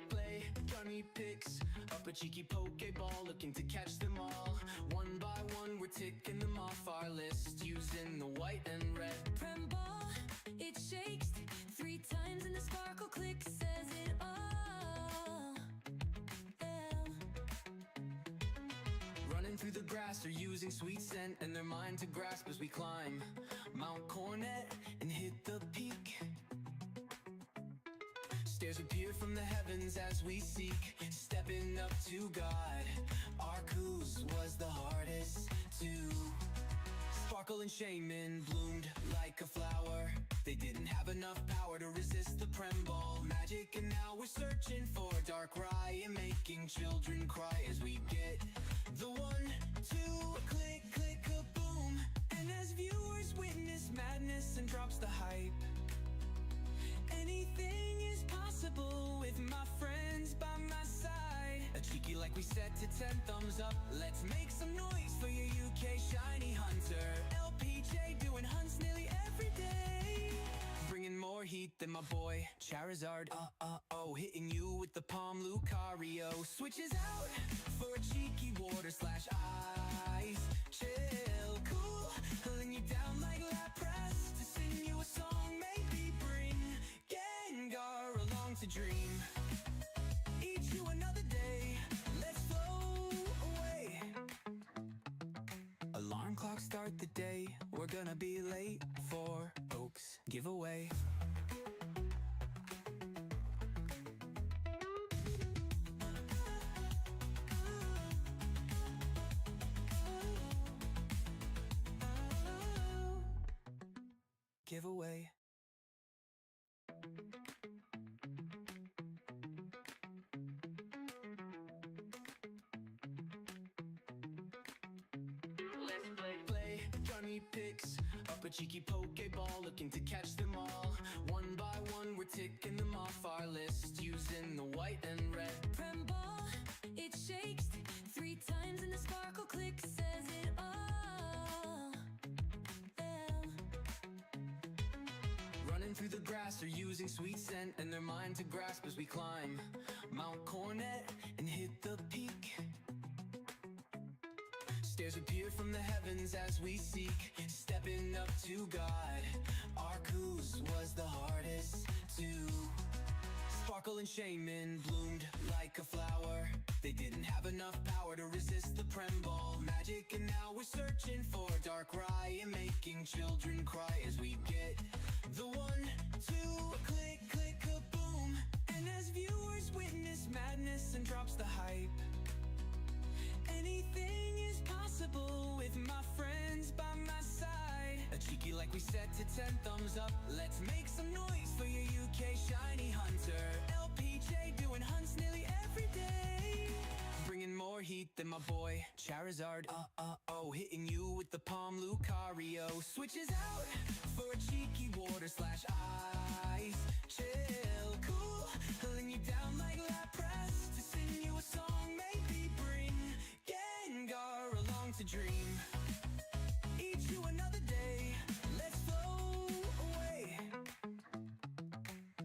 Play Jonny picks up a cheeky Pokeball, looking to catch them all. One by one, we're ticking them off our list, using the white and red Prem ball, it shakes 3 times and the sparkle click says it all. Running through the grass, they're using sweet scent and their mind to grasp as we climb Mount Cornet and hit the peak. Stairs appear from the heavens as we seek, stepping up to God. Arcus was the hardest to. Sparkle and Shaman bloomed like a flower. They didn't have enough power to resist the Prem Ball magic, and now we're searching for Darkrai and making children cry as we get the 1, 2, click, click, kaboom. And as viewers witness madness and drops the hype, anything is possible with my friends by my side. A cheeky like we set to 10 thumbs up. Let's make some noise for your UK shiny hunter. LPJ doing hunts nearly every day, bringing more heat than my boy Charizard. Oh, hitting you with the Palm Lucario. Switches out for a cheeky water slash ice. Chill, cool, pulling you down like Lapras to sing you a song. Maybe bring Gengar along to dream. Eat you another day, let's flow away. Alarm clock start the day, we're gonna be late for Oaks giveaway. Giveaway. Play Jonny picks up a cheeky Pokeball, looking to catch them all. One by one, we're ticking them off our list, using the white and red. Prem ball, it shakes 3 times and the sparkle click says it all. Running through the grass, they're using sweet scent and their mind to grasp as we climb Mount Cornet and hit the peak. Stairs appear from the heavens as we seek, stepping up to God. Arcus was the hardest to. Sparkle and Shaman bloomed like a flower. They didn't have enough power to resist the Prem Ball magic, and now we're searching for Darkrai and making children cry as we get the 1, 2, click, click, kaboom. And as viewers witness madness and drops the hype, anything is possible with my friends by my side. A cheeky like we set to 10 thumbs up. Let's make some noise for your UK shiny hunter. LPJ doing hunts nearly every day, bringing more heat than my boy Charizard. Oh, hitting you with the Palm Lucario. Switches out for a cheeky water slash ice. Chill, cool, pulling you down like Lapras to sing you a song. Maybe bring Gengar along to dream. Eat you another day, let's flow away.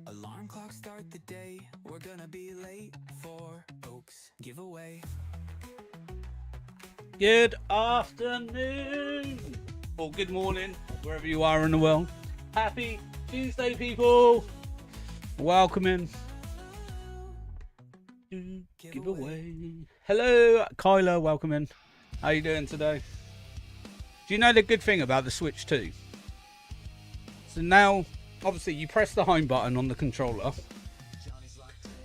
Alarm clock start the day, we're gonna be late for Oaks giveaway. Good afternoon, or good morning, wherever you are in the world. Happy Tuesday, people. Welcome in. Giveaway. Hello, Kyla. Welcome in. How you doing today? Do you know the good thing about the Switch 2? So now, obviously, you press the home button on the controller,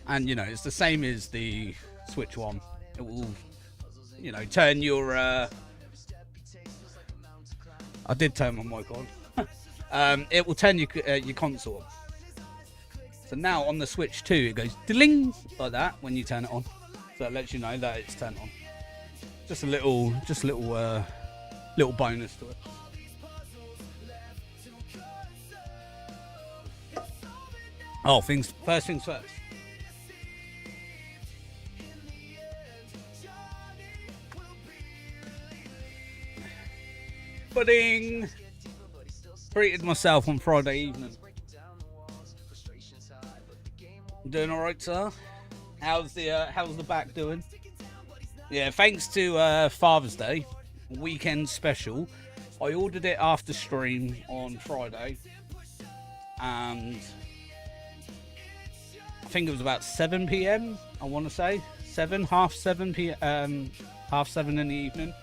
and you know it's the same as the Switch 1. It will, you know, turn your. I did turn my mic on. It will turn your console. So now on the Switch 2, it goes ding like that when you turn it on. So it lets you know that it's turned on. Just a little bonus to it. Oh, first things first. Pudding. Treated myself on Friday evening. doing all right, sir. How's the back doing? Yeah, thanks to Father's Day weekend special, I ordered it after stream on Friday, and I think it was about 7 p.m. I want to say half 7 p.m. Half 7 in the evening.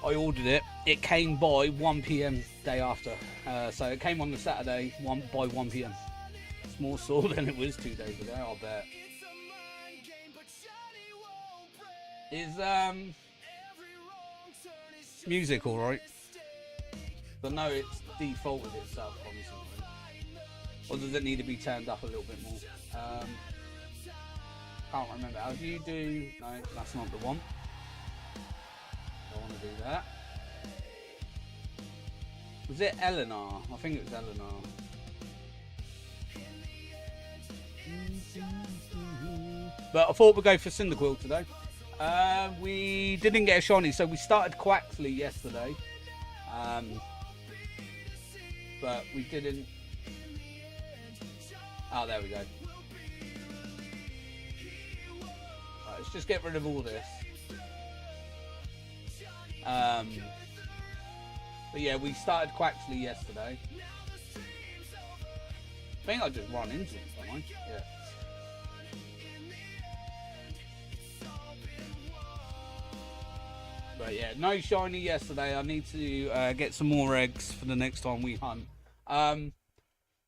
I ordered it. It came by 1 p.m. day after, so it came on the Saturday by 1 p.m. It's more sore than it was 2 days ago, I bet. Is music alright? I know it's defaulted itself constantly. Or does it need to be turned up a little bit more? Can't remember. How do you do? No, that's not the one. I want to do that. Was it Eleanor? I think it was Eleanor. But I thought we'd go for Cyndaquil today. We didn't get a shiny, so we started Quaxley yesterday. But we didn't. Oh, there we go. Right, let's just get rid of all this. But yeah, we started Quaxley yesterday. I think I just run into it, don't I? Yeah. But yeah, no shiny yesterday. I need to get some more eggs for the next time we hunt.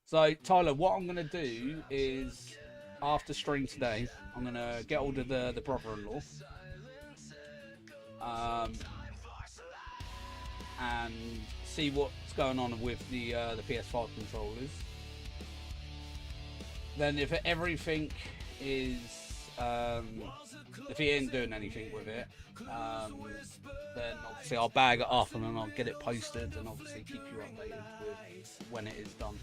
So Tyler, what I'm gonna do is after stream today, I'm gonna get hold of the brother-in-law, and see what's going on with the PS5 controllers. Then if everything is if he ain't doing anything with it, then obviously I'll bag it up and then I'll get it posted and obviously keep you updated with when it is done,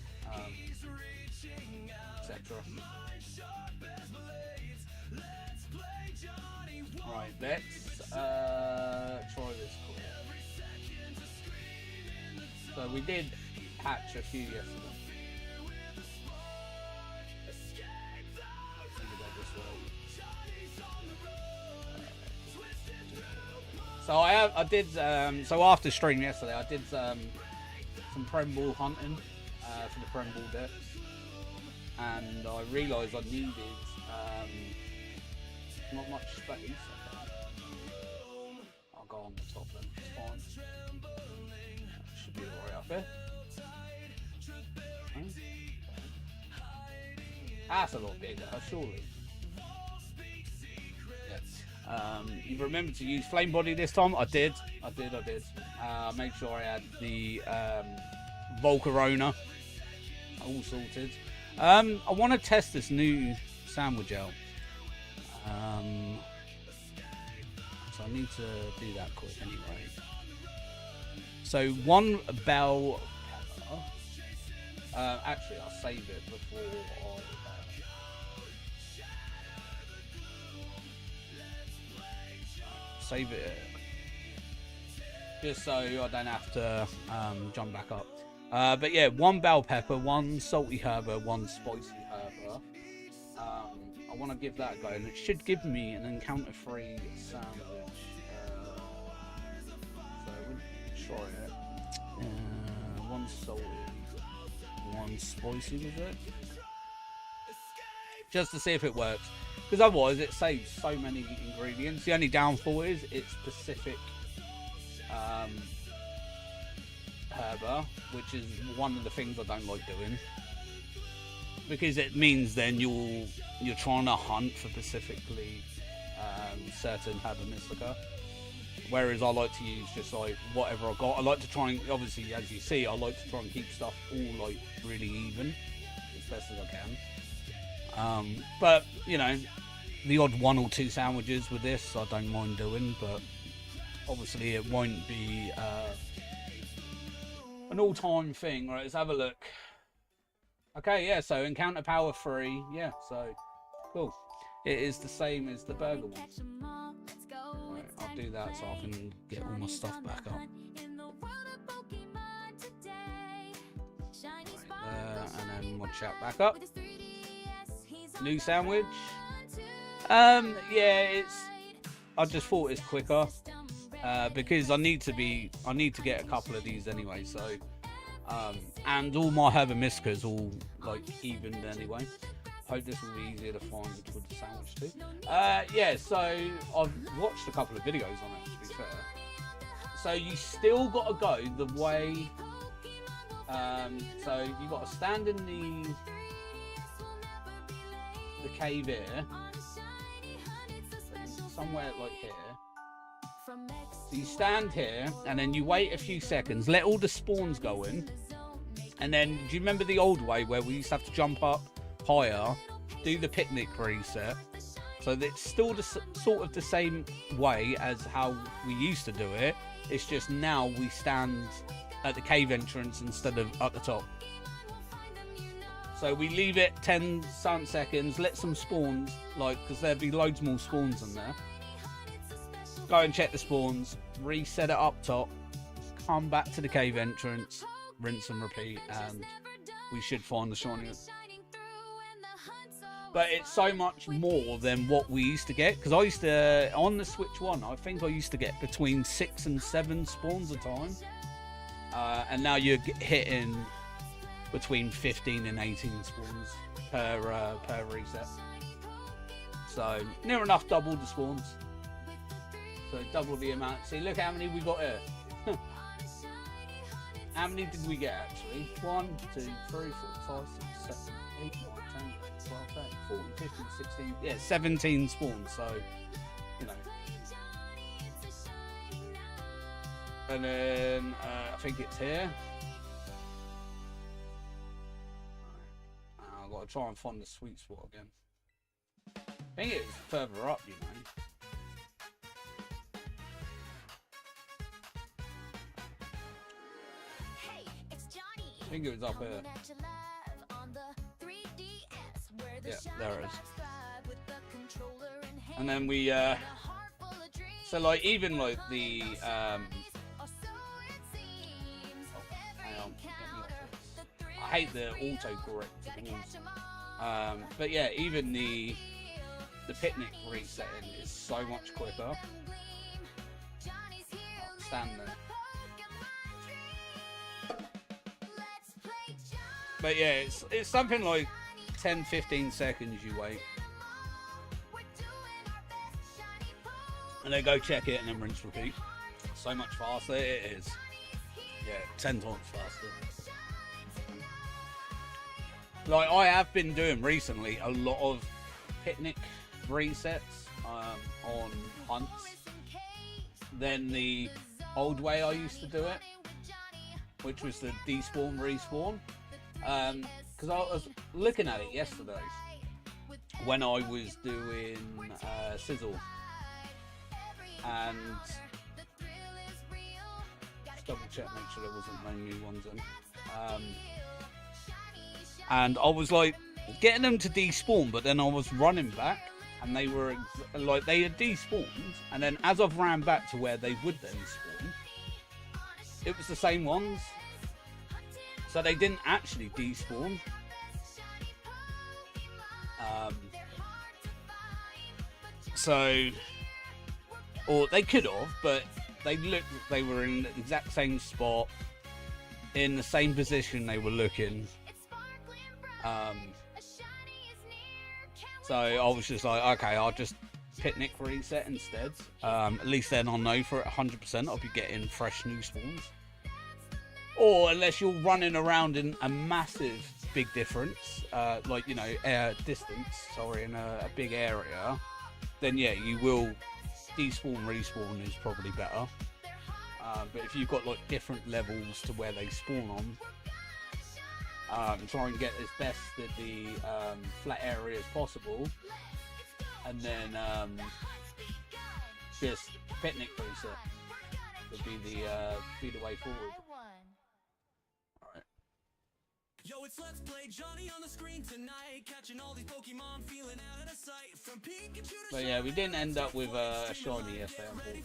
etc. Right, let's try this quick. So we did hatch a few yesterday. So I did so after stream yesterday I did some Prem Ball hunting for the Prem Ball decks, and I realised I needed not much space. I'll go on the top then, it's fine. Should be alright up here. That's a lot bigger, surely. You remember to use flame body this time? I did. Make sure I had the Volcarona all sorted. I want to test this new sandwich out. So I need to do that quick anyway. So one bell. Actually, I'll save it before I. Save it just so I don't have to jump back up. But yeah, one bell pepper, one salty herber, one spicy herber. I want to give that a go, and it should give me an encounter free sandwich. So we'll try it. One salty, one spicy, was it? Just to see if it works. Because otherwise it saves so many ingredients. The only downfall is it's specific herber, which is one of the things I don't like doing. Because it means then you're trying to hunt for specifically certain herba mystica. Whereas I like to use just like whatever I got. I like to try and, obviously as you see, I like to try and keep stuff all like really even as best as I can. But you know, the odd one or two sandwiches with this I don't mind doing, but obviously it won't be an all-time thing. Right, let's have a look. Okay, yeah, so encounter power 3, yeah, so cool. It is the same as the burger one. Right, I'll do that so I can get all my stuff back up. Right there, and then my chat back up. New sandwich. Yeah, I just thought it's quicker because I need to get a couple of these anyway. So, and all my herb and miskas all like evened anyway. Hope this will be easier to find with the sandwich too. Yeah, so I've watched a couple of videos on it, to be fair. So you still got to go the way. So you got to stand in the cave here, somewhere like here. So you stand here, and then you wait a few seconds, let all the spawns go in, and then do you remember the old way where we used to have to jump up higher, do the picnic reset? So it's still sort of the same way as how we used to do it. It's just now we stand at the cave entrance instead of at the top. So we leave it 10 some seconds, let some spawns, like, because there'll be loads more spawns in there. Go and check the spawns, reset it up top, come back to the cave entrance, rinse and repeat, and we should find the shiny. But it's so much more than what we used to get, because I used to, on the Switch 1, I think I used to get between 6 and 7 spawns a time. And now you're hitting between 15 and 18 spawns per reset. So near enough double the spawns. So double the amount. See, look how many we got here. How many did we get actually? 1, 2, 3, 4, 5, 6, 7, 8, 9, 10, 12, 13, 14, 15, 16. Yeah, 17 spawns. So, you know. And then I think it's here. I've got to try and find the sweet spot again. I think it's further up, you know. I think it was up here. Yeah, there it is. And then we, so like even like the, hang on, I hate the autocorrect. But yeah, even the picnic resetting is so much quicker. Stand there. But yeah, it's something like 10-15 seconds you wait. And then go check it and then rinse repeat. So much faster it is. Yeah, 10 times faster. Like I have been doing recently a lot of picnic resets on hunts than the old way I used to do it, which was the despawn respawn. Because I was looking at it yesterday when I was doing Sizzle, and just double check, make sure there wasn't no new ones in. And I was like getting them to despawn, but then I was running back, and they were like they had despawned, and then as I've ran back to where they would then spawn, it was the same ones. So they didn't actually despawn. So, or they could have, but they were in the exact same spot, in the same position they were looking. So I was just like, okay, I'll just picnic reset instead. At least then I'll know for 100% I'll be getting fresh new spawns. Or unless you're running around in a massive big difference, like, you know, distance, sorry, in a big area, then yeah, you will despawn, respawn is probably better. But if you've got like different levels to where they spawn on, try and get as best at the flat area as possible, and then just picnic reset would be the way forward. Yo, it's Let's Play Jonny on the screen tonight, catching all these Pokemon, feeling out of sight. From Pikachu to But yeah, we didn't end up with a shiny yesterday, unfortunately.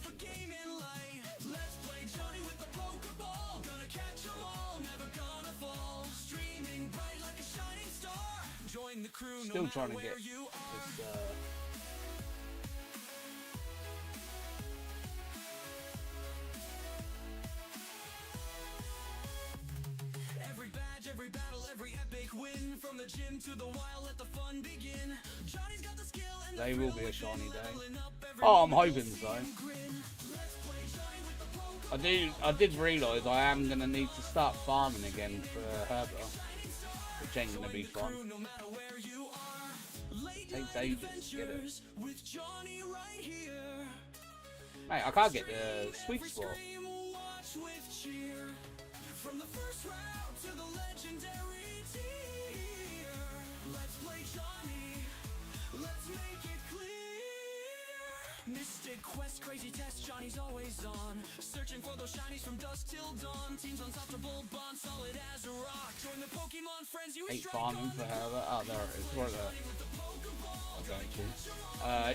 Let's play Jonny with the Pokeball, gonna catch 'em all, never gonna fall. Streaming bright like a shining star. Join the crew, Still no trying to matter get where you are. this. Every badge, every battle, every epic win. From the gym to the wild, let the fun begin. Johnny's got the skill and the They will thrill be a with shiny you, day. leveling up every Oh, I'm moment, hoping so. grin. Let's play Johnny with the Pokémon. I did realise I am gonna need to start farming again for Herbert, which ain't gonna be fun. No matter where you are, late Takes night ages to get it. adventures with Johnny right here. Mate, I can't get the sweet spot. Scream, watch with cheer. From the first round to the legendary tier. Let's play Johnny. Let's make it clear. Mystic quest, crazy test, Johnny's always on. Searching for those shinies from dusk till dawn. Team's unstoppable, bond solid as a rock. Join the Pokemon friends you Hate strike farming on for the Herbert. Oh, there it is. Right there. with the Pokeball. I got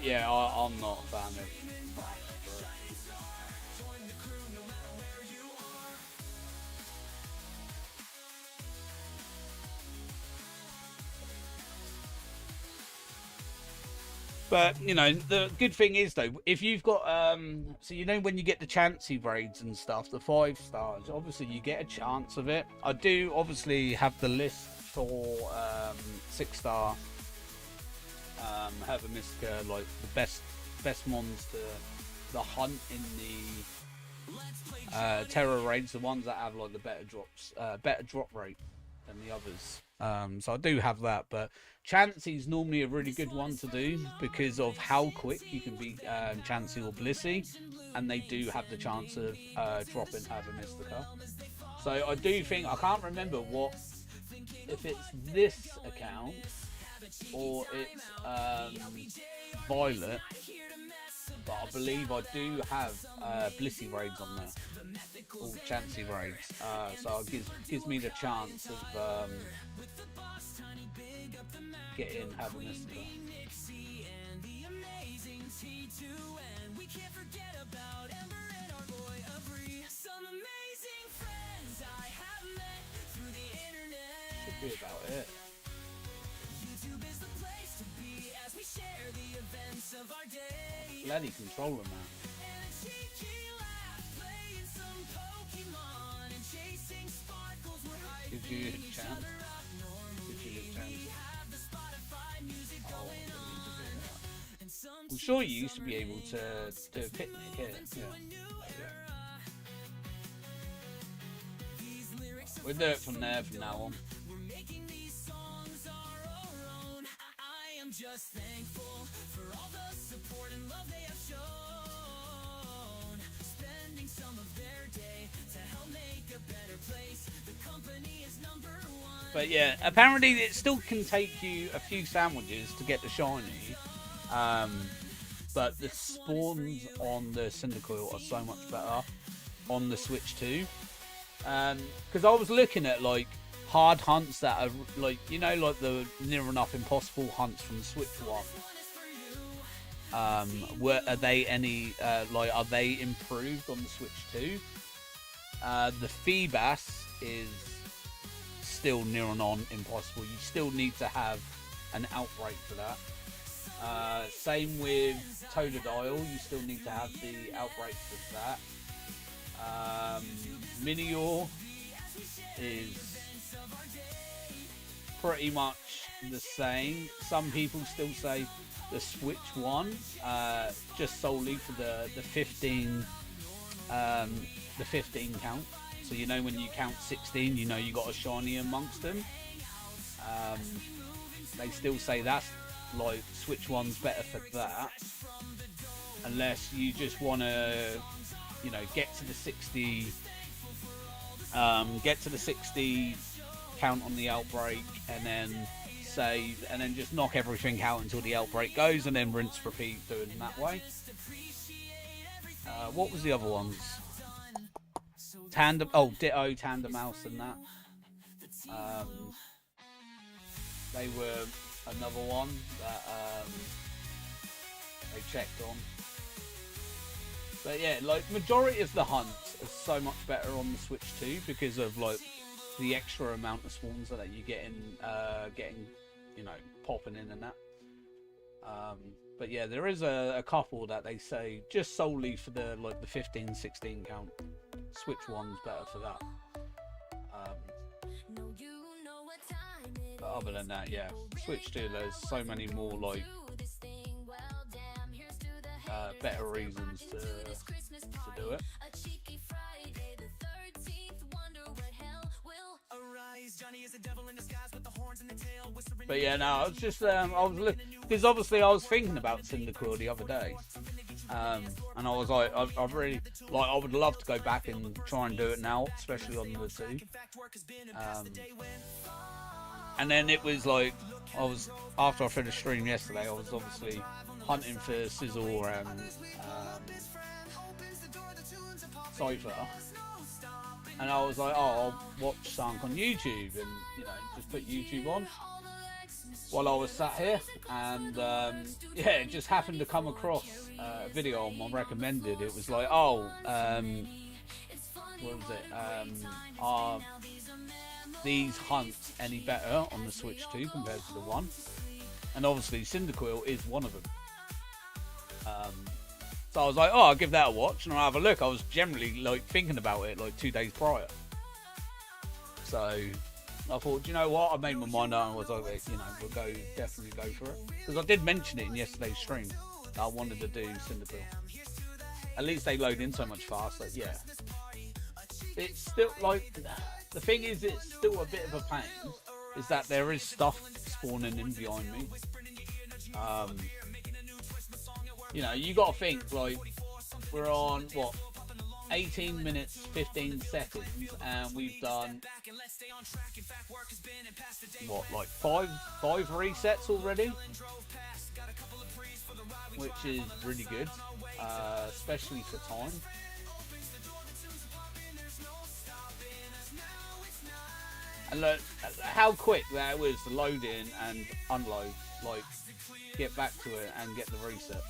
you. Yeah, I'm not a fan of. Join the crew no matter where you are. But you know, the good thing is though, if you've got so you know when you get the Chansey raids and stuff, the 5 stars, obviously you get a chance of it. I do obviously have the list for 6-star Herba Mystica, like the best mons to the hunt in the Terror raids, the ones that have like the better drops, better drop rate than the others. So I do have that, but Chansey's normally a really good one to do because of how quick you can beat Chansey or Blissey, and they do have the chance of dropping Herba Mystica. So I do think, I can't remember if it's this account or it's Violet, but I believe I do have Blissey raids on there, or Chansey raids, so it gives me the chance of getting Herba Mystica. We can't forget about Ember and our boy Avery. Some amazing friends I have met through the internet. Should be about it. YouTube is the place to be as we share the events of our day. Bloody controller, man. And a cheeky laugh, playing some Pokemon and chasing sparkles. We're Gives hyping you a each chance. other up. Gives you a chance. Have the Spotify music going on. And some I'm sure you used to be able to do a picnic here. Yeah. these lyrics We'll do it from there from now on. we're making these songs our own. I am just thankful for all the support and love they have shown. Spending some of their day to help make a better place. The company is number one. But yeah, apparently it still can take you a few sandwiches to get the shiny. But the spawns on the Cyndaquil are so much better on the Switch 2. Because I was looking at like hard hunts that are like, you know, like the near enough impossible hunts from the Switch 1. Are they any like, are they improved on the Switch 2? The Feebas is still near and on impossible. You still need to have an outbreak for that. Same with Totodile, you still need to have the outbreak for that. Minior is pretty much the same. Some people still say the Switch 1, just solely for the 15 count. So you know when you count 16, you know you got a shiny amongst them. They still say that's like Switch 1's better for that, unless you just want to, you know, get to the 60 count on the outbreak and then save and then just knock everything out until the outbreak goes and then rinse repeat doing it that way. What was the other ones? Ditto, Tandem Mouse and that. They were another one that they checked on. But yeah, like majority of the hunts are so much better on the Switch 2 because of like the extra amount of spawns that you're getting you know, popping in and that. But yeah, there is a couple that they say just solely for the like the 15, 16 count. Switch one's better for that. But other than that, yeah, Switch 2, there's so many more like better reasons to do it. But yeah, no, I was just I was because obviously I was thinking about Cyndaquil the other day, and I was like, I really like, I would love to go back and try and do it now, especially on the 2. And then it was like, I was, after I finished stream yesterday, I was obviously hunting for Sizzle and Cypher, and I was like, oh, I'll watch something on YouTube, and you know, just put YouTube on while I was sat here, and yeah, it just happened to come across a video on my recommended. It was like, oh, what was it? Are these hunts any better on the Switch 2 compared to the 1? And obviously Cyndaquil is one of them. So I was like, oh, I'll give that a watch and I'll have a look. I was generally like thinking about it like 2 days prior. So I thought, you know what? I made my mind up and was like, you know, we'll definitely go for it. Because I did mention it in yesterday's stream that I wanted to do Cyndaquil. At least they load in so much faster. Yeah. It's still like, the thing is, it's still a bit of a pain, is that there is stuff spawning in behind me. You know, you gotta think, like, we're on, what, 18 minutes, 15 seconds, and we've done, what, like five resets already? Which is really good, especially for time. And look how quick that was to load in and unload, like get back to it and get the reset.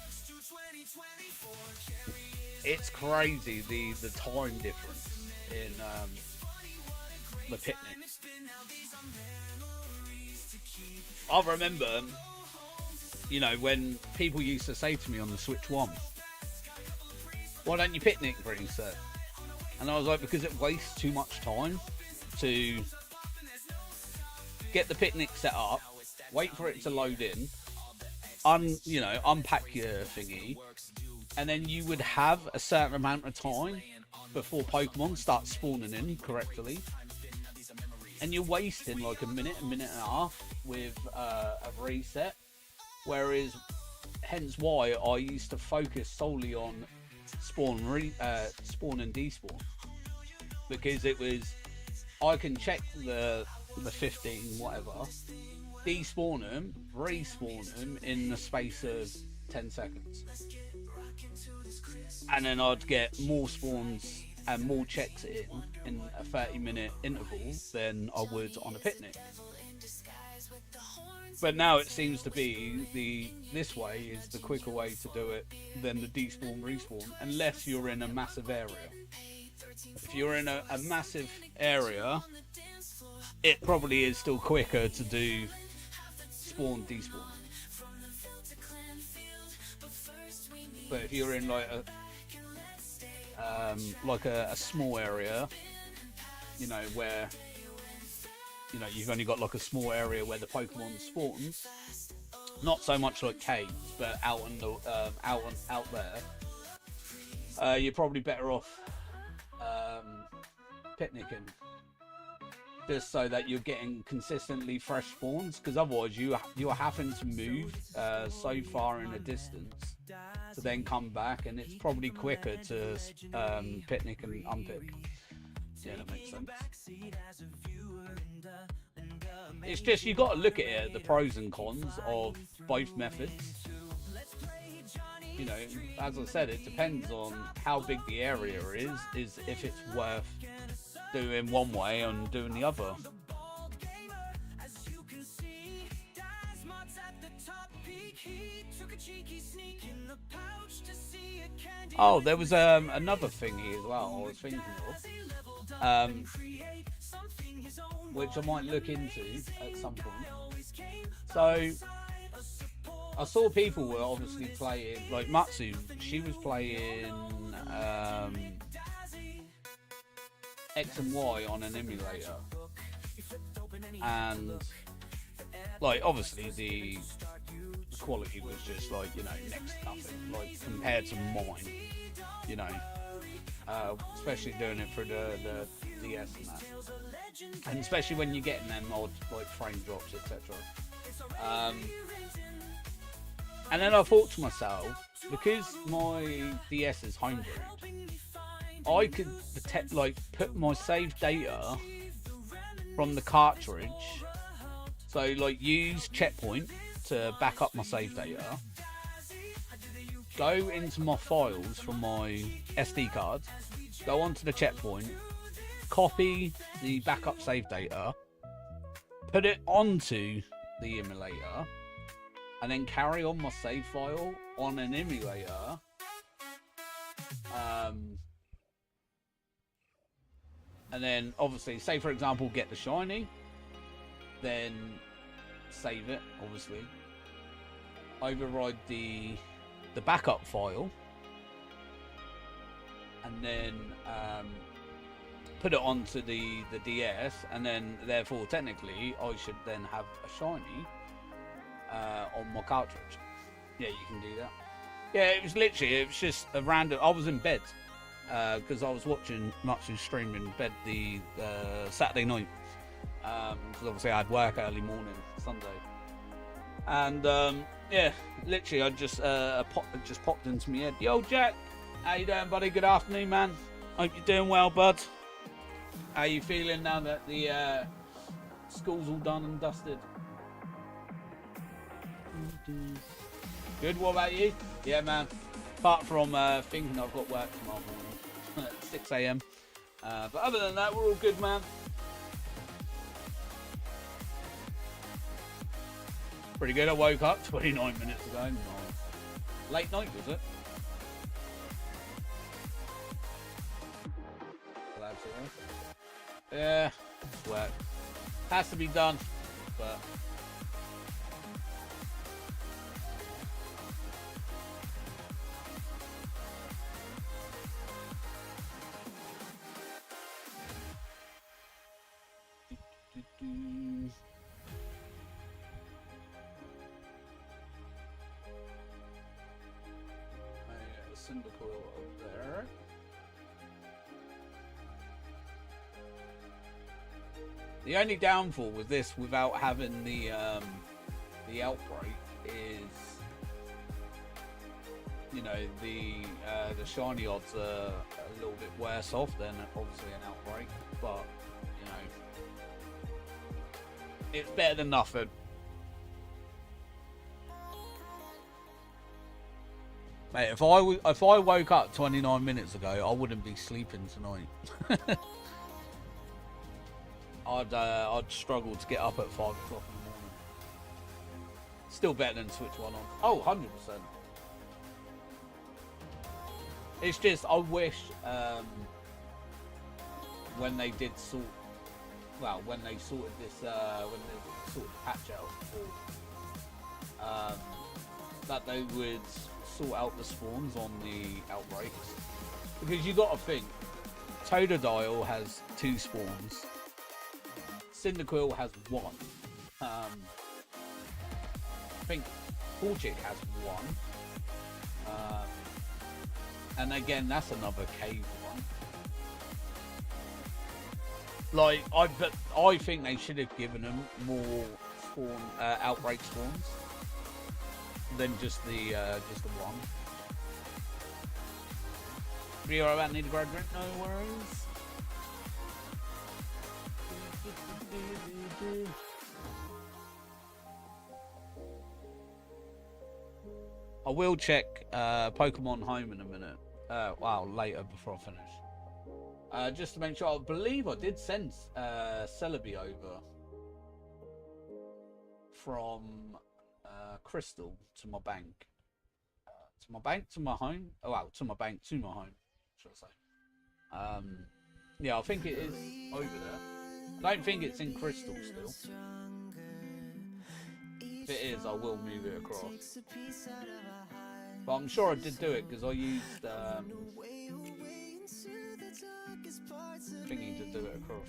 It's crazy the time difference in the picnic. I remember, you know, when people used to say to me on the Switch 1, why don't you picnic reset? And I was like, because it wastes too much time to get the picnic set up, wait for it to load in, you know, unpack your thingy, and then you would have a certain amount of time before Pokemon start spawning in correctly, and you're wasting like a minute and a half with a reset. Whereas, hence why I used to focus solely on spawn and despawn, because it was, I can check the 15 whatever, despawn them, respawn them in the space of 10 seconds, and then I'd get more spawns and more checks in a 30-minute interval than I would on a picnic. But now it seems to be this way is the quicker way to do it than the despawn respawn, unless you're in a massive area. If you're in a massive area, it probably is still quicker to do spawn despawn. But if you're in like a small area, you know, where, you know, you've only got like a small area where the Pokemon spawns, not so much like caves, but out in the out there, you're probably better off picnicking, just so that you're getting consistently fresh spawns, because otherwise you're having to move so far in a distance to then come back, and it's probably quicker to picnic and unpick. Yeah, that makes sense. It's just, you got to look at it, the pros and cons of both methods. You know, as I said, it depends on how big the area is if it's worth doing one way and doing the other. Took a cheeky sneak in the pouch to see a cat. Oh, there was another thingy as well I was thinking of, which I might look into at some point. So I saw people were obviously playing, like Matsu, she was playing X and Y on an emulator, and like obviously the quality was just like, you know, next to nothing, like compared to mine, you know, especially doing it for the DS and that, and especially when you're getting them odd like frame drops, etc. And then I thought to myself, because my DS is homebrewed, I could like put my save data from the cartridge, so like use Checkpoint to back up my save data, go into my files from my SD card, go onto the Checkpoint, copy the backup save data, put it onto the emulator, and then carry on my save file on an emulator. And then obviously, say for example, get the shiny, then save it, obviously, override the backup file, and then put it onto the DS, and then therefore technically I should then have a shiny on my cartridge. Yeah, you can do that. Yeah, it was just a random. I was in bed because I was watching Matsu stream in bed the Saturday night, because obviously I had work early morning Sunday, and yeah, literally I just popped into my head. Yo, Jack, how you doing, buddy? Good afternoon, man. Hope you're doing well, bud. How you feeling now that the school's all done and dusted? Good. What about you? Yeah, man. Apart from thinking I've got work tomorrow morning at 6 a.m. But other than that, we're all good, man. Pretty good. I woke up 29 minutes ago. Nice. Late night, was it? Well, absolutely. Yeah, work. Has to be done, but... Cyndaquil up there. The only downfall with this, without having the outbreak, is, you know, the shiny odds are a little bit worse off than obviously an outbreak, but you know, it's better than nothing. Mate, if I woke up 29 minutes ago, I wouldn't be sleeping tonight. I'd struggle to get up at 5 o'clock in the morning. Still better than Switch 1 on. Oh, 100%. It's just, I wish when they did when they sorted this, when they sorted the patch out before, that they would sort out the spawns on the outbreaks, because you got to think, Totodile has 2 spawns, Cyndaquil has 1, I think Torchic has 1, and again that's another cave one. Like, I think they should have given them more spawn outbreak spawns than just the one. Are you alright about need to grab a drink? No worries. I will check Pokemon Home in a minute. Wow, later before I finish. Just to make sure. I believe I did send Celebi over from Crystal to my bank To my bank, to my home. Oh, well, to my bank, to my home, should I say. Yeah, I think it is over there. I don't think it's in crystal still. If it is, I will move it across. But I'm sure I did do it because I used thinking to do it across.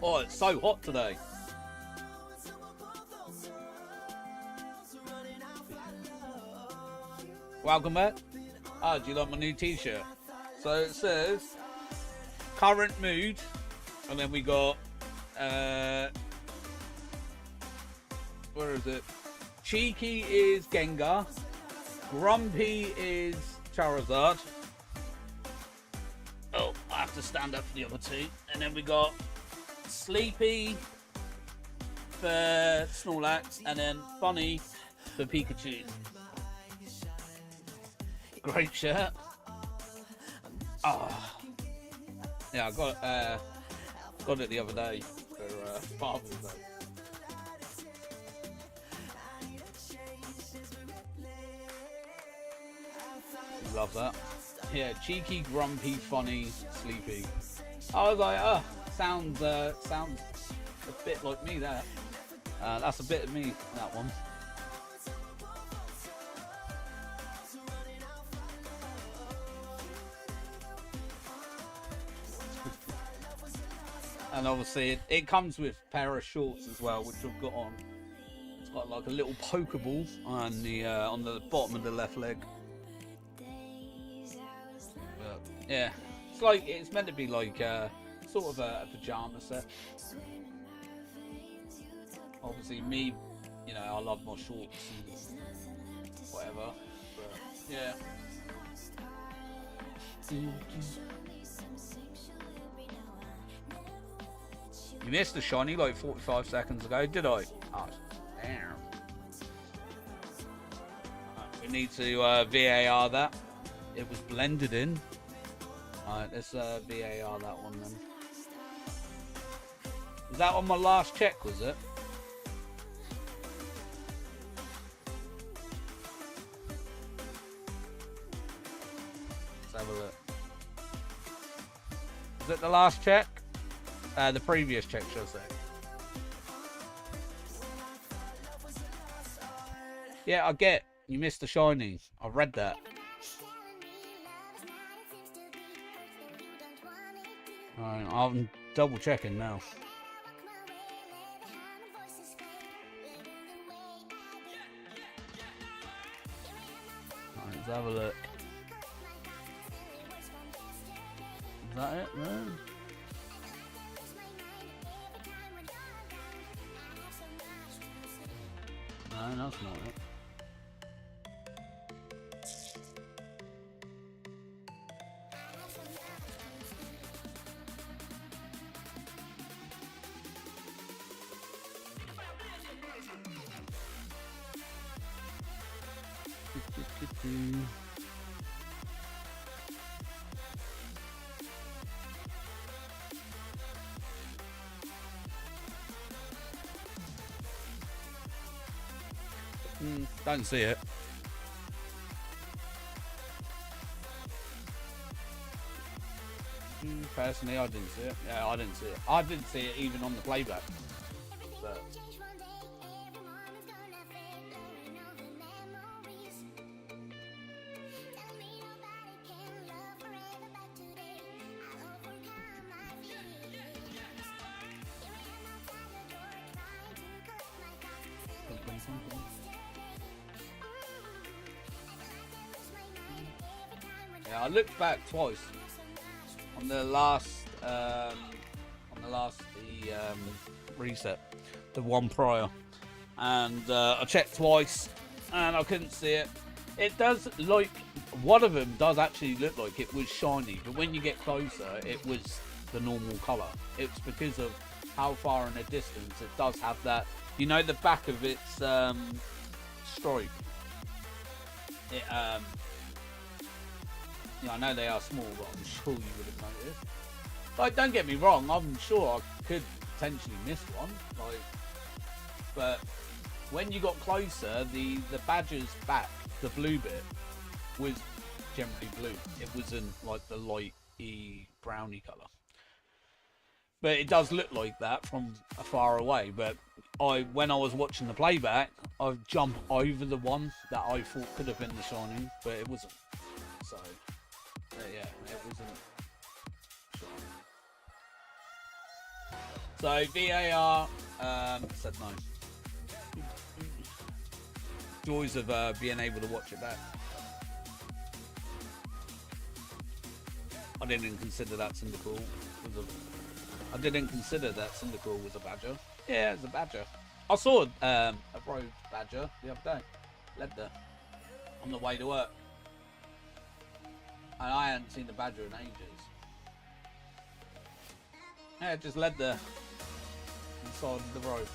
Oh, it's so hot today. Welcome back. Oh, do you like my new t-shirt? So it says current mood, and then we got where is it? Cheeky is Gengar, Grumpy is Charizard. Oh, I have to stand up for the other two. And then we got Sleepy for Snorlax, and then Funny for Pikachu. Great shirt. Oh. Yeah, I got it the other day for Father's Day. Love that. Yeah, cheeky, grumpy, funny, sleepy. I was like, oh, sounds a bit like me there. That's a bit of me, that one. And obviously it comes with a pair of shorts as well, which I've got on. It's got like a little Pokeball on the bottom of the left leg. But, yeah, it's meant to be like sort of a pajama set. Obviously me, I love my shorts and whatever. But yeah. You missed the shiny like 45 seconds ago, did I? Oh, damn. We need to VAR that. It was blended in. Alright, let's VAR that one then. Was that on my last check, was it? Let's have a look. Was it the last check? The previous check, should I say. Yeah, I get. You missed the shiny. I read that. Alright, I'm double checking now. Alright, let's have a look. Is that it, man? No, that's not it. Don't see it. Personally, I didn't see it. Yeah, I didn't see it. I didn't see it even on the playback. But yeah, I looked back twice on the last reset, the one prior, and I checked twice and I couldn't see it. It does, like, one of them does actually look like it was shiny, but when you get closer it was the normal colour. It's because of how far in a distance it does have that, the back of its stripe. I know they are small, but I'm sure you would have noticed. Like, don't get me wrong, I'm sure I could potentially miss one. Like, but when you got closer, the badger's back, the blue bit, was generally blue. It wasn't like the lighty browny colour. But it does look like that from far away. But when I was watching the playback, I jumped over the one that I thought could have been the shiny, but it wasn't. So yeah, it wasn't shiny. So VAR said no. Joys of being able to watch it back. I didn't consider that Cyndaquil was I didn't consider that Cyndaquil was a badger. Yeah, it's a badger. I saw a road badger the other day. Led there on the way to work, and I hadn't seen the badger in ages. Yeah, it just led there inside the road.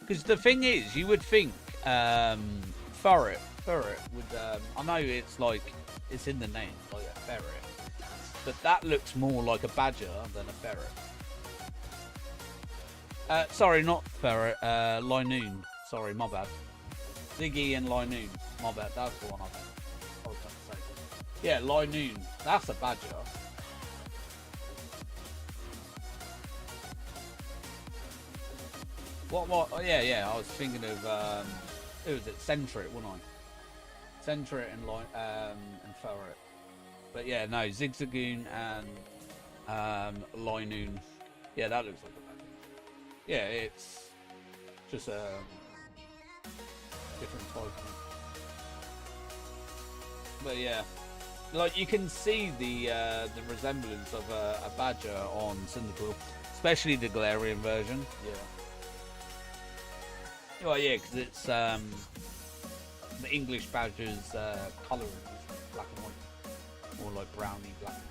Because the thing is, you would think ferret would. I know it's like it's in the name, like a ferret, but that looks more like a badger than a ferret. Sorry, not ferret. Linoon. Sorry, my bad. Ziggy and Linoon. My bad. That's the one I meant. I was going to say. Yeah, Linoon. That's a badger. What? Oh, yeah. I was thinking of who was it? Centrit, wasn't I? Centrit and ferret. But yeah, no, Zigzagoon and Linoon. Yeah, that looks like a badger. Yeah, it's just a different type. But yeah, like you can see the resemblance of a badger on Cyndaquil, especially the Galarian version. Yeah. Well, yeah, because it's the English badger's colouring is black and white, more like browny black.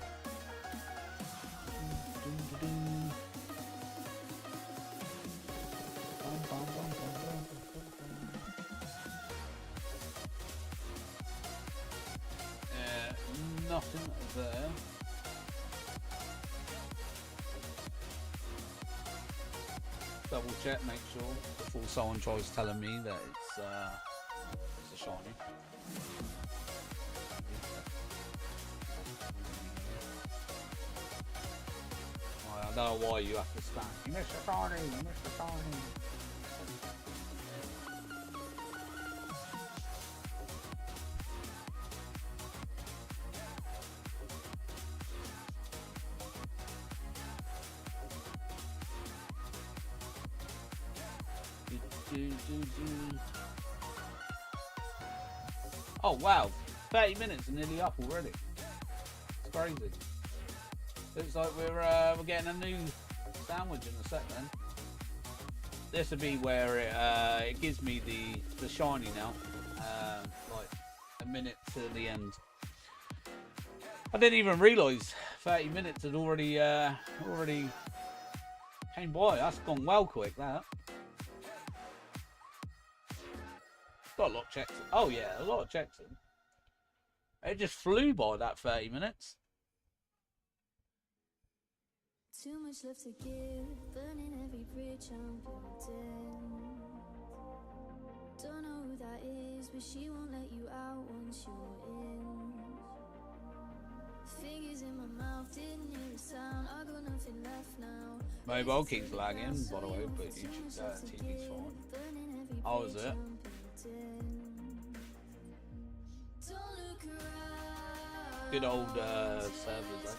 Nothing there. Double check, make sure before someone tries telling me that it's a shiny. I don't know why you have to stand. You missed a shiny. You missed a shiny. Oh wow, 30 minutes and nearly up already. It's crazy. Looks like we're getting a new sandwich in a sec then. This would be where it gives me the shiny now, like a minute to the end. I didn't even realise 30 minutes had already came by. That's gone well quick, that. Got a lot of checks. Oh yeah, a lot of checks in. It just flew by that 30 minutes. Too much left to give, burning every bridge I'm building. Don't know who that is, but she won't let you out once you're in. Fingers in my mouth, didn't hear a sound. I got nothing left now. Mobile keeps lagging, by the way, but YouTube's TV's fine. Oh, is it? Good old servers, right?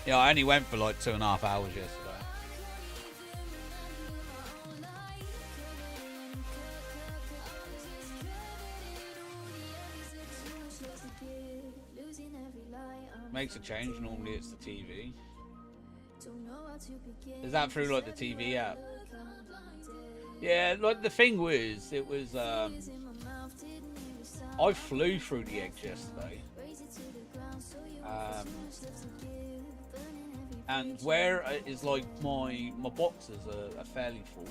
Yeah, I only went for like 2.5 hours yesterday. Makes a change. Normally it's the TV. Is that through like the TV app? Yeah, like the thing was, it was I flew through the eggs yesterday. And where is like my boxes are fairly full.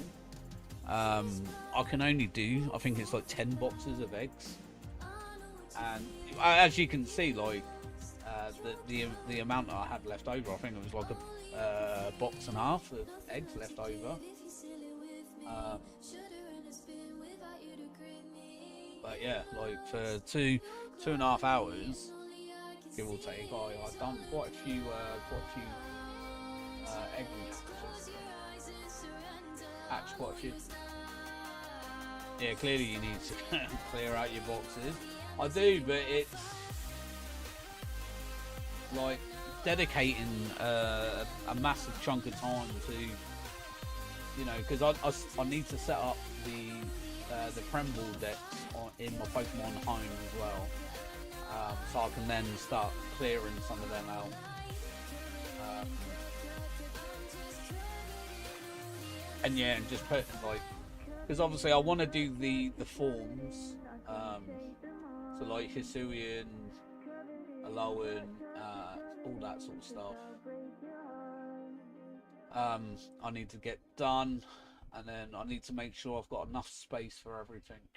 I can only do, I think it's like 10 boxes of eggs. And as you can see, like the amount that I had left over, I think it was like a box and a half of eggs left over. But yeah, like for 2.5 hours, give or take, I've done quite a few egg hatches. Hatched quite a few. Yeah, clearly you need to clear out your boxes. I do, but it's like dedicating a massive chunk of time to, you know, because I need to set up the Premble decks in my Pokemon home as well, so I can then start clearing some of them out. And yeah, and just putting like, because obviously I want to do the forms, so like Hisuian, Alolan, all that sort of stuff. I need to get done, and then I need to make sure I've got enough space for everything,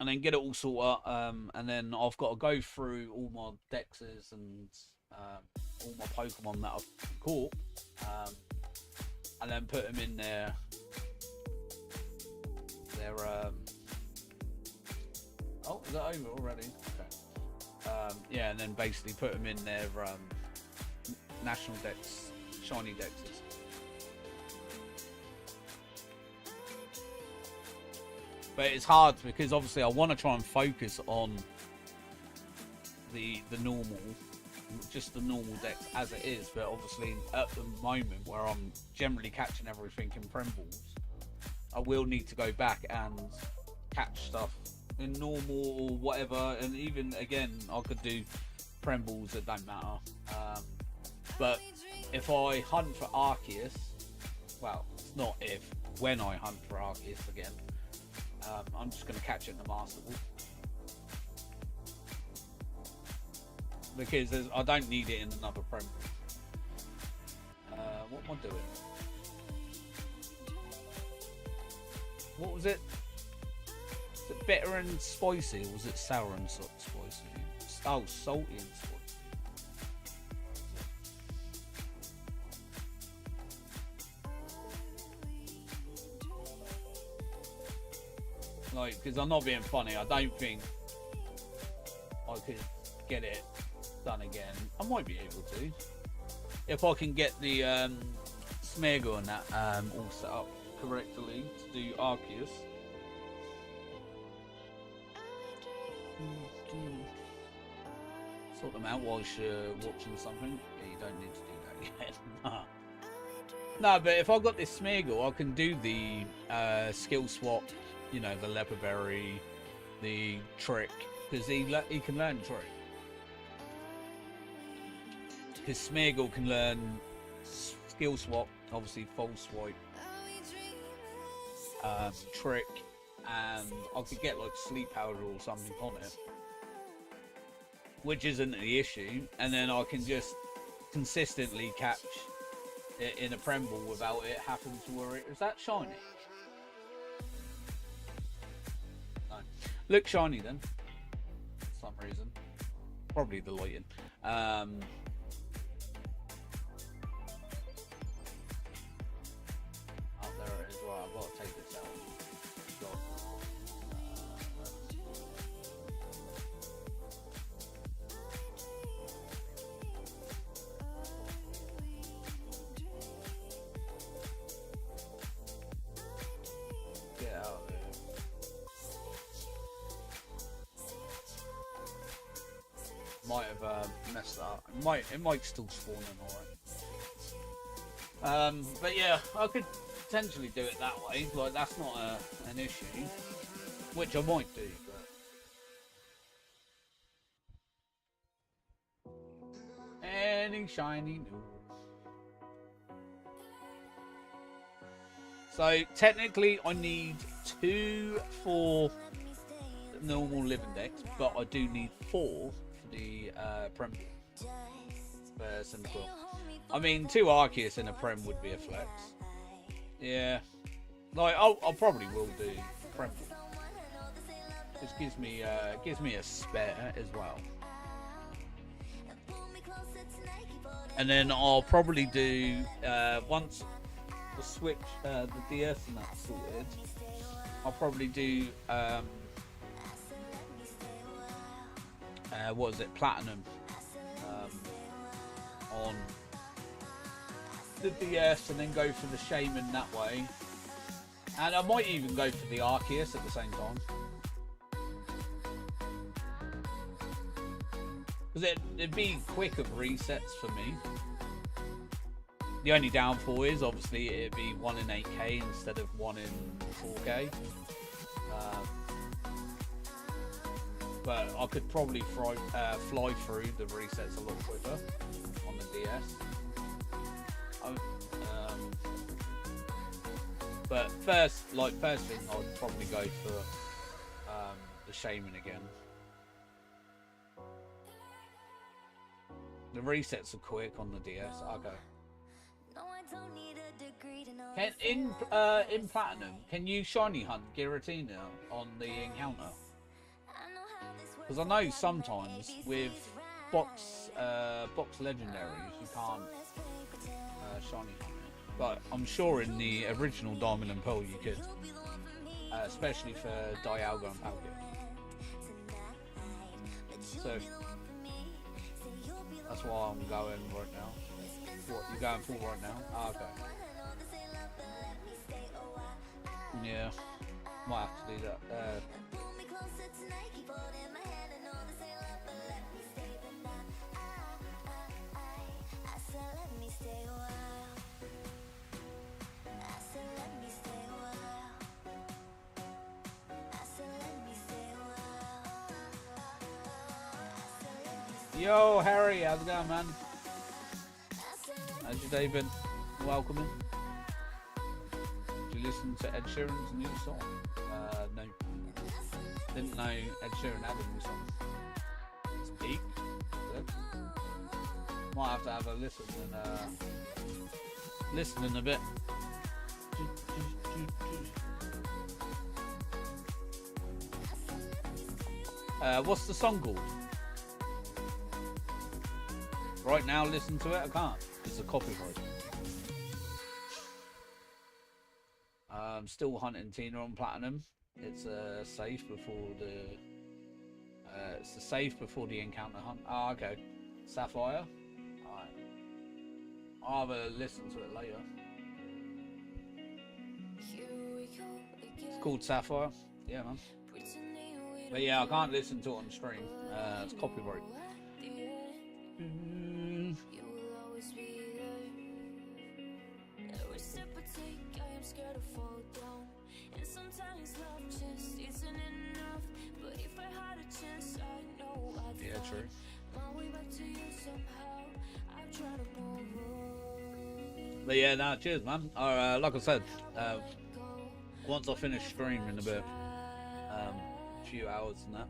and then get it all sorted. And then I've got to go through all my dexes and all my Pokemon that I've caught, and then put them in their oh, is that over already? Okay. Yeah, and then basically put them in their national decks, shiny dexes. But it's hard because obviously I want to try and focus on the normal, just the normal decks as it is. But obviously at the moment where I'm generally catching everything in Prembles, I will need to go back and catch stuff in normal or whatever. And even again, I could do Prembles that don't matter. But if I hunt for Arceus, well, it's not if, when I hunt for Arceus again, I'm just going to catch it in the Master Ball. Because I don't need it in another Premble. What am I doing? What was it? Was it bitter and spicy, or was it sour and spicy? Oh, salty and spicy. Like, because I'm not being funny, I don't think I could get it done again. I might be able to, if I can get the Smeargle and that all set up correctly to do Arceus. Sort them out whilst you're watching something. Yeah, you don't need to do that yet. No, but if I got this Smeargle, I can do the skill swap. You know, the Leopard Berry, the Trick, because he can learn Trick. Because Smeargle can learn skill swap, obviously false swipe, Trick, and I could get like sleep powder or something on it, which isn't the issue. And then I can just consistently catch it in a Premble without it having to worry. Is that shiny? No. Look shiny then. For some reason. Probably the lighting. Well, I've got to take this out. Get out of there. might have messed that up. It might still spawn in, alright. But yeah, I could potentially do it that way. Like, that's not an issue, which I might do. But any shiny new. So technically, I need 2 for the normal LivingDex, but I do need 4 for the Prem for Cyndaquil. I mean, 2 Arceus and a Prem would be a flex. Yeah, like I'll probably will do Prem. Just gives me a spare as well. And then I'll probably do once the Switch, the DS and that's sorted, I'll probably do what is it, Platinum on the DS, and then go for the Shaman that way. And I might even go for the Arceus at the same time, because it'd be quick of resets for me. The only downfall is obviously it'd be 1 in 8K instead of 1 in 4K. But I could probably fly through the resets a lot quicker on the DS. But first thing, I'd probably go for the Shaman again. The resets are quick on the DS. Okay. In Platinum, can you shiny hunt Giratina on the encounter? Because I know sometimes with box legendaries you can't shiny hunt it, but I'm sure in the original Diamond and Pearl you could, especially for Dialga and Palkia. So that's why I'm going right now. What you're going for right now? Ah, okay. Yeah, might have to do that. Yo, Harry, how's it going, man? How's your day been? Welcoming. Did you listen to Ed Sheeran's new song? No. Didn't know Ed Sheeran had a new song. It's peak. Might have to have a listen and listen in a bit. What's the song called? Right now, listen to it. I can't. It's a copyright. I'm still hunting Tina on Platinum. It's a safe before the. It's a safe before the encounter hunt. Ah, okay. Sapphire. Alright. I'll have a listen to it later. It's called Sapphire. Yeah, man. But yeah, I can't listen to it on stream. It's copyright. Yeah, true. But yeah, nah, cheers, man. Like I said, once I finish streaming in a bit, a few hours and that,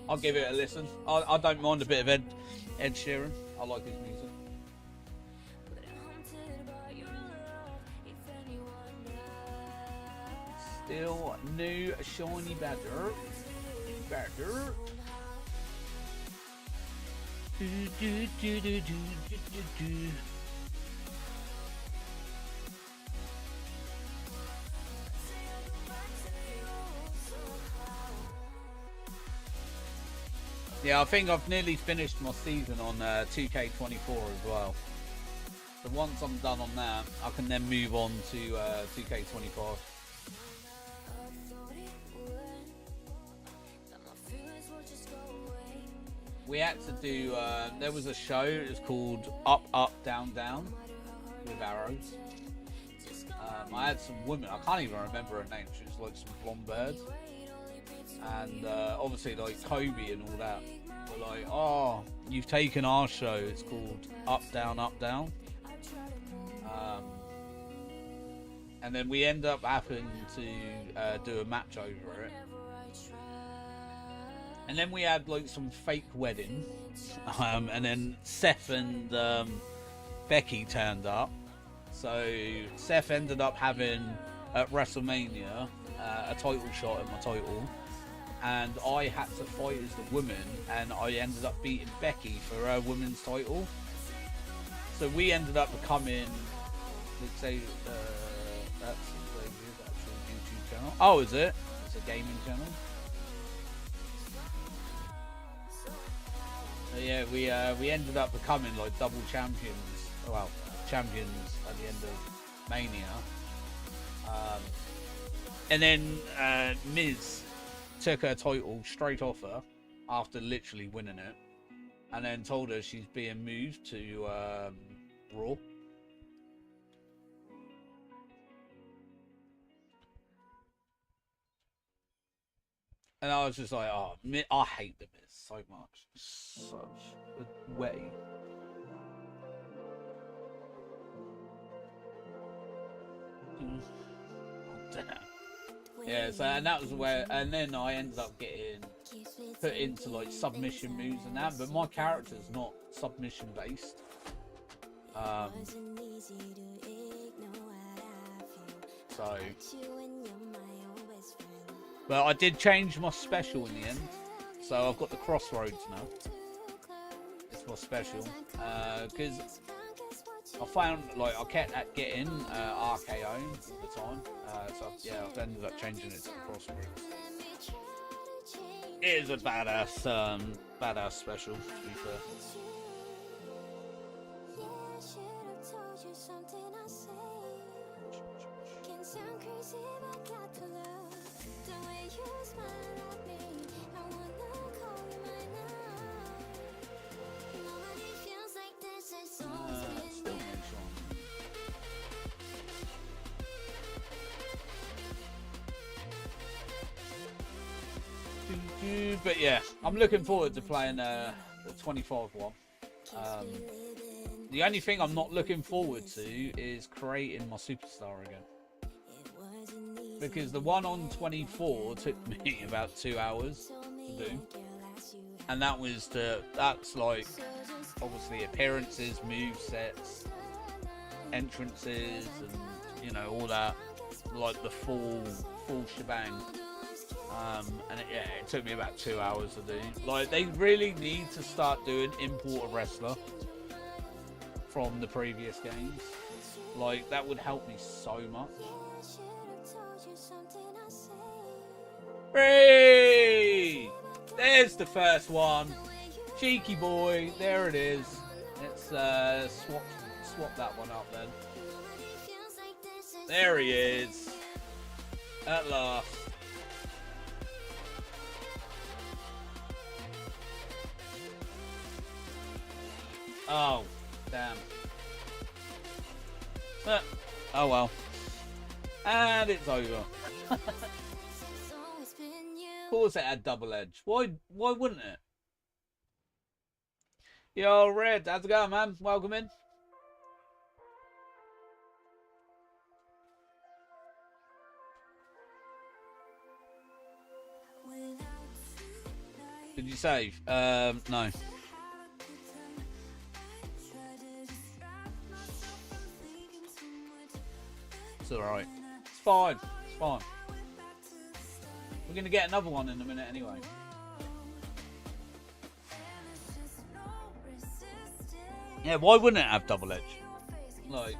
I'll give it a listen. I don't mind a bit of Ed Sheeran. I like his music. Still new shiny badger. Yeah, I think I've nearly finished my season on 2K24 as well. So once I'm done on that, I can then move on to 2K25. we had to do. There was a show. It was called Up, Up, Down, Down with arrows. I had some women. I can't even remember her name. She was like some blonde bird, and obviously like Kobe and all that. Were like, oh, you've taken our show. It's called Up, Down, Up, Down. And then we end up having to do a match over it. And then we had like some fake wedding. And then Seth and Becky turned up. So Seth ended up having at WrestleMania a title shot at my title. And I had to fight as the woman. And I ended up beating Becky for her women's title. So we ended up becoming, let's say, that's the actual YouTube channel. Oh, is it? It's a gaming channel. So yeah, we ended up becoming like double champions. Well, champions at the end of Mania. And then Miz took her title straight off her after literally winning it, and then told her she's being moved to Raw. And I was just like, oh, I hate the Miz so much. Such a way. Damn. Yeah, so and that was where, and then I ended up getting put into like submission moves and that, but my character's not submission based. So, but I did change my special in the end, so I've got the Crossroads now. It's my special, because I found like I kept getting RKO all the time, so yeah, I've ended up changing it to the Crossroads. It is a badass special, to be fair. But yeah, I'm looking forward to playing the 25 one. The only thing I'm not looking forward to is creating my superstar again, because the one on 24 took me about 2 hours to do, and that's like obviously appearances, move sets, entrances, and you know all that, like the full shebang. And it took me about 2 hours to do. Like, they really need to start doing import a wrestler from the previous games. Like, that would help me so much. Hey! There's the first one. Cheeky boy. There it is. Let's swap that one up then. There he is. At last. Oh, damn. Oh well. And it's over. Of course it had double edge. Why wouldn't it? Yo, Red, how's it going, man? Welcome in. Did you save? No. It's alright. It's fine. It's fine. We're going to get another one in a minute anyway. Yeah, why wouldn't it have double edge? Like...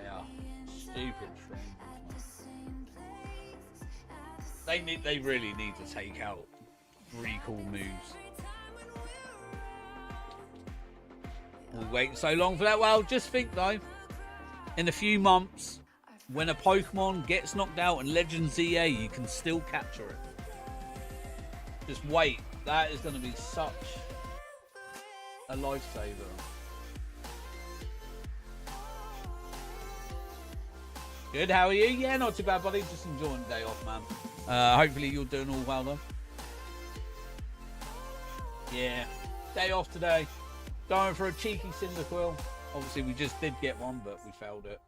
They are stupid things. They really need to take out recall moves. We're waiting so long for that. Well, just think though, in a few months, when a Pokemon gets knocked out in Legends EA, you can still capture it. Just wait. That is going to be such a lifesaver. Good, how are you? Yeah, not too bad, buddy. Just enjoying the day off, man. Hopefully you're doing all well, though. Yeah, day off today. Going for a cheeky Cyndaquil. Obviously, we just did get one, but we failed it.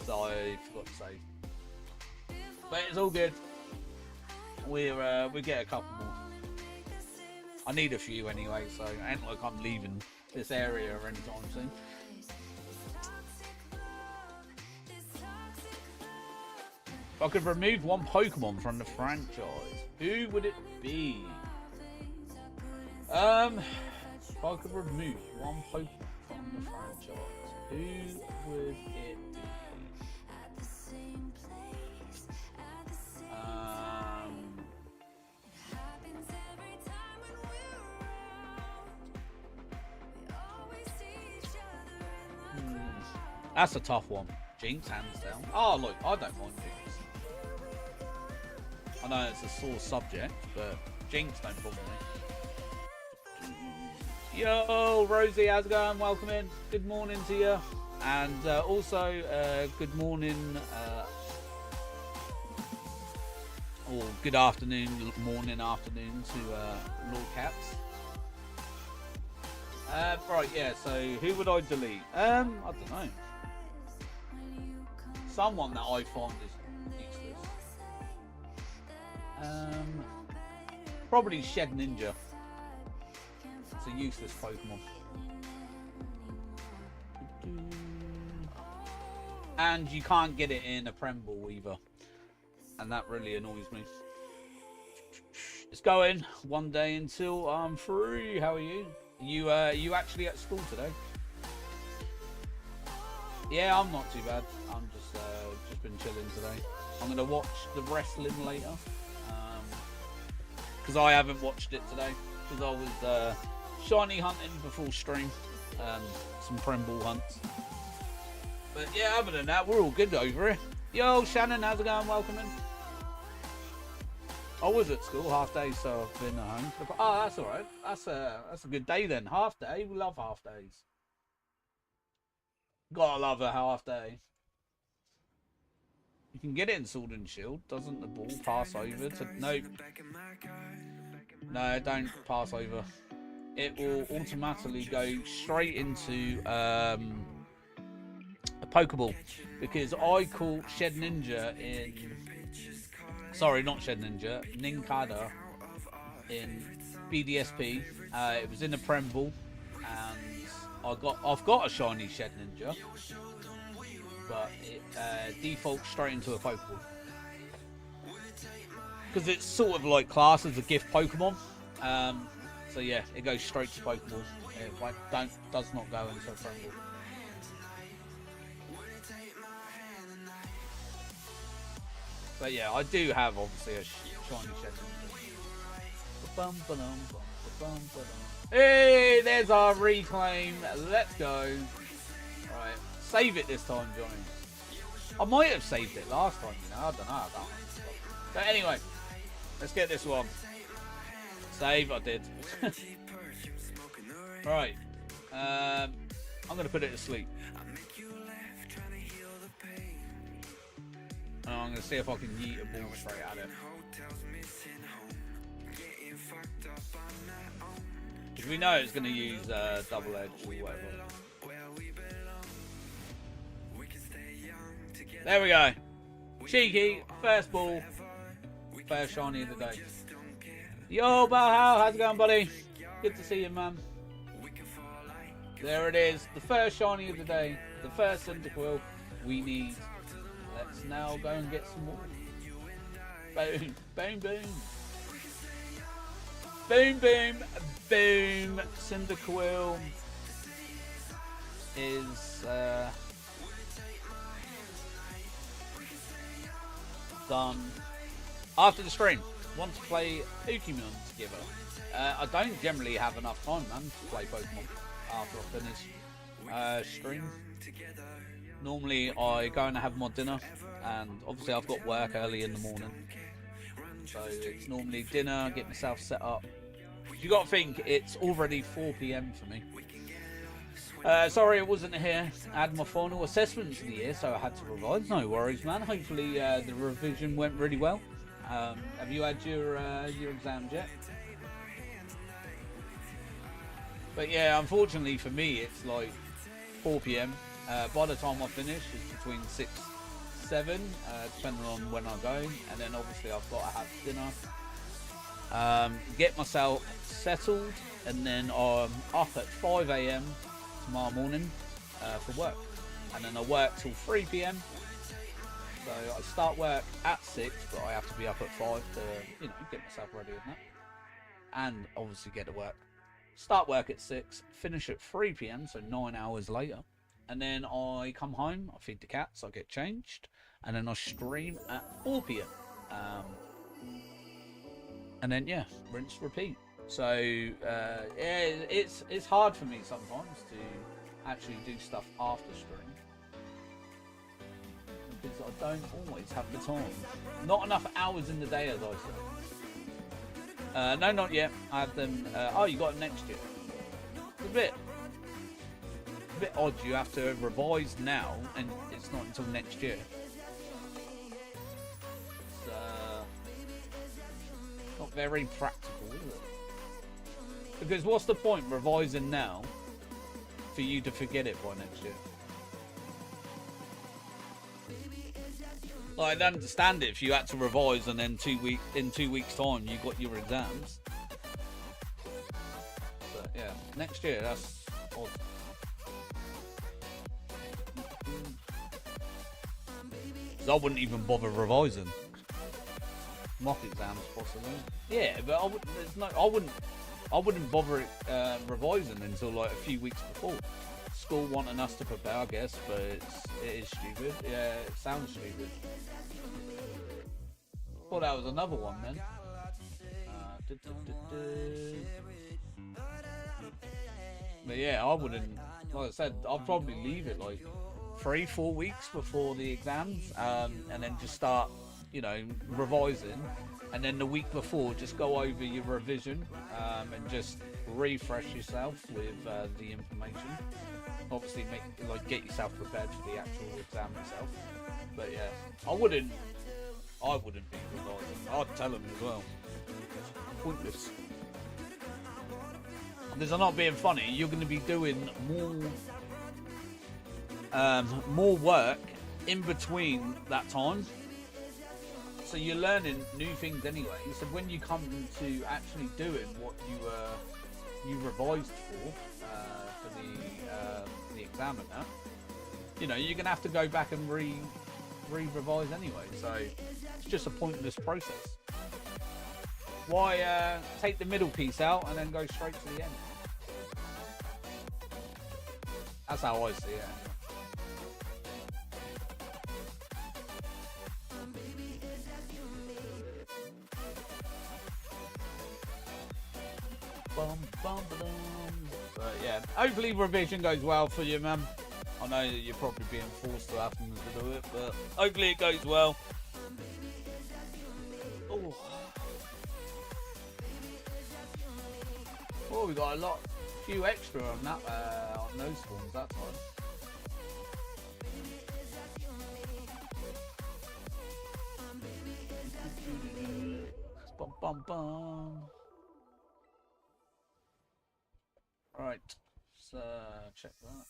So I forgot to say. But it's all good. We get a couple more. I need a few anyway, so it ain't like I'm leaving this area anytime soon. If I could remove one Pokemon from the franchise, who would it be? If I could remove one Pokemon from the franchise, who would it be? That's a tough one. Jinx, hands down. Oh, look, I don't mind Jinx. I know it's a sore subject, but Jinx don't bother me. Yo, Rosie, how's it going? Welcome in. Good morning to you. And also, good morning, or good afternoon, morning, afternoon to Lord Caps. Right, yeah, so who would I delete? I don't know. Someone that I find is useless. Probably Shed Ninja. It's a useless Pokemon. And you can't get it in a Premble either. And that really annoys me. It's going one day until I'm free. How are you? You actually at school today? Yeah, I'm not too bad. I'm just been chilling today. I'm gonna watch the wrestling later, because I haven't watched it today because I was shiny hunting before stream, some Premble hunts. But yeah, other than that, we're all good over here. Yo, Shannon, how's it going? Welcome in. I was at school half day, so I've been at home. Oh, that's all right. That's a good day then. Half day. We love half days. Gotta love a half day. You can get it in Sword and Shield. Doesn't the ball pass over to... Nope. No, don't pass over. It will automatically go straight into a Pokeball. Because I caught Shed Ninja in... Sorry, not Shed Ninja. Nincada in BDSP. It was in a Premble. And I've got a shiny Shed Ninja. But it defaults straight into a Pokeball. Because it's sort of like classed as a gift Pokemon. So yeah, it goes straight to Pokeball. It does not go into a Premble. But yeah, I do have obviously a shiny Shed Ninja. Hey, there's our reclaim. Let's go. Right. Save it this time, Johnny. I might have saved it last time, you know. I don't know. But anyway, let's get this one. Save, I did. Right. I'm going to put it to sleep. And I'm going to see if I can yeet a ball straight at it. Because we know it's going to use double edge or whatever. There we go. Cheeky, first ball, first shiny of the day. Yo, Balhau, how's it going, buddy? Good to see you, man. There it is, the first shiny of the day, the first Cyndaquil we need. Let's now go and get some more. Boom, boom, boom. Boom, boom, boom. Cyndaquil is... done. After the stream, want to play Pokemon together. I don't generally have enough time, man, to play Pokemon after I finish stream. Normally I go and have my dinner, and obviously I've got work early in the morning, so it's normally dinner, get myself set up. You got to think it's already 4 p.m. for me. Sorry I wasn't here. I had my final assessments of the year, so I had to revise. No worries, man. Hopefully the revision went really well. Have you had your exams yet? But yeah, unfortunately for me, it's like 4 p.m. By the time I finish, it's between 6, 7, depending on when I go. And then obviously I've got to have dinner, get myself settled, and then I'm up at 5 a.m. tomorrow morning for work. And then I work till 3 p.m. So I start work at 6, but I have to be up at 5 to, get myself ready and that. And obviously get to work. Start work at 6, finish at 3 p.m, so 9 hours later. And then I come home, I feed the cats, I get changed, and then I stream at 4 p.m. And then, yeah, rinse, repeat. So, yeah, it's hard for me sometimes to actually do stuff after stream. Because I don't always have the time. Not enough hours in the day, as I said. No, not yet. I have them. Oh, you got them next year. It's a bit odd. You have to revise now, and it's not until next year. It's not very practical, is it? Because what's the point revising now for you to forget it by next year? Like, I don't understand it if you had to revise and then in 2 weeks' time you got your exams. But yeah, next year, that's odd. Because I wouldn't even bother revising. Mock exams, possibly. Yeah, but I wouldn't bother revising until like a few weeks before. School wanting us to prepare, I guess, but it is stupid. Yeah, it sounds stupid. Thought that was another one then. But yeah, I wouldn't. Like I said, I'd probably leave it like 3-4 weeks before the exams, and then just start, revising. And then the week before, just go over your revision and just refresh yourself with the information. Obviously, get yourself prepared for the actual exam itself. But yeah, I wouldn't be revising. I'd tell them as well. Pointless. Because I'm not being funny. You're going to be doing more work in between that time. So you're learning new things anyway. So when you come to actually doing what you revised for the exam and that, you're gonna have to go back and re-revise anyway. So it's just a pointless process. Why take the middle piece out and then go straight to the end? That's how I see it. But yeah, hopefully revision goes well for you, man. I know that you're probably being forced to have to do it, but hopefully it goes well. Oh, we got a few extra on that on those forms that time. Bum bum bum. Right, so check that.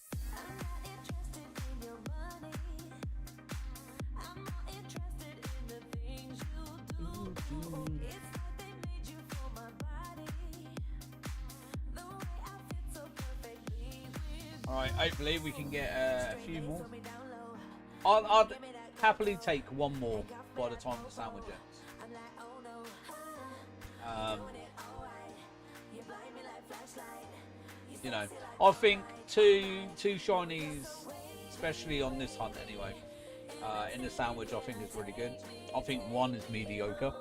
Alright, hopefully we can get a few more. I'd happily take one more by the time the sandwich ends. I think two shinies, especially on this hunt anyway, in the sandwich, I think is really good. I think one is mediocre.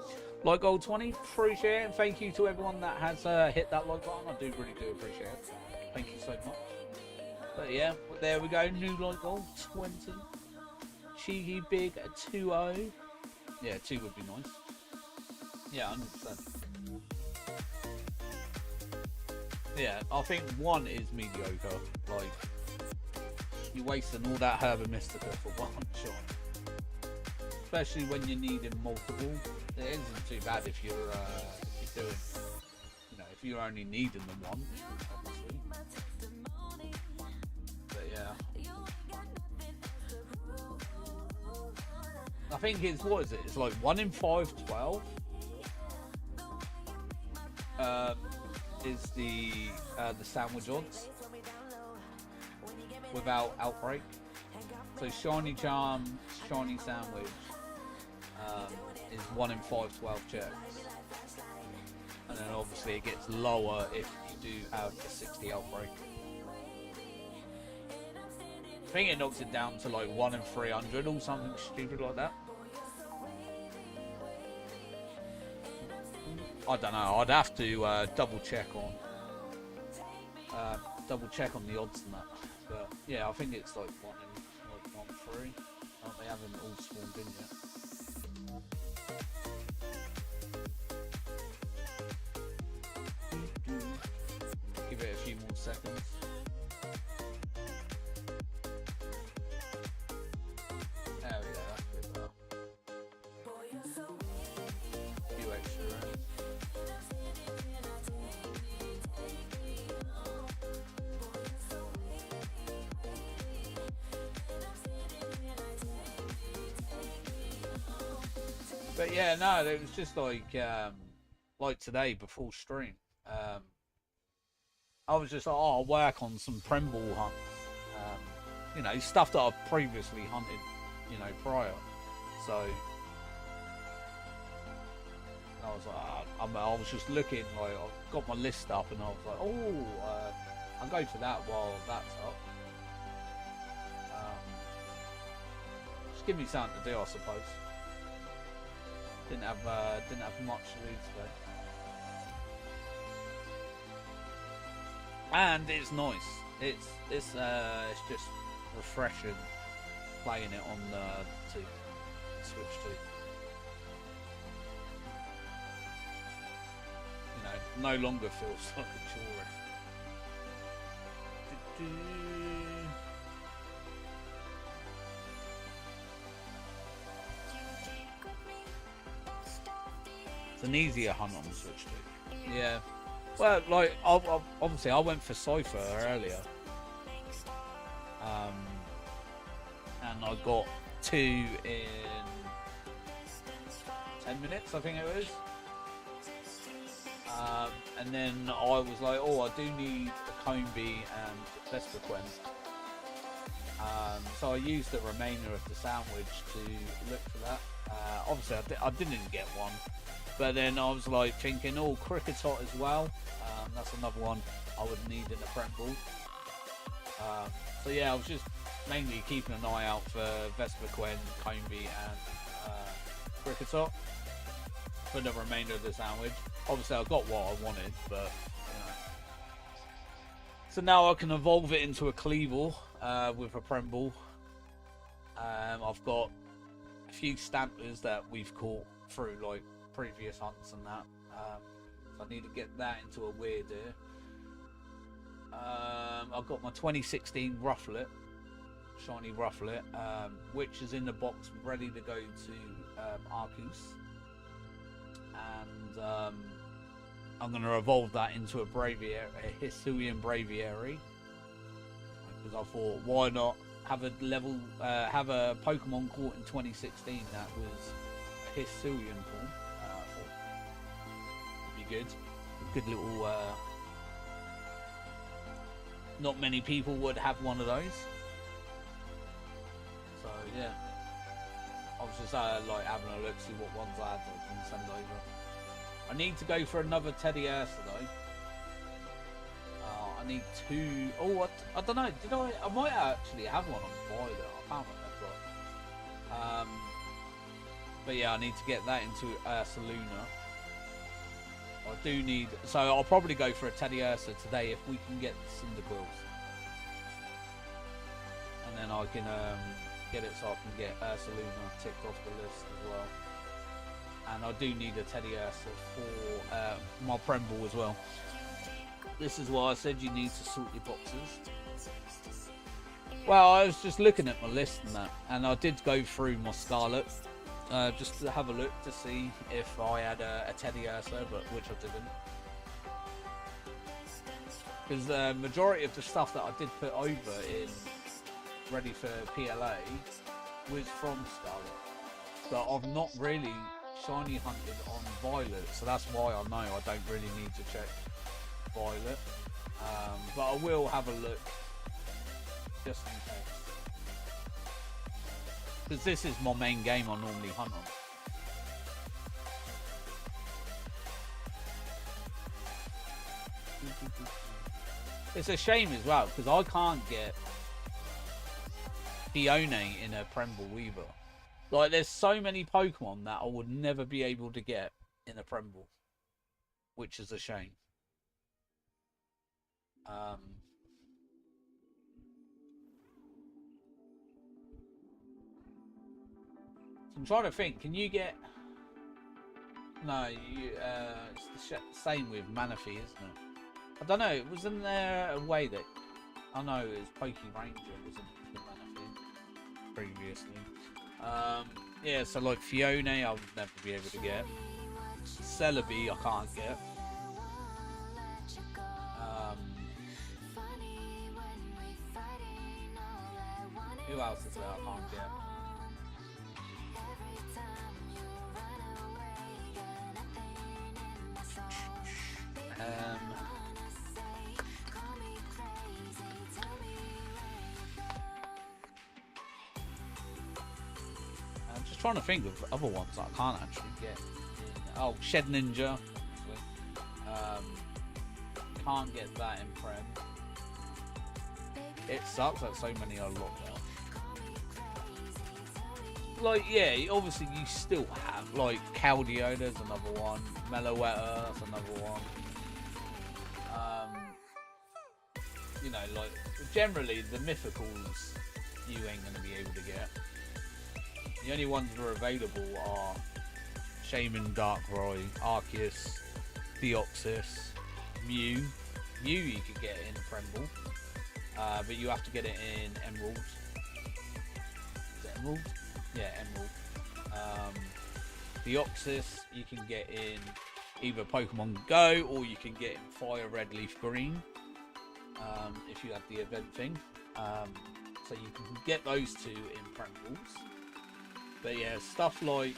Like Gold 20, appreciate it, and thank you to everyone that has hit that like button. I really do appreciate it. Thank you so much. But yeah, there we go. New light goal 20. Cheeky big 2-0. Yeah, 2 would be nice. Yeah, 100%. Yeah, I think 1 is mediocre. Like, you're wasting all that Herba Mystica for 1 shot. Especially when you're needing multiple. It isn't too bad if you're doing, you know, if you're only needing the 1, obviously. But yeah. I think it's, what is it? It's like 1 in 5, 12. Is the sandwich odds without outbreak. So shiny charm, shiny sandwich is 1 in 5, 12 checks, and then obviously it gets lower if you do have a 60 outbreak. I think it knocks it down to like 1 in 300 or something stupid like that. I don't know. I'd have to double check on the odds and that. But yeah, I think it's like 1 in 3. They haven't all spawned in yet. Give it a few more seconds. There we go. That's a bit better. A few extra rounds. But yeah, no, it was just like today before stream. I was just like, oh, I'll work on some Premball hunts. You know, stuff that I've previously hunted, you know, prior. So I was like, I was just looking, like, I got my list up and I was like, oh, I'll go for that while that's up. Just give me something to do, I suppose. Didn't have much to do today. And it's nice. It's just refreshing playing it on the Switch 2. You know, no longer feels like a chore. It's an easier hunt on the Switch 2. Yeah. Well, like, obviously I went for Cypher earlier. And I got 2 in 10 minutes, I think it was. And then I was like, oh, I do need a Combee and Vespiquen. So I used the remainder of the sandwich to look for that. Obviously I didn't get one. But then I was like thinking, oh, Cricketot as well. That's another one I would need in a Premball. So yeah, I was just mainly keeping an eye out for Vespiquen, Combee and Cricketot for the remainder of the sandwich. Obviously I got what I wanted, but you know. So now I can evolve it into a Cleaver with a Premball. I've got a few Stampers that we've caught through like previous hunts and that. So I need to get that into a weird ear. I've got my 2016 Rufflet, shiny Rufflet, which is in the box ready to go to Arceus. And I'm going to evolve that into a Braviary, a Hisuian Braviary. Because I thought, why not have a have a Pokemon caught in 2016 that was a Hisuian form. Would be good. A good little. Not many people would have one of those. So yeah, I was just like having a look, see what ones I had that I can send over. I need to go for another Teddy Ursa though. I need 2. Oh, I don't know. Did I might actually have one on Violet. I can't remember. But yeah, I need to get that into Ursaluna. I do need. So I'll probably go for a Teddy Ursa today if we can get the Cyndaquils. then I can get it so I can get Ursaluna ticked off the list as well. And I do need a Teddy Ursa for my Premble as well. This is why I said you need to sort your boxes. Well, I was just looking at my list and that, and I did go through my Scarlet just to have a look to see if I had a Teddy Ursa, but which I didn't. Because the majority of the stuff that I did put over in ready for PLA was from Scarlet, but I've not really shiny hunted on Violet, so that's why I know I don't really need to check Violet. But I will have a look just in case, because this is my main game I normally hunt on. It's a shame as well because I can't get Fiona in a Premble either. Like, there's so many Pokemon that I would never be able to get in a Premble, which is a shame. I'm trying to think. Can you get? No, you. It's the same with Manaphy, isn't it? I don't know. Wasn't there a way that? I know it was Poke Ranger, wasn't it, for Manaphy previously? Yeah. So like Fiona, I would never be able to get. Celebi, I can't get. Who else is there I can't get? I'm just trying to think of other ones that I can't actually get. Oh, Shed Ninja. Can't get that in Prem. It sucks that so many are locked out. Like, yeah, obviously you still have, like, Keldeo, there's another one. Meloetta, that's another one. You know, like, generally the mythicals you ain't going to be able to get. The only ones that are available are Shaman, Darkrai, Arceus, Deoxys, Mew. Mew you could get in Premble, but you have to get it in Emerald. Is it Emerald? Yeah, Emerald. Deoxys you can get in either Pokemon Go or you can get in Fire Red Leaf Green, if you have the event thing. So you can get those two in Prembles. But yeah, stuff like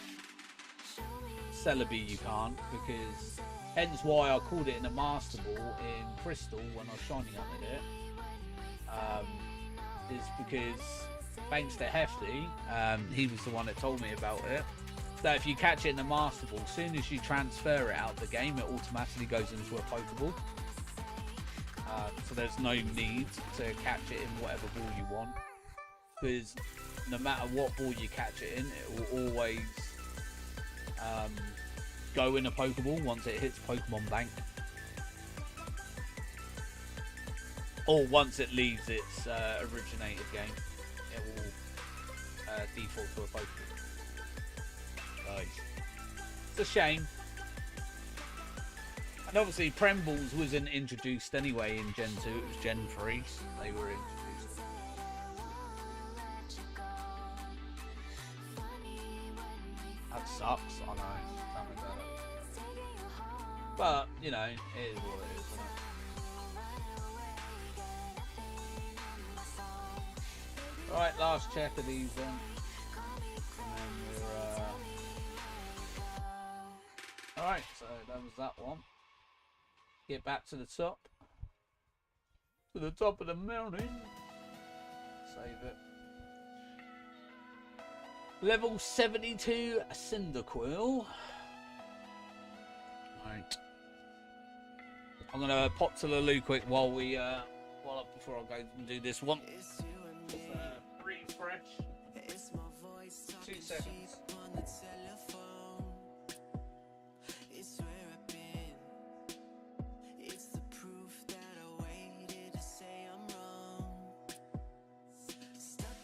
Celebi you can't, because hence why I called it in a Master Ball in Crystal when I was shiny hunted it, is because thanks to Hefty, he was the one that told me about it, that if you catch it in the Master Ball, as soon as you transfer it out of the game, it automatically goes into a Pokeball. So there's no need to catch it in whatever ball you want, because no matter what ball you catch it in, it will always go in a Pokeball once it hits Pokemon Bank, or once it leaves its originated game, it will default to a Pokeball. So it's a shame. And obviously Prembles wasn't introduced anyway in Gen 2, it was Gen 3 they were introduced. That sucks, I know. Tell me about it. But, you know, it is what it is, isn't it? Right, last check of these then. And then we're alright, so that was that one. Get back to the top. To the top of the mountain. Save it. Level 72 Cyndaquil. Right. I'm gonna pop to the loo quick while we before I go and do this one. Refresh. 2 seconds. Stuck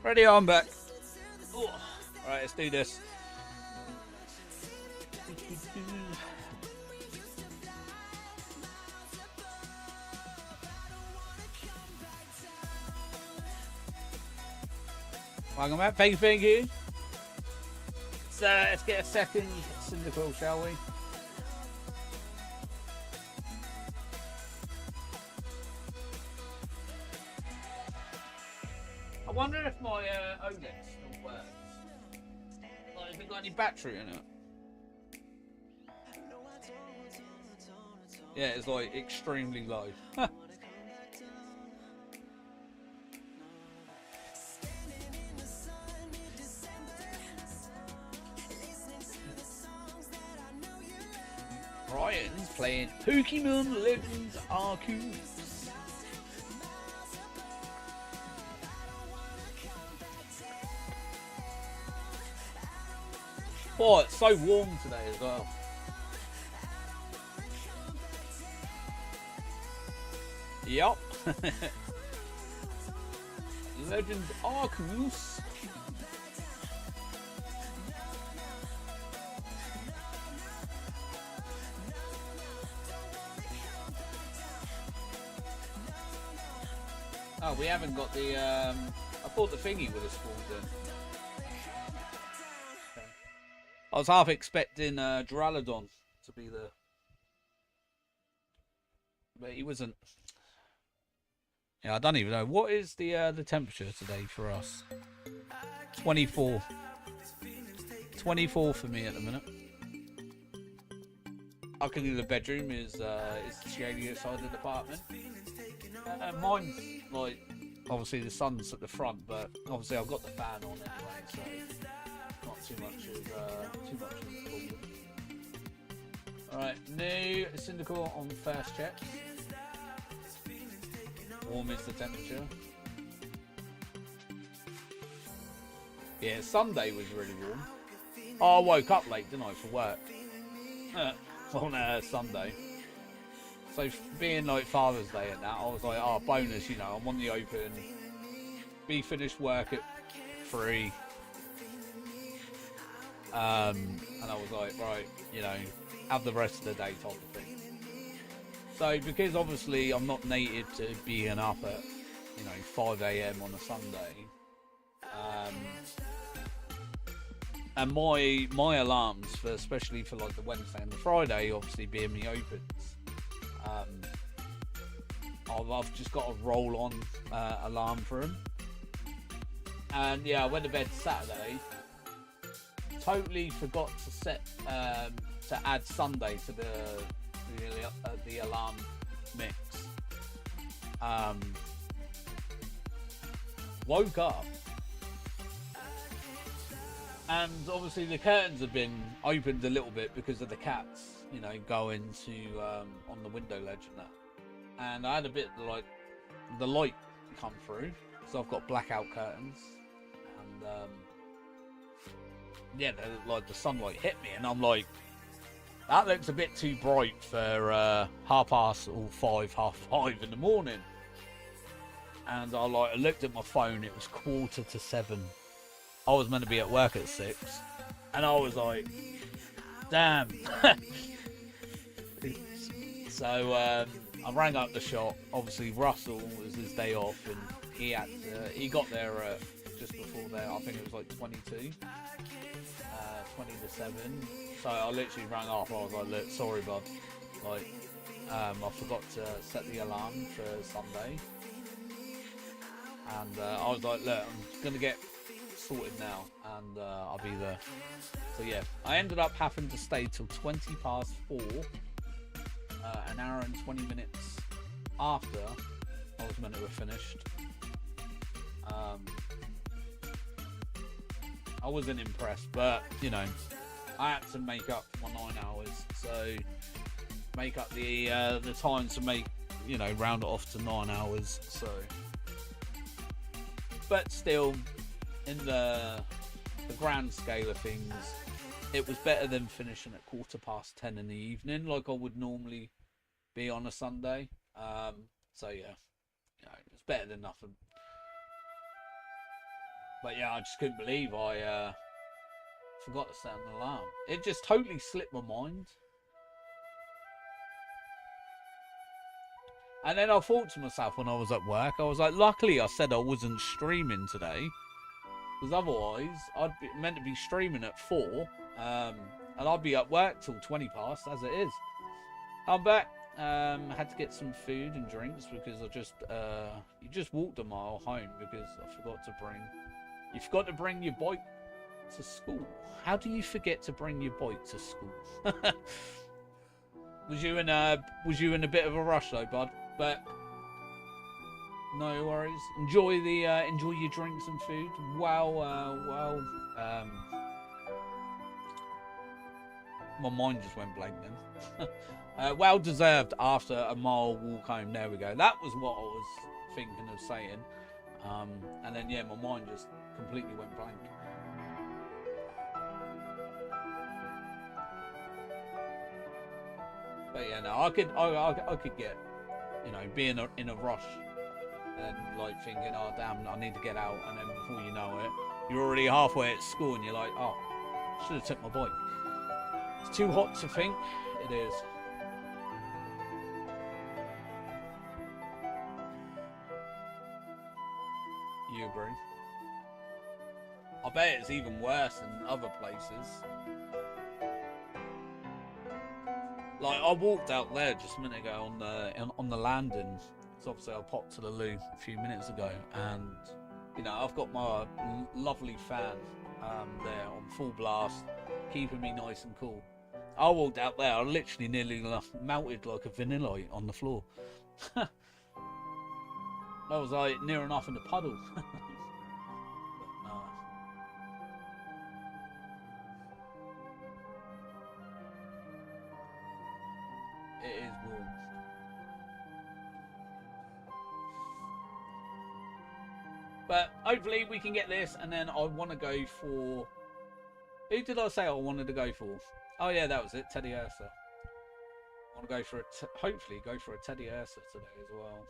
Ready, I'm back. Ooh. Right, let's do this. Welcome back, thank you. So let's get a second Cyndaquil, shall we? I wonder if my OLED still works. Like, has it got any battery in it? Yeah, it's like extremely low. Ryan's playing Pokémon Legends Arceus. Oh, it's so warm today as well. Yup. Legends Arceus. Oh, we haven't got the, I thought the thingy would have spawned in. Okay. I was half expecting Duraludon to be the... But he wasn't. Yeah, I don't even know. What is the temperature today for us? 24. 24 for me at the minute. I can do the bedroom is the shadier side of the apartment. Mine's like, obviously the sun's at the front, but obviously I've got the fan on anyway, so not too much of a problem. Alright, new Cyndaquil on first check. Warm is the temperature. Yeah, Sunday was really warm. Oh, I woke up late, didn't I, for work? On Sunday. So being like Father's Day and that, I was like, oh, bonus, you know, I'm on the open. Be finished work at 3. And I was like, right, you know, have the rest of the day type of thing. So because obviously I'm not native to being up at, you know, 5 AM on a Sunday. And my alarms, for especially for like the Wednesday and the Friday, obviously being me opens, I've just got a roll on alarm for them. And yeah, I went to bed Saturday. Totally forgot to set to add Sunday to the alarm mix. Woke up. And obviously the curtains have been opened a little bit because of the cats, you know, going to on the window ledge and that. And I had a bit like the light come through, so I've got blackout curtains, and yeah, like the sunlight hit me, and I'm like, that looks a bit too bright for 5:30 in the morning. And I looked at my phone, it was 7:15. I was meant to be at work at 6, and I was like, damn. So I rang up the shop. Obviously Russell was his day off, and he got there just before there. I think it was like 20 to 7. So I literally rang up. I was like, look, sorry bud, like I forgot to set the alarm for Sunday. And I was like, look, I'm gonna get sorted now, and I'll be there. So yeah, I ended up having to stay till 4:20, an hour and 20 minutes after I was meant to have finished. I wasn't impressed, but you know, I had to make up my 9 hours, so make up the time to make, you know, round it off to 9 hours. So, but still, in the grand scale of things, it was better than finishing at 10:15 in the evening, like I would normally be on a Sunday. So yeah, you know, it's better than nothing. But yeah, I just couldn't believe I forgot to set an alarm. It just totally slipped my mind. And then I thought to myself when I was at work, I was like, luckily I said I wasn't streaming today. Because otherwise, I'd be meant to be streaming at 4. And I'd be at work till 20 past, as it is. I'm back. I had to get some food and drinks because I just... you just walked a mile home because I forgot to bring... You forgot to bring your bike to school. How do you forget to bring your bike to school? Was you in a bit of a rush though, bud? But no worries. Enjoy your drinks and food. My mind just went blank then. Well deserved after a mile walk home. There we go. That was what I was thinking of saying. And then yeah, my mind just completely went blank. But yeah, no, I could get, you know, being in a rush and like thinking, oh damn, I need to get out, and then before you know it, you're already halfway at school and you're like, oh, should have took my bike. It's too hot to think. It is. You agree? I bet it's even worse in other places. Like, I walked out there just a minute ago on the landing. So obviously I popped to the loo a few minutes ago, and you know, I've got my lovely fan there on full blast, keeping me nice and cool. I walked out there, I literally nearly melted like a vanilla on the floor. I was like near enough in the puddle. But no. It is warm. But hopefully we can get this, and then I want to go for... Who did I say I wanted to go for? Oh yeah, that was it, Teddy Ursa. I want to go for hopefully go for a Teddy Ursa today as well.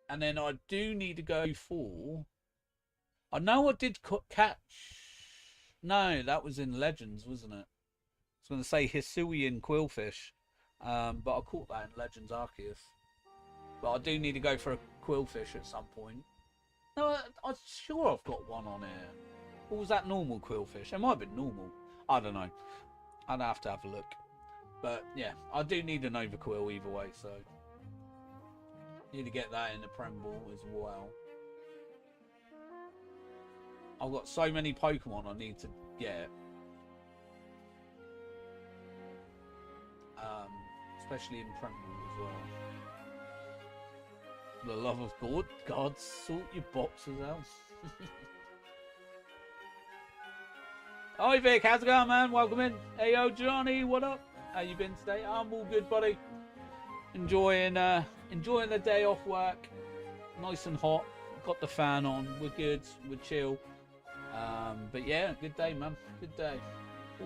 And then I do need to go for... I know I did catch... No, that was in Legends, wasn't it? I was going to say Hisuian Quillfish. But I caught that in Legends Arceus. But I do need to go for a Quillfish at some point. No, I'm sure I've got one on here. Or was that normal Quillfish? It might have been normal. I don't know. I'd have to have a look. But yeah, I do need an Overquill either way, so... Need to get that in the Prem Ball as well. I've got so many Pokemon I need to get. Especially in Prem Ball as well. For the love of God, sort your boxes out. Hi Vic, how's it going, man? Welcome in. Hey yo, Johnny, what up? How you been today? I'm all good, buddy. Enjoying the day off work. Nice and hot. Got the fan on. We're good. We're chill. But yeah, good day, man. Good day.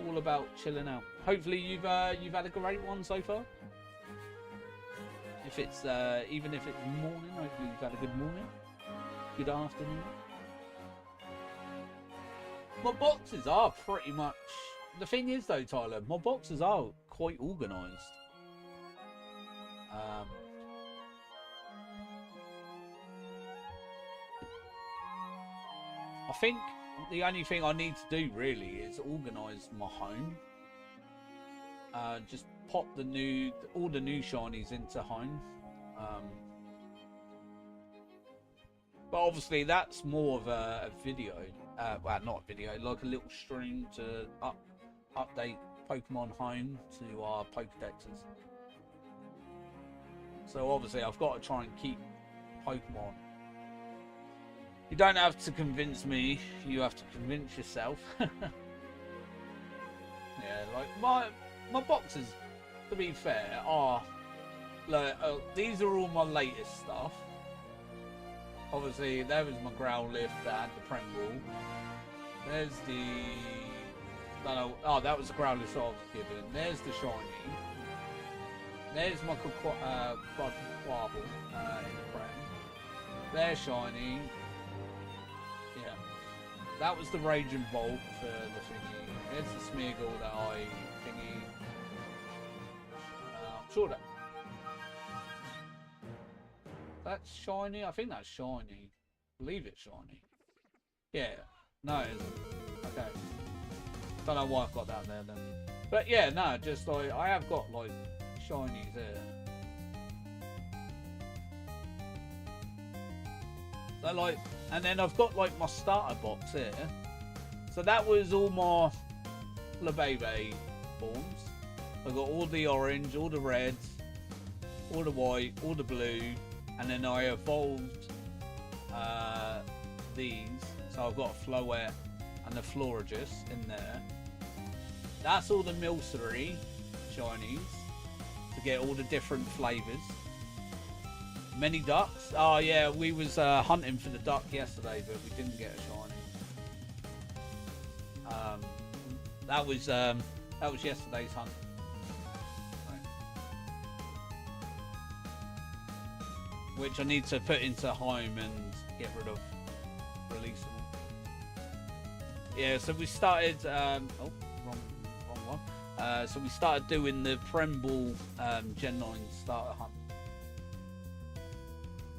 All about chilling out. Hopefully you've had a great one so far. If it's even if it's morning, hopefully you've had a good morning. Good afternoon. My boxes are pretty much... The thing is though, Tyler, my boxes are quite organised. I think the only thing I need to do really is organise my home. Just pop all the new shinies into home. But obviously that's more of a video. Well, not a video, like a little stream to update Pokemon Home to our Pokédexes. So obviously I've got to try and keep Pokemon. You don't have to convince me, you have to convince yourself. Yeah, like my boxes, to be fair, are like these are all my latest stuff. Obviously, there was my Growlithe that had the Prem Ball. There's the... No, oh, that was the Growlithe I was given. There's the shiny. There's my Quabble in the Prem. There's shiny. that was the Raging Bolt for the thingy. There's the Smeargle that I thingy. I'm sure that's shiny. I think that's shiny. I believe it's shiny. Yeah. No, it isn't. Okay. Don't know why I've got that there then. But yeah, no, just like I have got like shinies there. So like, and then I've got like my starter box here. So that was all my Lebebe forms. I've got all the orange, all the reds, all the white, all the blue, and then I evolved these. So I've got a Floette and a Florigis in there. That's all the Milcery shinies to get all the different flavours. Many ducks. Oh yeah, we was hunting for the duck yesterday, but we didn't get a shiny. That was yesterday's hunt. Which I need to put into home and get rid of, release them. Yeah, so we started. Wrong one. So we started doing the Premble Gen 9 starter hunt.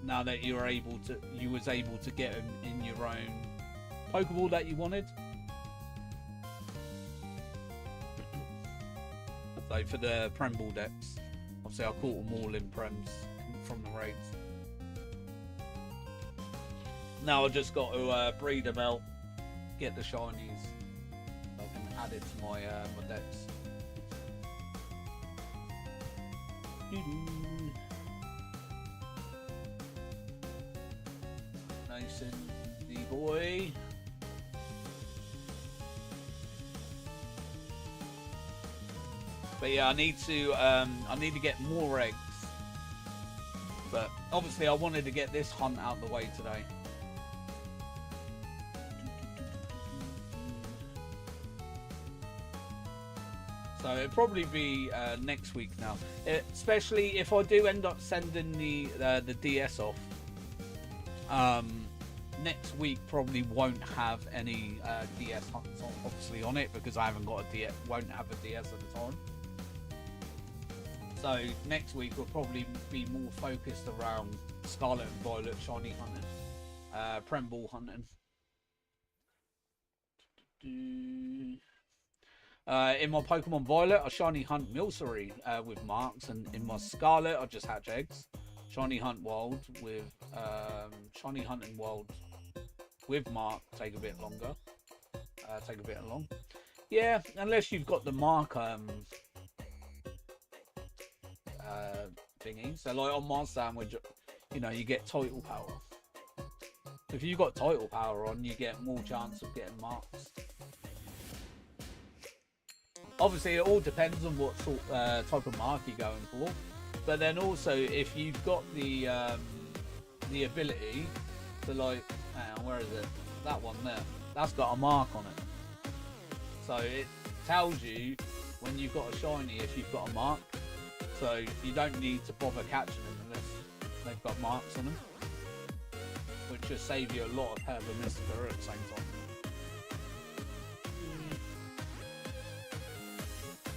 Now that you was able to get them in your own Pokeball that you wanted. So for the Premble decks, obviously I caught them all in Prems from the raids. Now I just got to breed them out, get the shinies, so I can add it to my my decks. Nice and easy, boy. But yeah, I need to get more eggs. But obviously, I wanted to get this hunt out of the way today. So it'll probably be next week now, especially if I do end up sending the DS off. Next week probably won't have any DS hunts obviously on it because I haven't got a DS. Won't have a DS at the time. So next week will probably be more focused around Scarlet and Violet shiny hunting, Premble hunting. In my Pokemon Violet, I shiny hunt Milcery with marks, and in my Scarlet, I just hatch eggs. Shiny hunt wild with shiny hunting wild with mark take a bit longer. Take a bit long. Yeah, unless you've got the mark thingy. So like on my sandwich, you know, you get title power. If you've got title power on, you get more chance of getting marks. Obviously, it all depends on what sort type of mark you're going for. But then also, if you've got the ability to like, where is it? That one there. That's got a mark on it. So it tells you when you've got a shiny if you've got a mark. So you don't need to bother catching them unless they've got marks on them, which will save you a lot of Herb and Mystica at the same time.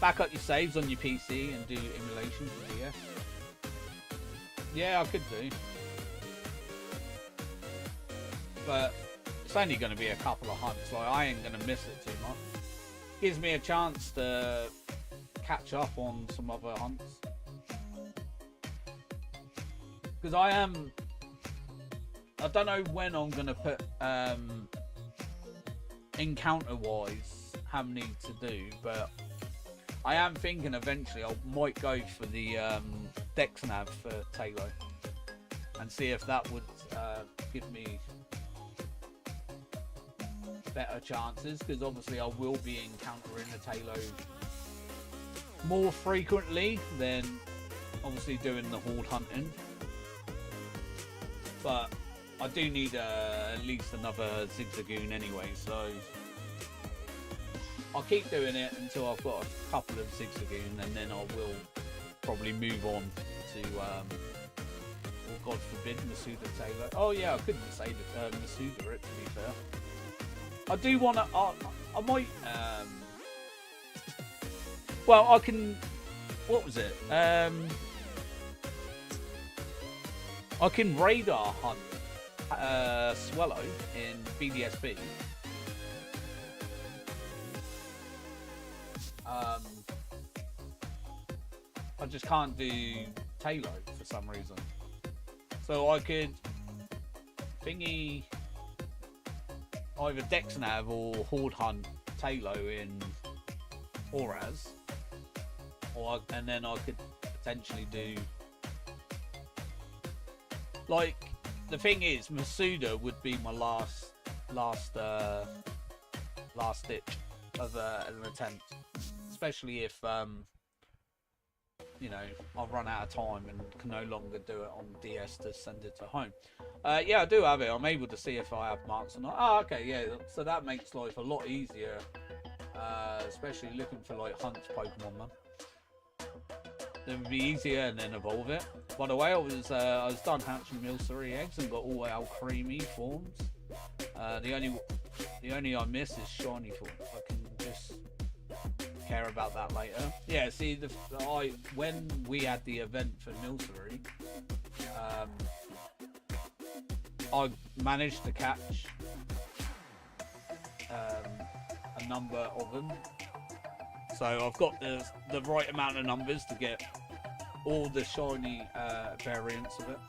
Back up your saves on your PC and do emulation for DS. Yeah, I could do. But it's only going to be a couple of hunts, like I ain't going to miss it too much. Gives me a chance to catch up on some other hunts. Because I don't know when I'm going to put encounter-wise how many to do, but I am thinking eventually I might go for the Dex Nav for Taylor and see if that would give me better chances, because obviously I will be encountering the Taylor more frequently than obviously doing the horde hunting. But I do need at least another Zigzagoon anyway, so I'll keep doing it until I've got a couple of Zigzagoon, and then I will probably move on to, God forbid, Masuda Taylor. Oh yeah, I couldn't say Masuda it, to be fair. I do want to. I might. Well, I can. What was it? I can radar hunt Swallow in BDSP. I just can't do Talo for some reason. So I could thingy either Dexnav or Horde Hunt Talo in Auras, and then I could potentially do, like, the thing is, Masuda would be my last ditch of an attempt, especially if you know, I've run out of time and can no longer do it on DS to send it to home. Yeah, I do have it. I'm able to see if I have marks or not. Oh, okay, yeah. So that makes life a lot easier, especially looking for like Hunt's Pokemon, man. It would be easier and then evolve it. By the way, I was done hatching Milcery eggs and got all Alcremie forms. The only I miss is shiny forms. I can just care about that later. Yeah, see, when we had the event for Milcery, I managed to catch a number of them, so I've got the right amount of numbers to get all the shiny variants of it,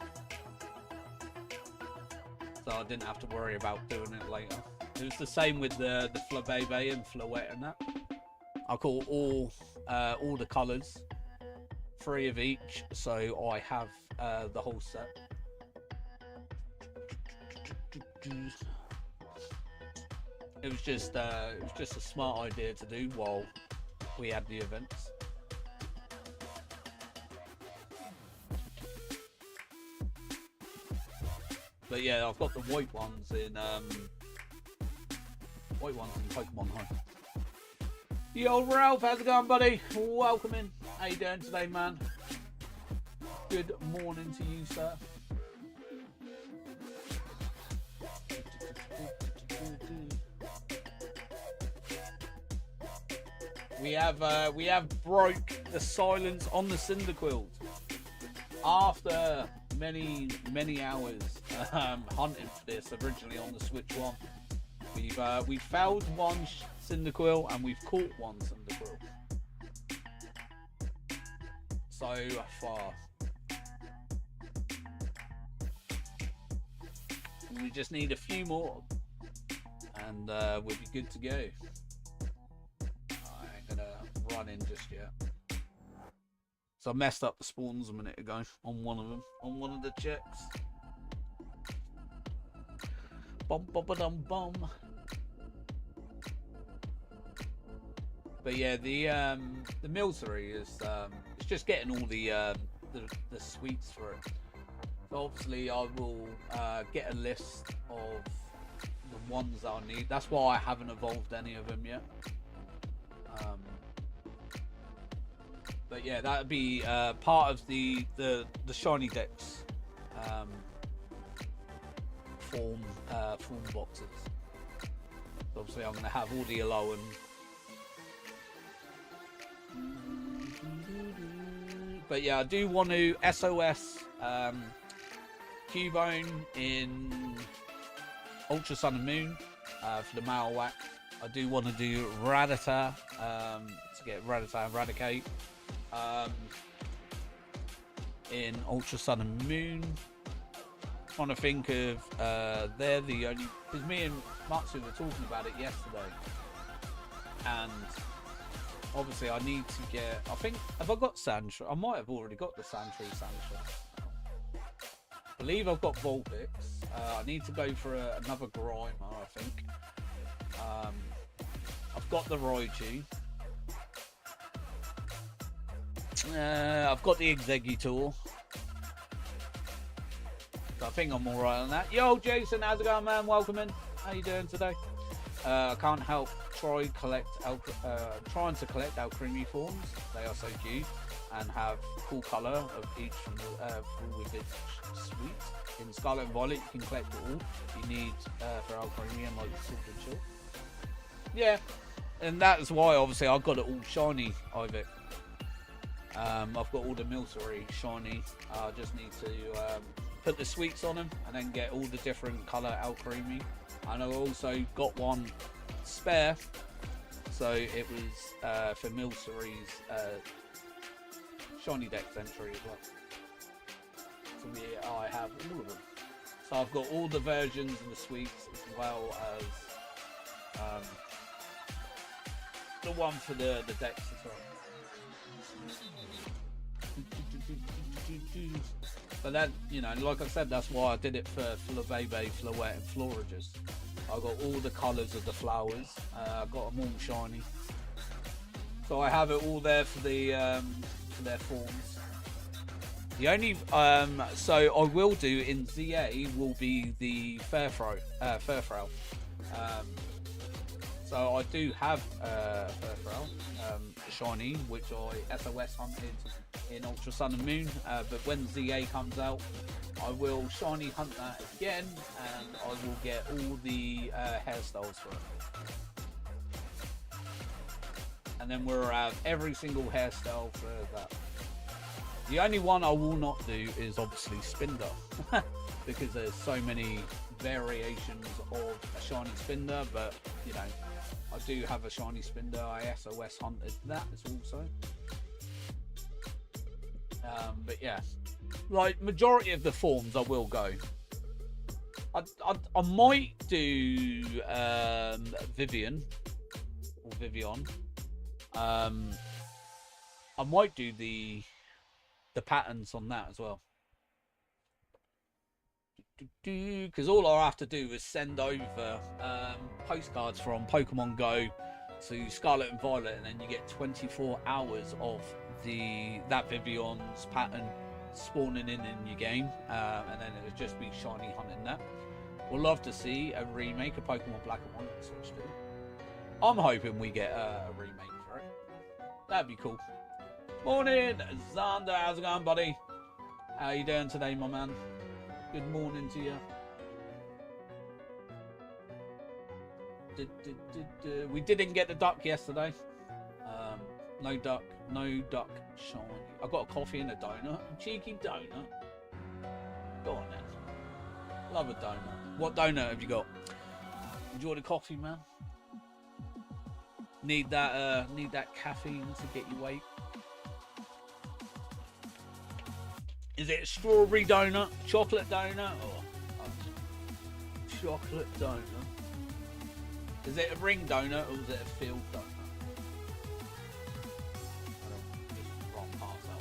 so I didn't have to worry about doing it later. It was the same with the Flabebe and Floette and that. I call all the colours, 3 of each, so I have the whole set. It was just a smart idea to do while we had the events. But yeah, I've got the white ones in Pokemon Home. Yo, Ralph, how's it going, buddy? Welcome in. How you doing today, man? Good morning to you, sir. We have broke the silence on the Cyndaquil after many hours hunting for this originally on the Switch 1. We've found one Cyndaquil and we've caught one Cyndaquil so far. We just need a few more and we'll be good to go. I ain't gonna run in just yet. So I messed up the spawns a minute ago on one of them, on one of the checks. Bum bum bum bum. But yeah, the Milcery is it's just getting all the sweets for it. So obviously I will get a list of the ones that I need. That's why I haven't evolved any of them yet. But yeah, that would be part of the shiny decks form boxes. So obviously I'm going to have all the Alolan. But yeah, I do want to SOS Cubone in Ultra Sun and Moon for the Marowak. I do want to do Rattata to get Rattata and Raticate in Ultra Sun and Moon. Trying to think of they're the only, because me and Matsu were talking about it yesterday, and obviously I need to get, I think, have I got Sandshrew? I might have already got the Sandshrew. I believe I've got Vulpix. I need to go for another Grimer, I think. I've got the Raichu. I've got the Exeggutor. So I think I'm alright on that. Yo, Jason, how's it going, man? Welcome in. How you doing today? I can't help trying to collect Alcremie forms. They are so cute and have cool colour of each from the with its sweet. In Scarlet and Violet, you can collect it all you need for Alcremie and like Sword and Shield. Yeah, and that's why obviously I got it all shiny, Ivy. I've got all the Milcery shiny. I just need to put the sweets on them and then get all the different colour Alcremie. And I also got one spare, so it was for Milcery's shiny dex entry as well. So yeah, I have all of them. So I've got all the versions of the sweets as well as the one for the dex as well. But that, you know, like I said, that's why I did it for Flabebe, Floette, and Florages. I got all the colours of the flowers. I got them all shiny. So I have it all there for the for their forms. The only so I will do in ZA will be the Furfrou. So I do have Furfrou shiny, which I SOS hunted in Ultra Sun and Moon. But when ZA comes out, I will shiny hunt that again, and I will get all the hairstyles for it. And then we'll have every single hairstyle for that. The only one I will not do is obviously Spinder, because there's so many variations of a shiny Spinder, but you know, I do have a shiny Spinder. I SOS hunted that as also. But yeah, like majority of the forms I will go. I might do Vivian or Vivian. I might do the patterns on that as well, because all I have to do is send over postcards from Pokemon Go to Scarlet and Violet, and then you get 24 hours of that Vivian's pattern spawning in your game, and then it would just be shiny hunting that. We'll love to see a remake of Pokemon Black and White on Switch 2. I'm hoping we get a remake for it. That'd be cool. Morning, Xander. How's it going, buddy? How you doing today, my man? Good morning to you. We didn't get the duck yesterday. No duck shiny. I got a coffee and a donut. A cheeky donut. Go on then. Love a donut. What donut have you got? Enjoy the coffee, man. Need that caffeine to get you awake. Is it a strawberry donut, chocolate donut, or chocolate donut? Is it a ring donut or is it a field donut? Wrong pass that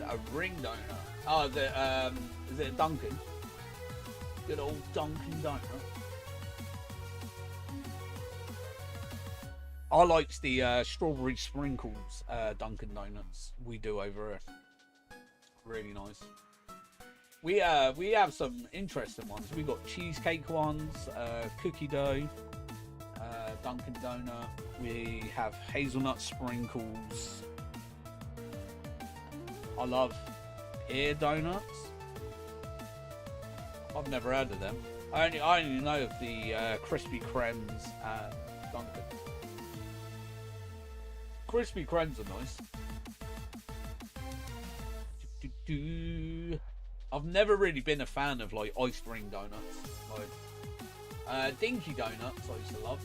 one. A ring donut. Oh, is it a Dunkin'? Good old Dunkin' donut. I likes the strawberry sprinkles Dunkin' Donuts we do over here. Really nice. We have some interesting ones. We got cheesecake ones, cookie dough, Dunkin' Donut. We have hazelnut sprinkles. I love ear donuts. I've never heard of them. I only know of the crispy cremes and Dunkin'. Crispy cremes are nice. I've never really been a fan of like ice cream donuts. Like dinky donuts I used to love,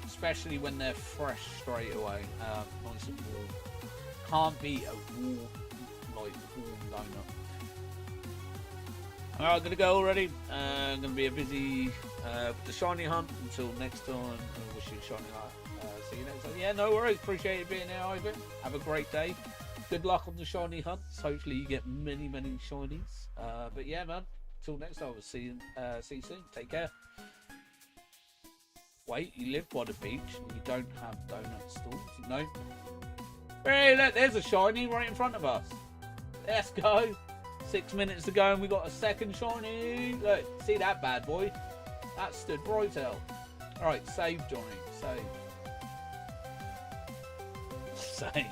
especially when they're fresh straight away, nice and warm. Can't beat a warm donut. Alright, I'm gonna go already. I'm gonna be a busy with the shiny hunt until next time. I wish you a shiny hunt. See you next time. Yeah, no worries. Appreciate you being here, Ivan. Have a great day. Good luck on the shiny hunts. Hopefully you get many shinies. But yeah, man. Till next time. We'll see you soon. Take care. Wait, you live by the beach and you don't have donut stalls? No. Hey, look, there's a shiny right in front of us. Let's go. 6 minutes to go and we got a second shiny. Look, see that bad boy? That stood right out. Alright, save Johnny. Save. Save.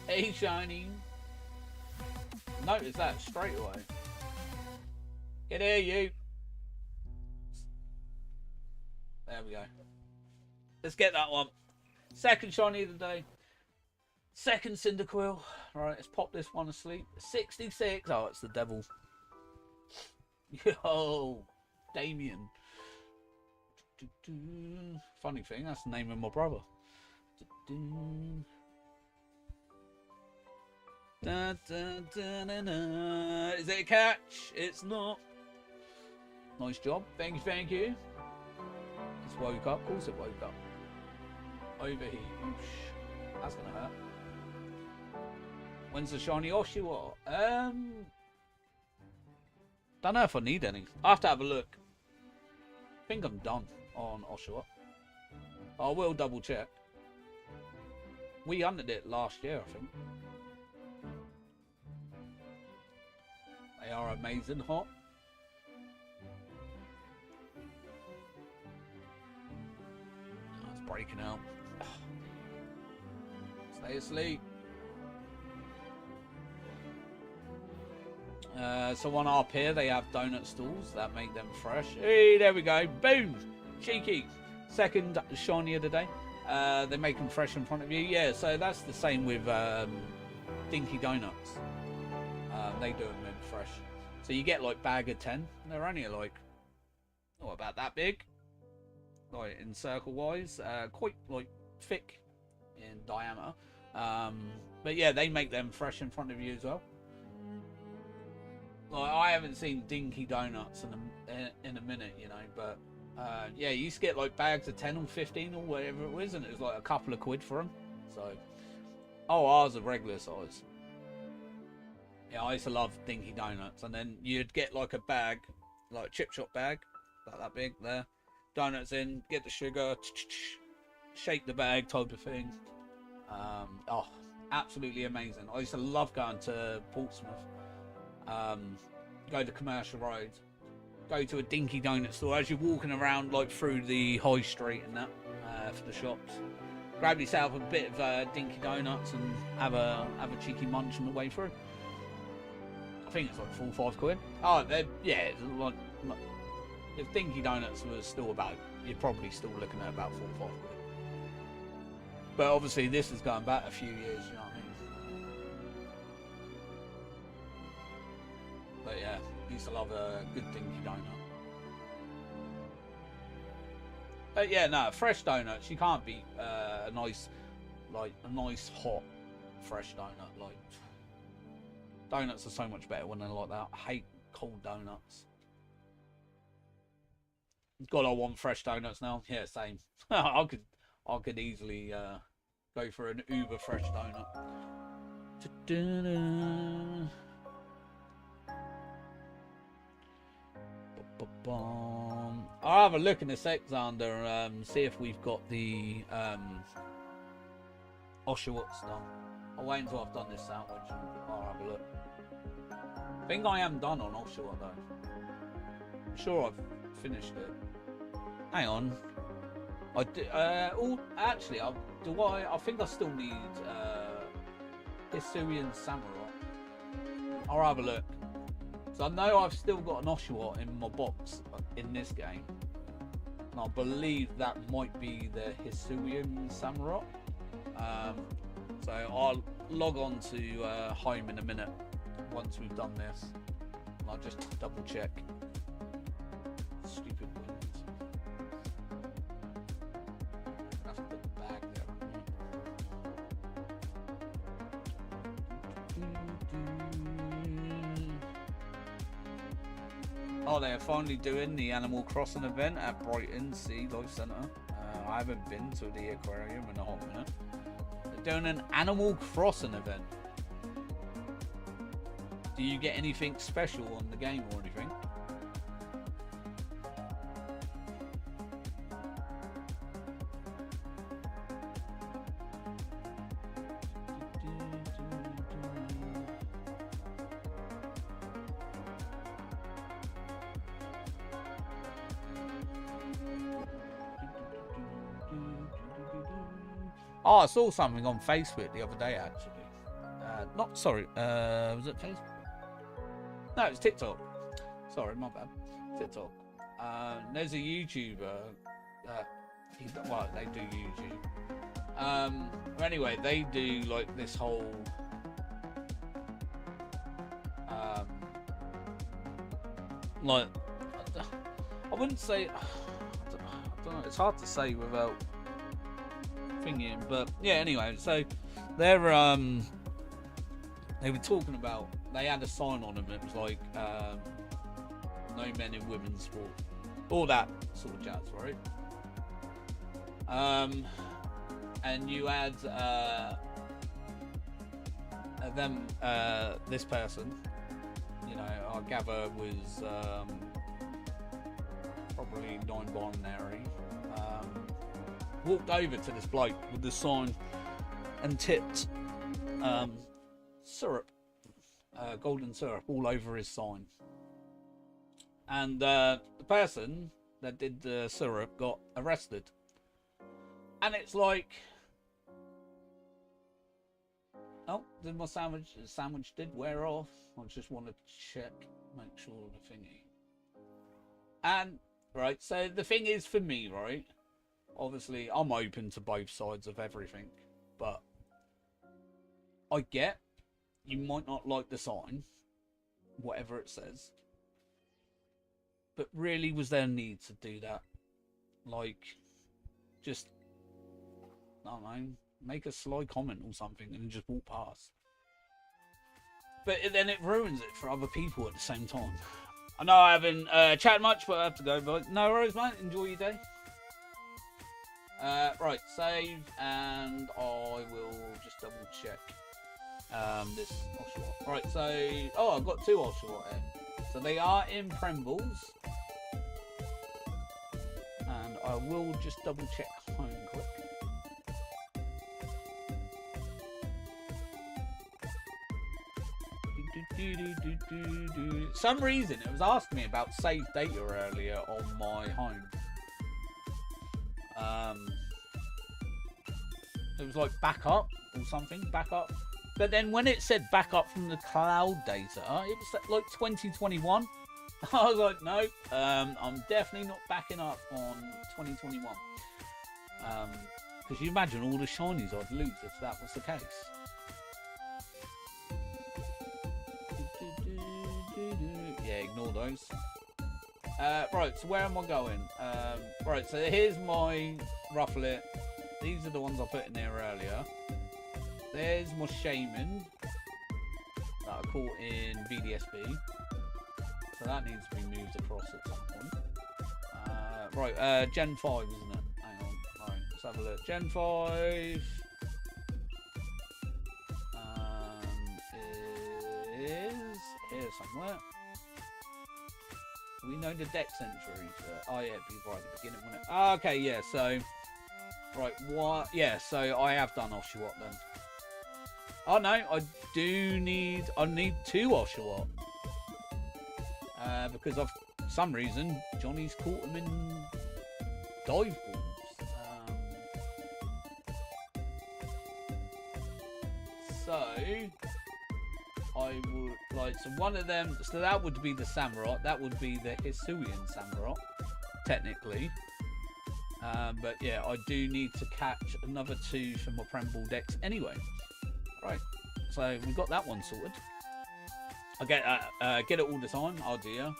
Hey, shiny. Notice that straight away. Get here, you. There we go. Let's get that one. Second shiny of the day. Second Cyndaquil. Right, let's pop this one asleep. 66. Oh, it's the devil. Yo, Damien. Funny thing, that's the name of my brother. Da, da, da, da, da. Is it a catch? It's not. Nice job. Thank you, thank you. It's woke up. Of course it woke up. Overheat. Oosh. That's gonna hurt. When's the shiny Oshawott? Don't know if I need any. I have to have a look. I think I'm done on Oshawott. I will double check. We hunted it last year, I think. They are amazing hot. Oh, it's breaking out. Stay asleep. So on our pier, they have donut stalls that make them fresh. Hey, there we go. Boom. Cheeky. Second shiny of the day. They make them fresh in front of you. Yeah, so that's the same with Dinky Donuts. They do them in fresh. So you get like bag of 10. They're only like, oh, about that big. Like in circle wise. Quite like thick in diameter. But yeah, they make them fresh in front of you as well. Like, I haven't seen Dinky Donuts in a minute, you know, but yeah, you used to get like bags of 10 or 15 or whatever it was, and it was like a couple of quid for them. So, oh, ours are regular size. Yeah, I used to love Dinky Donuts, and then you'd get like a bag, like a chip shop bag, like that big there, donuts in, get the sugar, shake the bag type of thing. Oh, absolutely amazing. I used to love going to Portsmouth. Go to Commercial Road, go to a Dinky Donut store as you're walking around like through the high street and that for the shops. Grab yourself a bit of Dinky Donuts and have a cheeky munch on the way through. I think it's like 4 or 5 quid. Oh, yeah, it's like if Dinky Donuts was still about, you're probably still looking at about 4 or 5 quid. But obviously this is going back a few years, you know what I mean? But yeah, used to love a good Dinky Donut. But yeah, no, fresh donuts, you can't beat a nice hot fresh donut. Like, donuts are so much better when they're like that. I hate cold donuts. God, I want fresh donuts now. Yeah, same. I could easily go for an uber fresh donut. I'll have a look in a sec, Xander, see if we've got the Oshawott done. I'll wait until I've done this sandwich and I'll have a look. I think I am done on Oshawott though. I'm sure I've finished it. Hang on. I do, actually, I think I still need Hisuian Samurai. I'll have a look. So I know I've still got an Oshawott in my box in this game. And I believe that might be the Hisuian Samurai. So I'll log on to home in a minute once we've done this. And I'll just double check. Stupid winds. That's a big bag there. Oh, they're finally doing the Animal Crossing event at Brighton Sea Life Centre. I haven't been to the aquarium in a hot minute. They're doing an Animal Crossing event. Do you get anything special on the game or anything? Oh, I saw something on Facebook the other day, actually. Was it Facebook? No, it was TikTok. Sorry, my bad. TikTok. There's a YouTuber that well, they do YouTube. Anyway, they do like this whole like I wouldn't say I don't know, it's hard to say without thinking, but yeah, anyway, so they're they were talking about, they had a sign on them, it was like no men in women's sport, all that sort of jazz, right? And you had them this person, you know, I gather was probably non-binary, walked over to this bloke with the sign and tipped syrup, golden syrup all over his sign. And the person that did the syrup got arrested. And it's like, oh, did my sandwich did wear off. I just want to check, make sure the thingy. And right, so the thing is for me, right, obviously I'm open to both sides of everything, but I get you might not like the sign, whatever it says, but really, was there a need to do that? Like, just, I don't know, make a sly comment or something and just walk past. But then it ruins it for other people at the same time. I know I haven't chatted much, but I have to go. But no worries, mate. Enjoy your day. Right, save, and I will just double check this Oshawott. Right, so I've got 2 Oshawott here. So they are in Prembles, and I will just double check home quick. Some reason it was asking me about saved data earlier on my home. It was like backup or something, backup. But then when it said backup from the cloud data, it was like 2021. I was like, no, I'm definitely not backing up on 2021. Because you imagine all the shinies I'd lose if that was the case. Yeah, ignore those. Right, so where am I going? Right, so here's my Rufflet. These are the ones I put in there earlier. There's my Shaman that I caught in VDSB. So that needs to be moved across at some point. Right, Gen 5, isn't it? Hang on. Right, let's have a look. Gen 5 is here somewhere. We know the dex entry. Oh yeah, it'd be right at the beginning, wouldn't it? Okay, yeah, so right, what? Yeah, so I have done Oshawott then. Oh no, I need 2 Oshawott. Because of some reason Johnny's caught him in dive balls. So I would like, so one of them, so that would be the Samurott, that would be the Hisuian Samurott, technically. But yeah, I do need to catch another 2 for my Premble Dex anyway. Right, so we've got that one sorted. I get it all the time. Oh dear.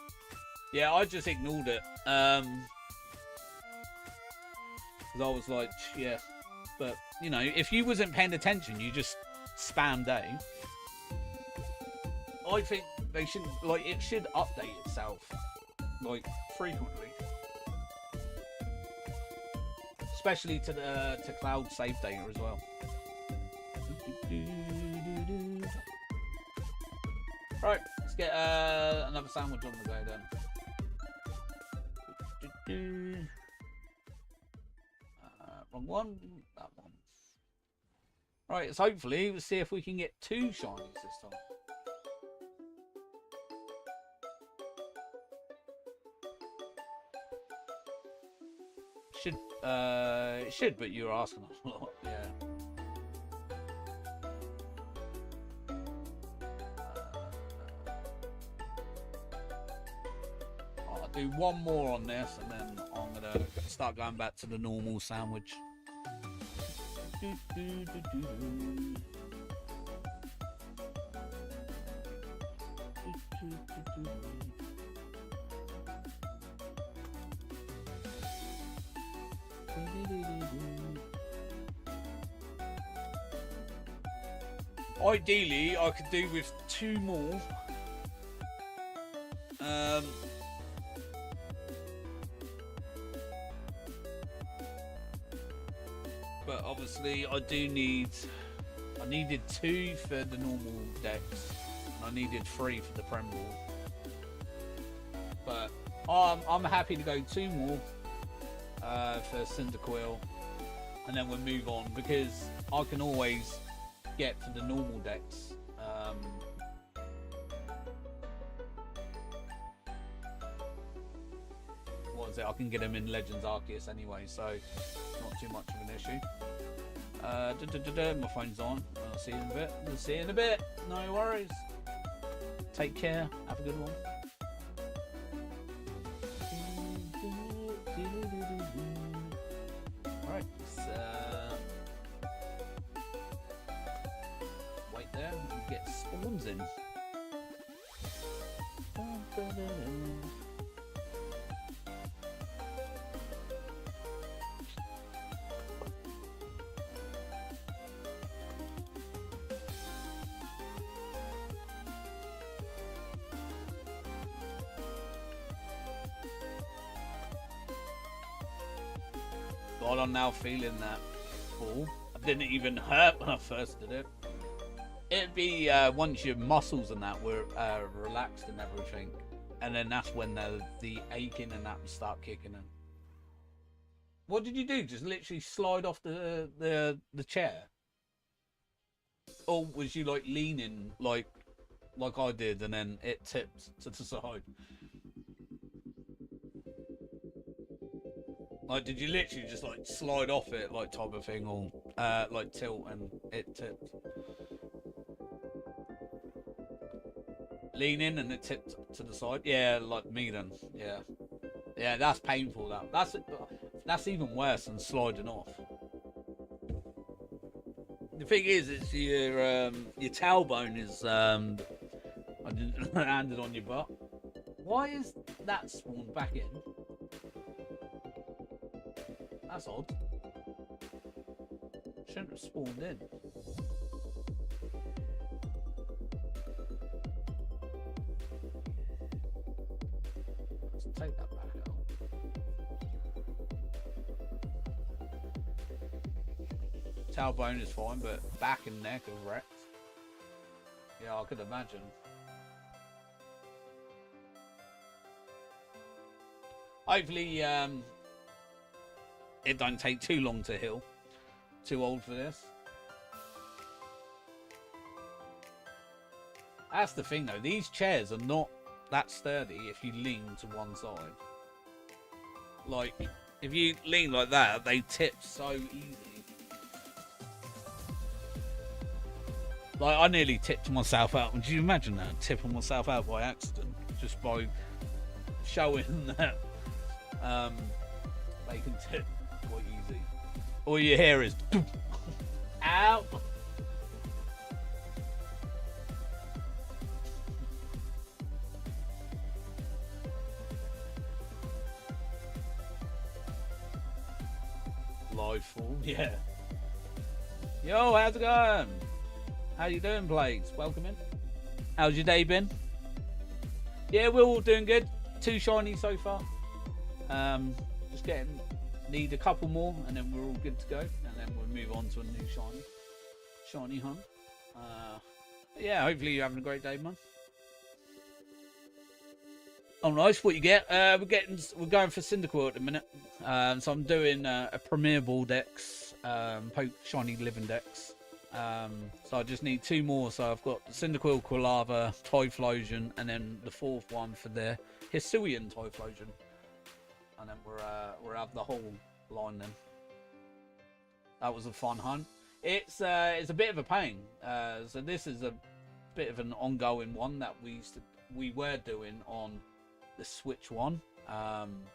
Yeah, I just ignored it. Because I was like, yeah. But, you know, if you wasn't paying attention, you just spammed A. I think they should, like, it should update itself, like, frequently. Especially to cloud save data as well. Right, let's get another sandwich on the go then. Wrong one, that one. Right, let's hopefully we'll see if we can get 2 shinies this time. It should, but you're asking a lot, yeah. do one more on this, and then I'm gonna start going back to the normal sandwich. Ideally, I could do with 2 more. But obviously, I needed 2 for the normal decks, and I needed 3 for the Prem Ball. But I'm happy to go 2 more for Cyndaquil, and then we'll move on, because I can always get for the normal decks. What is it? I can get them in Legends Arceus anyway, so not too much of an issue. My phone's on. I'll see you in a bit. I'll see you in a bit. No worries. Take care. Have a good one. Alright, wait there and get spawns in. God, I'm now feeling that fall. I didn't even hurt when I first did it. It'd be once your muscles and that were relaxed and everything, and then that's when the aching and that would start kicking in. What did you do? Just literally slide off the chair? Or was you like leaning like I did, and then it tipped to the side? Like, did you literally just like slide off it, like type of thing, or like tilt and it tipped? Lean in and it tipped to the side. Yeah, like me then. Yeah, yeah, that's painful. That's even worse than sliding off. The thing is, it's your tailbone is landed on your butt. Why is that spawned back in? That's odd. Shouldn't have spawned in. Let's take that back out. Tailbone is fine, but back and neck are wrecked. Yeah, I could imagine. Hopefully, it don't take too long to heal. Too old for this. That's the thing though, these chairs are not that sturdy if you lean to one side. Like, if you lean like that, they tip so easy. Like, I nearly tipped myself out. Would you imagine that? Tipping myself out by accident. Just by showing that they can tip quite easy. All you hear is ow. Live form, yeah. Yo, how's it going? How you doing, Blades? Welcome in. How's your day been? Yeah, we're all doing good. 2 shiny so far. Just need a couple more, and then we're all good to go. And then we'll move on to a new shiny hunt. Yeah, hopefully you're having a great day, man. Oh, nice. What you get? We're going for Cyndaquil at the minute. So I'm doing a Premier Ball Dex, shiny LivingDex. So I just need 2 more. So I've got Cyndaquil, Quilava, Typhlosion, and then the 4th one for the Hisuian Typhlosion. And then we'll have the whole line then. That was a fun hunt. It's a bit of a pain. So this is a bit of an ongoing one that we were doing on the Switch one. And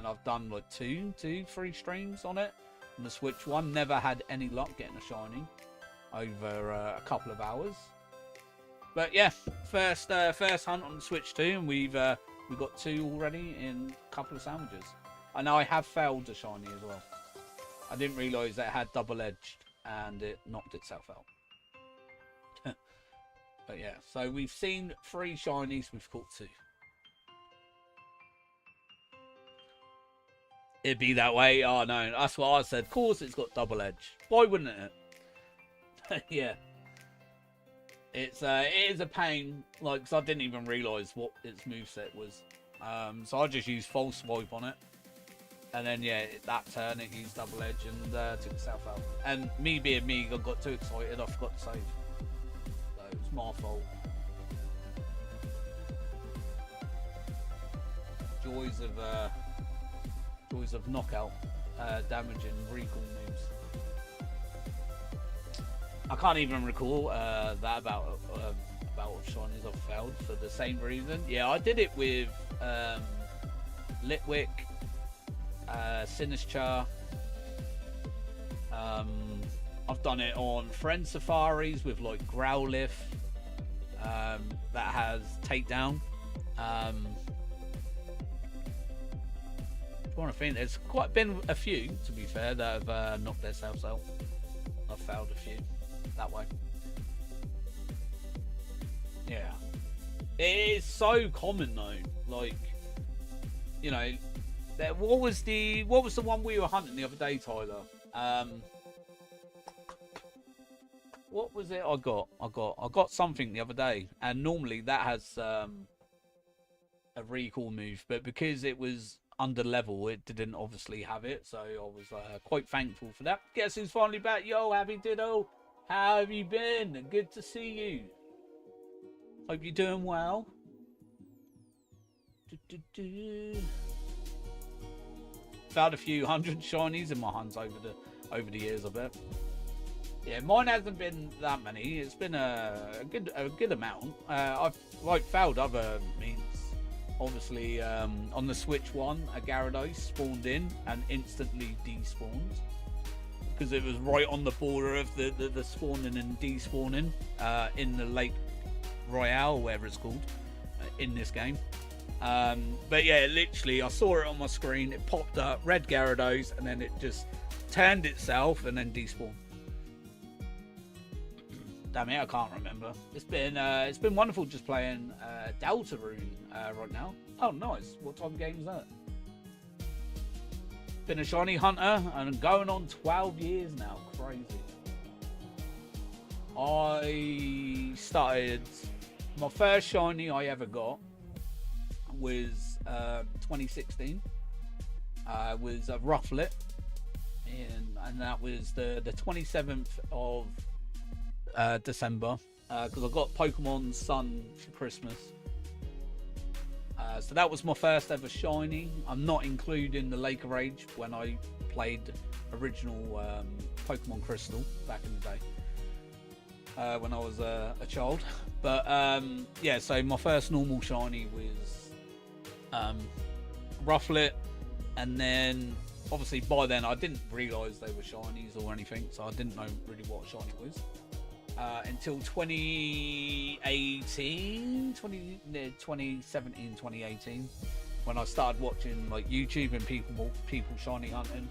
I've done like two, 3 streams on it. On the Switch one, never had any luck getting a shiny over a couple of hours. But yeah, first hunt on the Switch 2, and we got 2 already in a couple of sandwiches. I know I have failed a shiny as well. I didn't realise that it had double-edged, and it knocked itself out. But yeah, so we've seen 3 shinies, we've caught 2. It'd be that way. Oh no, that's what I said. Of course it's got double edge. Why wouldn't it? Yeah. It is a pain, like, because I didn't even realise what its moveset was. So I just used false swipe on it. And then, yeah, that turn it used double edge and took itself out. And me being me, I got too excited, I forgot to save. So it was my fault. Joys of knockout, damage and recall moves. I can't even recall that about shinies I've failed for the same reason. Yeah, I did it with Litwick, Sinistcha. I've done it on Friend Safaris with like Growlithe that has takedown. I want to think there's quite been a few, to be fair, that have knocked themselves out. I've failed a few that way. Yeah, it is so common though. Like, you know, what was the one we were hunting the other day, Tyler? What was it? I got something the other day, and normally that has a recall move, but because it was under level, it didn't obviously have it, so I was quite thankful for that. Guess who's finally back? Yo, Happy Ditto, how have you been? Good to see you. Hope you're doing well. Found a few 100 shinies in my hunts over the years, I bet. Yeah, mine hasn't been that many. It's been a good amount. I've like found other means. Obviously, on the Switch one, a Gyarados spawned in and instantly despawned because it was right on the border of the spawning and despawning in the Lake Royale, whatever it's called, in this game. But yeah, literally, I saw it on my screen. It popped up, red Gyarados, and then it just turned itself and then despawned. Damn it, I can't remember. It's been wonderful just playing Deltarune right now. Oh, nice. What type of game is that? Been a shiny hunter and going on 12 years now. Crazy. I started... My first shiny I ever got was 2016. Was a Rufflet. And that was the 27th of December, because I got Pokemon Sun for Christmas. So that was my first ever shiny. I'm not including the Lake of Rage when I played original Pokemon Crystal back in the day, when I was a child. But yeah, so my first normal shiny was Rufflet, and then obviously by then I didn't realise they were shinies or anything, so I didn't know really what a shiny was. Until 2017, 2018, when I started watching like YouTube and people shiny hunting,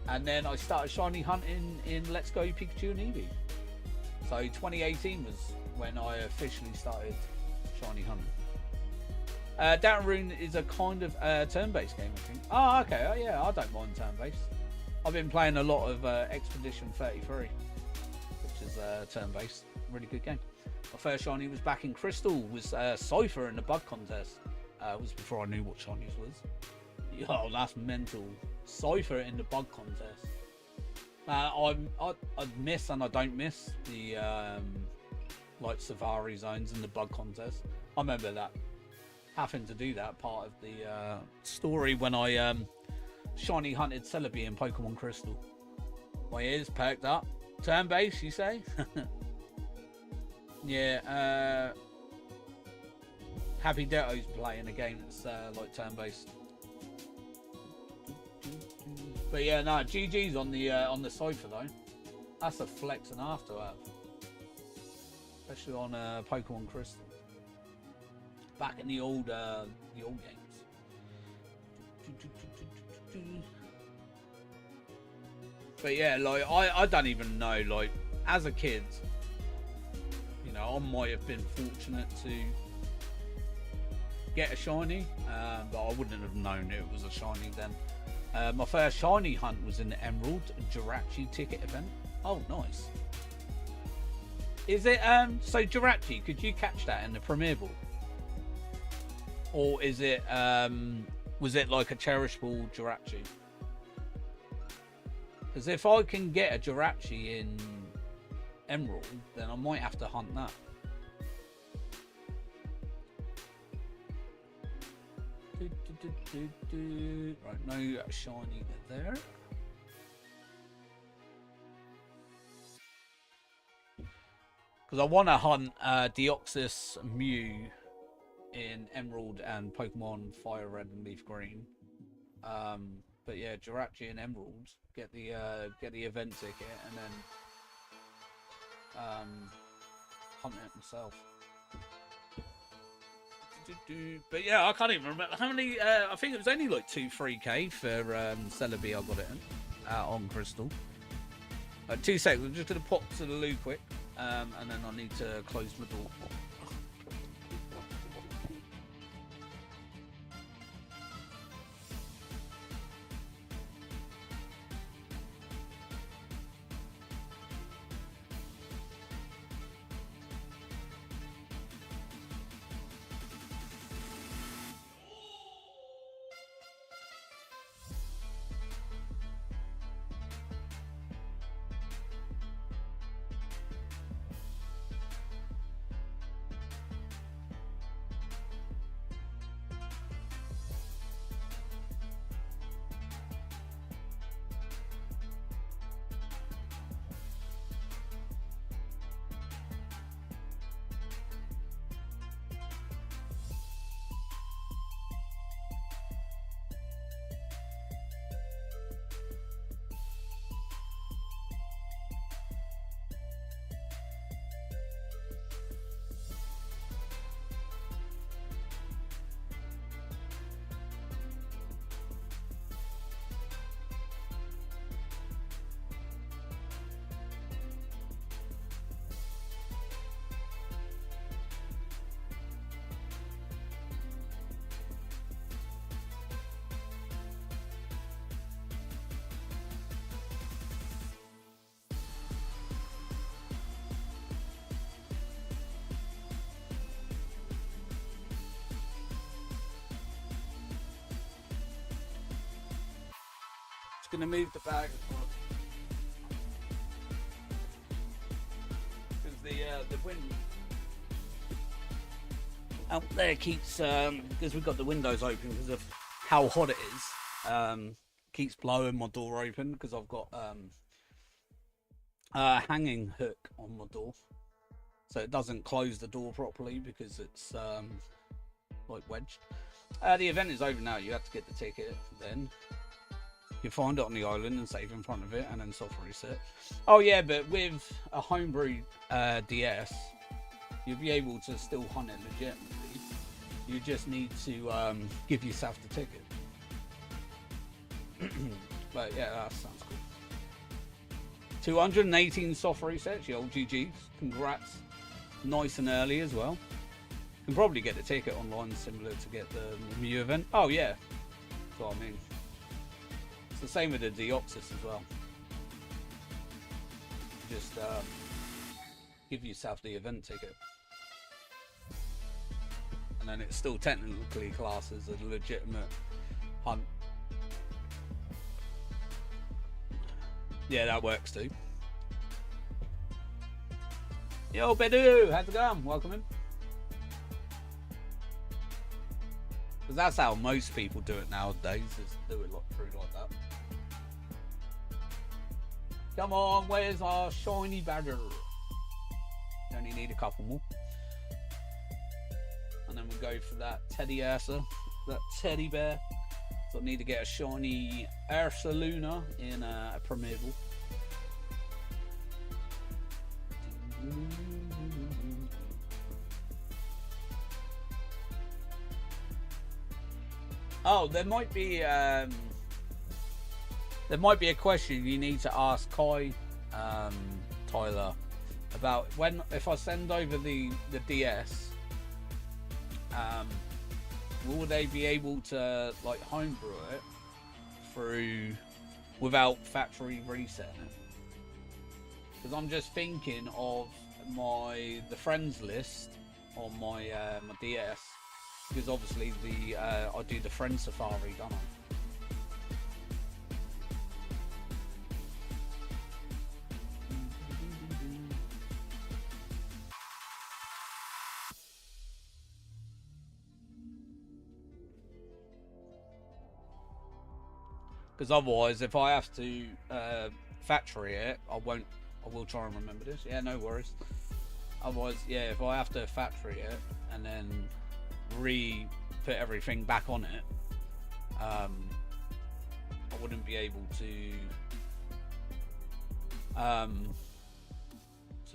and then I started shiny hunting in Let's Go Pikachu and Eevee. So 2018 was when I officially started shiny hunting. Deltarune is a kind of turn-based game, I think. Oh, okay. Oh, yeah, I don't mind turn-based. I've been playing a lot of Expedition 33. Is turn-based, really good game. My first shiny was back in Crystal, was Cypher in the bug contest. Was before I knew what shinies was. Yo, that's mental. Cypher in the bug contest. I miss and I don't miss the like Safari zones in the bug contest. I remember that having to do that part of the story when I shiny hunted Celebi in Pokemon Crystal. My ears perked up. Turn base, you say? Yeah. Happy Detto's playing a game that's like turn-based. But yeah, no, GG's on the Cypher though. That's a flex and a half to have, especially on Pokemon Crystal. Back in the old games. But yeah, like I don't even know. Like as a kid, you know, I might have been fortunate to get a shiny, but I wouldn't have known it was a shiny then. My first shiny hunt was in the Emerald Jirachi ticket event. Oh, nice. Is it so Jirachi? Could you catch that in the Premier Ball, or is it was it like a cherishable Jirachi? Because if I can get a Jirachi in Emerald, then I might have to hunt that. Right, no shiny there. Because I want to hunt Deoxys Mew in Emerald and Pokemon Fire Red and Leaf Green. But yeah, Jirachi in Emerald, get the event ticket and then hunt it myself. But yeah, I can't even remember how many. I think it was only like 2-3k for Celebi. I got it in on Crystal. 2 seconds. I'm just gonna pop to the loo quick, and then I need to close my door. Gonna move the bag because the wind out there keeps because we've got the windows open because of how hot it is, keeps blowing my door open because I've got a hanging hook on my door, so it doesn't close the door properly because it's like wedged. The event is over now. You have to get the ticket then. You find it on the island and save in front of it and then soft reset. Oh yeah, but with a homebrew DS, you'll be able to still hunt it legitimately. You just need to give yourself the ticket. But yeah, that sounds cool. 218 soft resets, yo, GG's. Congrats. Nice and early as well. You can probably get the ticket online similar to get the Mew event. Oh yeah, that's what I mean. The same with the Deoxys as well. Just give yourself the event ticket, and then it's still technically classed as a legitimate hunt. Yeah, that works too. Yo, Bedu, how's it going? Welcome in. Because that's how most people do it nowadays, is do it through like that. Come on, where's our shiny badger? Only need a couple more. and then we go for that teddy asser, that teddy bear. So I need to get a shiny Ursaluna in a Primeval. Oh, there might be a question you need to ask Kai, Tyler, about if I send over the DS, will they be able to like homebrew it through without factory resetting it? Because I'm just thinking of the friends list on my my DS, because obviously I do the friend safari, don't I? Because otherwise, if I have to factory it, I will try and remember this. Yeah, no worries. Otherwise, yeah, if I have to factory it and then put everything back on it, I wouldn't be able to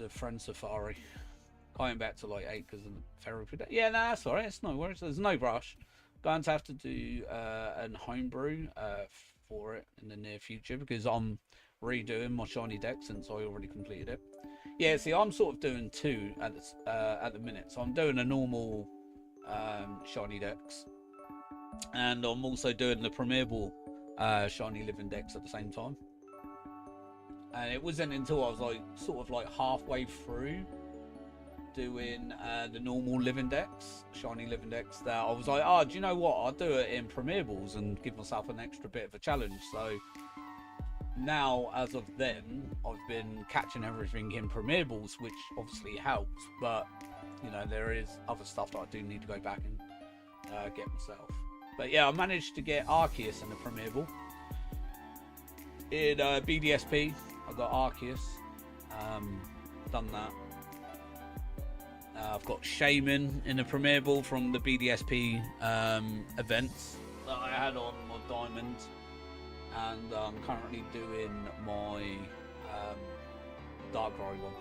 friend safari. Going back to like 8 because of the therapy. Yeah, no, that's alright. It's no worries. There's no rush. Going to have to do an homebrew for it in the near future, because I'm redoing my shiny deck since I already completed it. Yeah, see, I'm sort of doing 2 at the minute. So I'm doing a normal shiny dex, and I'm also doing the Primeval shiny LivingDex at the same time. And it wasn't until I was like sort of like halfway through doing the normal LivingDex, shiny LivingDex, that I was like, oh, do you know what, I'll do it in Primevals and give myself an extra bit of a challenge. So now, as of then, I've been catching everything in Primevals, which obviously helps, but you know, there is other stuff that I do need to go back and get myself. But yeah, I managed to get Arceus in the Primeval. In BDSP, I got Arceus, done that. I've got Shaman in the Primeval from the BDSP events that I had on my Diamond, and I'm currently doing my Darkrai one.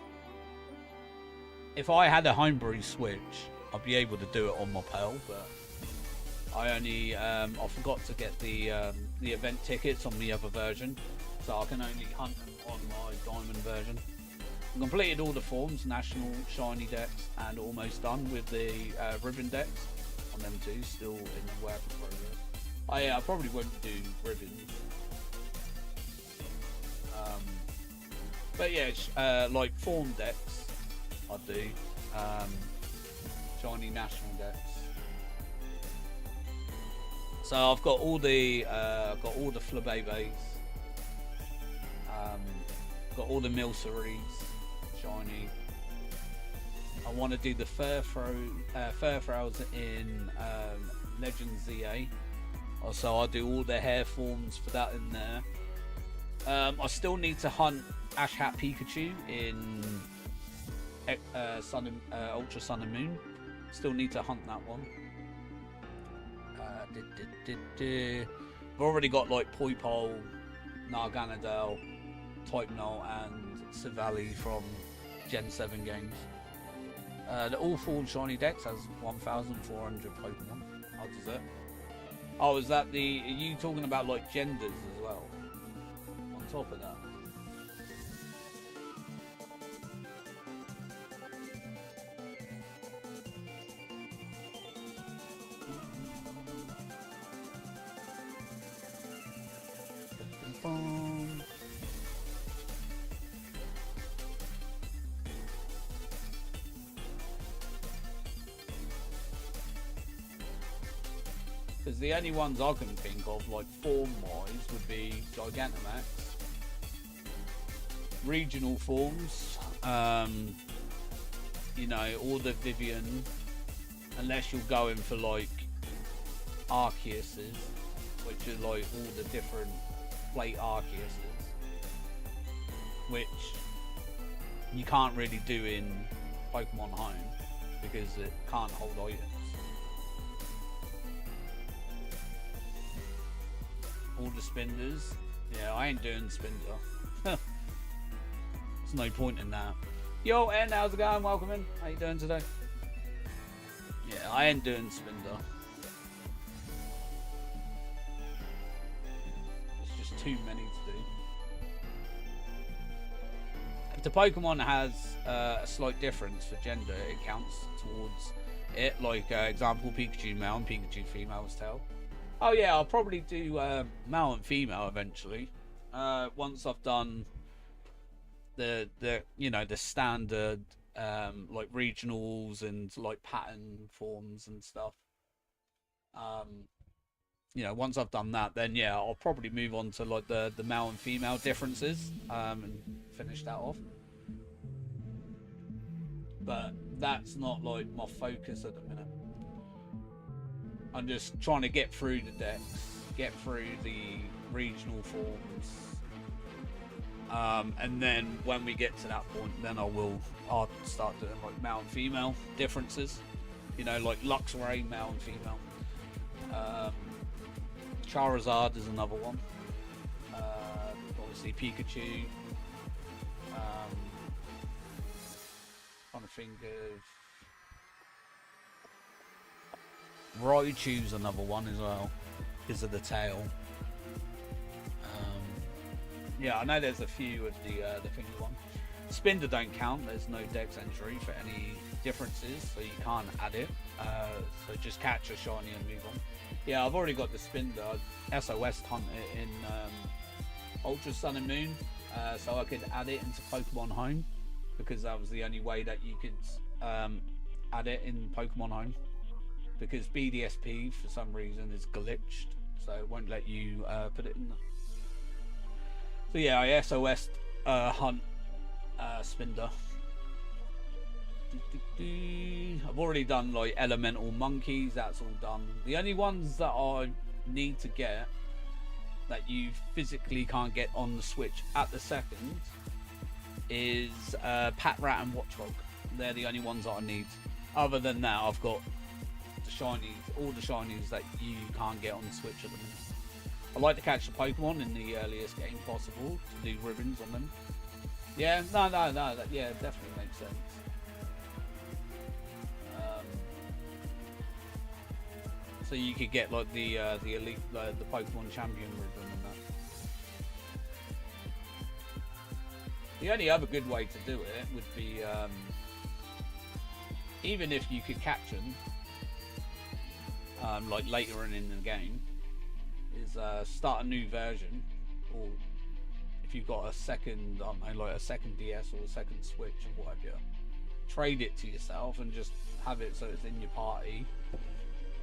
If I had a homebrew switch, I'd be able to do it on my Pearl, but I only I forgot to get the event tickets on the other version, so I can only hunt them on my Diamond version. I completed all the forms, National, Shiny decks, and almost done with the Ribbon decks on them too, still in the work in progress. Oh yeah, I probably won't do Ribbons. But yeah, like form decks, I do. Shiny National decks. So I've got all the Flabébés. Got all the Milceries. Shiny. I want to do the Furfrous in Legends ZA. So I'll do all the hair forms for that in there. I still need to hunt Ash Hat Pikachu in Ultra Sun and Moon. Still need to hunt that one. I've already got like Poipole, Narganadel, Typenol, and Savali from Gen 7 games. The all-full shiny dex has 1,400 Pokemon. How does it? Oh, is that are you talking about like genders as well? On top of that. Because the only ones I can think of, like form-wise, would be Gigantamax, regional forms, you know, or the Vivian, unless you're going for like Arceuses, which are like all the different plate Arceuses, which you can't really do in Pokemon Home because it can't hold items. all the spinders. Yeah, I ain't doing spinder. There's no point in that. Yo, Ed, how's it going? Welcome in. How you doing today? Yeah, I ain't doing spinder. It's just too many to do. If the Pokemon has a slight difference for gender, it counts towards it. Like, example, Pikachu male and Pikachu female's tail. Oh yeah, I'll probably do male and female eventually. Once I've done the you know, the standard like regionals and like pattern forms and stuff. You know, once I've done that, then yeah, I'll probably move on to like the male and female differences and finish that off. But that's not like my focus at the minute. I'm just trying to get through the decks, get through the regional forms, and then when we get to that point, then I'll start doing like male and female differences. You know, like Luxray, male and female. Charizard is another one. Obviously Pikachu. Trying to think of Raichu's another one as well, because of the tail. Yeah, I know there's a few of the finger one. Spinder don't count. There's no dex entry for any differences, so you can't add it. So just catch a shiny and move on. Yeah, I've already got the Spinder. SOS hunt it in Ultra Sun and Moon, so I could add it into Pokemon Home, because that was the only way that you could add it in Pokemon Home. Because BDSP for some reason is glitched, so it won't let you put it in there. So yeah, I SOS hunt Spinder. I've already done like elemental monkeys, that's all done. The only ones that I need to get that you physically can't get on the Switch at the second is Patrat and Watchfog. They're the only ones that I need. Other than that, I've got the shinies, all the shinies that you can't get on the Switch at the minute. I like to catch the Pokemon in the earliest game possible to do ribbons on them. Yeah, no, that, yeah, definitely makes sense. So you could get like the elite, the Pokemon champion ribbon and that. The only other good way to do it would be, even if you could catch them, like later on in the game, is start a new version, or if you've got a second, I don't know, like a second DS or a second Switch or whatever, trade it to yourself and just have it so it's in your party.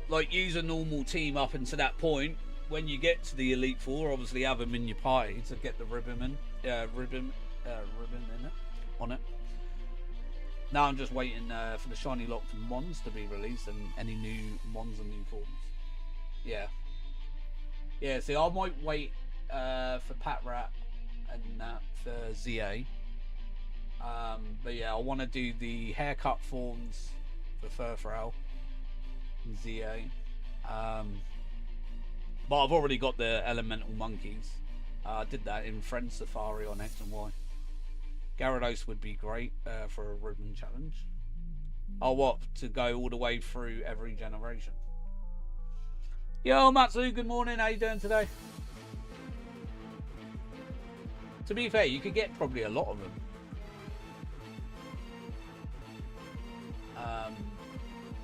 Like, use a normal team up until that point. When you get to the Elite Four, obviously have them in your party to get the ribbon in it, on it. Now I'm just waiting for the shiny locked Mons to be released and any new Mons and new forms. Yeah. Yeah, see, I might wait for Patrat and that for ZA. But yeah, I want to do the haircut forms for Furfrou and ZA. But I've already got the elemental monkeys. I did that in Friend Safari on X and Y. Gyarados would be great for a ribbon challenge. Oh, what? To go all the way through every generation. Yo, Matsu, good morning. How you doing today? To be fair, you could get probably a lot of them.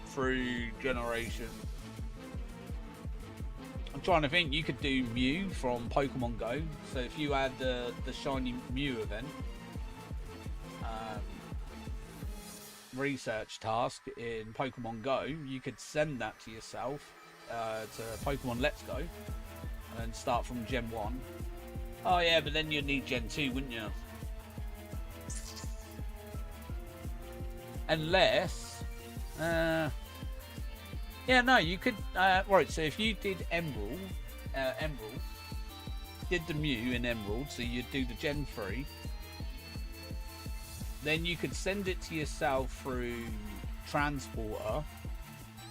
Through generation. I'm trying to think, you could do Mew from Pokemon Go. So if you had the shiny Mew event, research task in Pokemon Go, you could send that to yourself to Pokemon Let's Go and start from Gen 1. Oh yeah, but then you'd need Gen 2, wouldn't you? Unless yeah, no, you could right, so if you did Emerald, did the Mew in Emerald, so you'd do the Gen 3, then you could send it to yourself through Transporter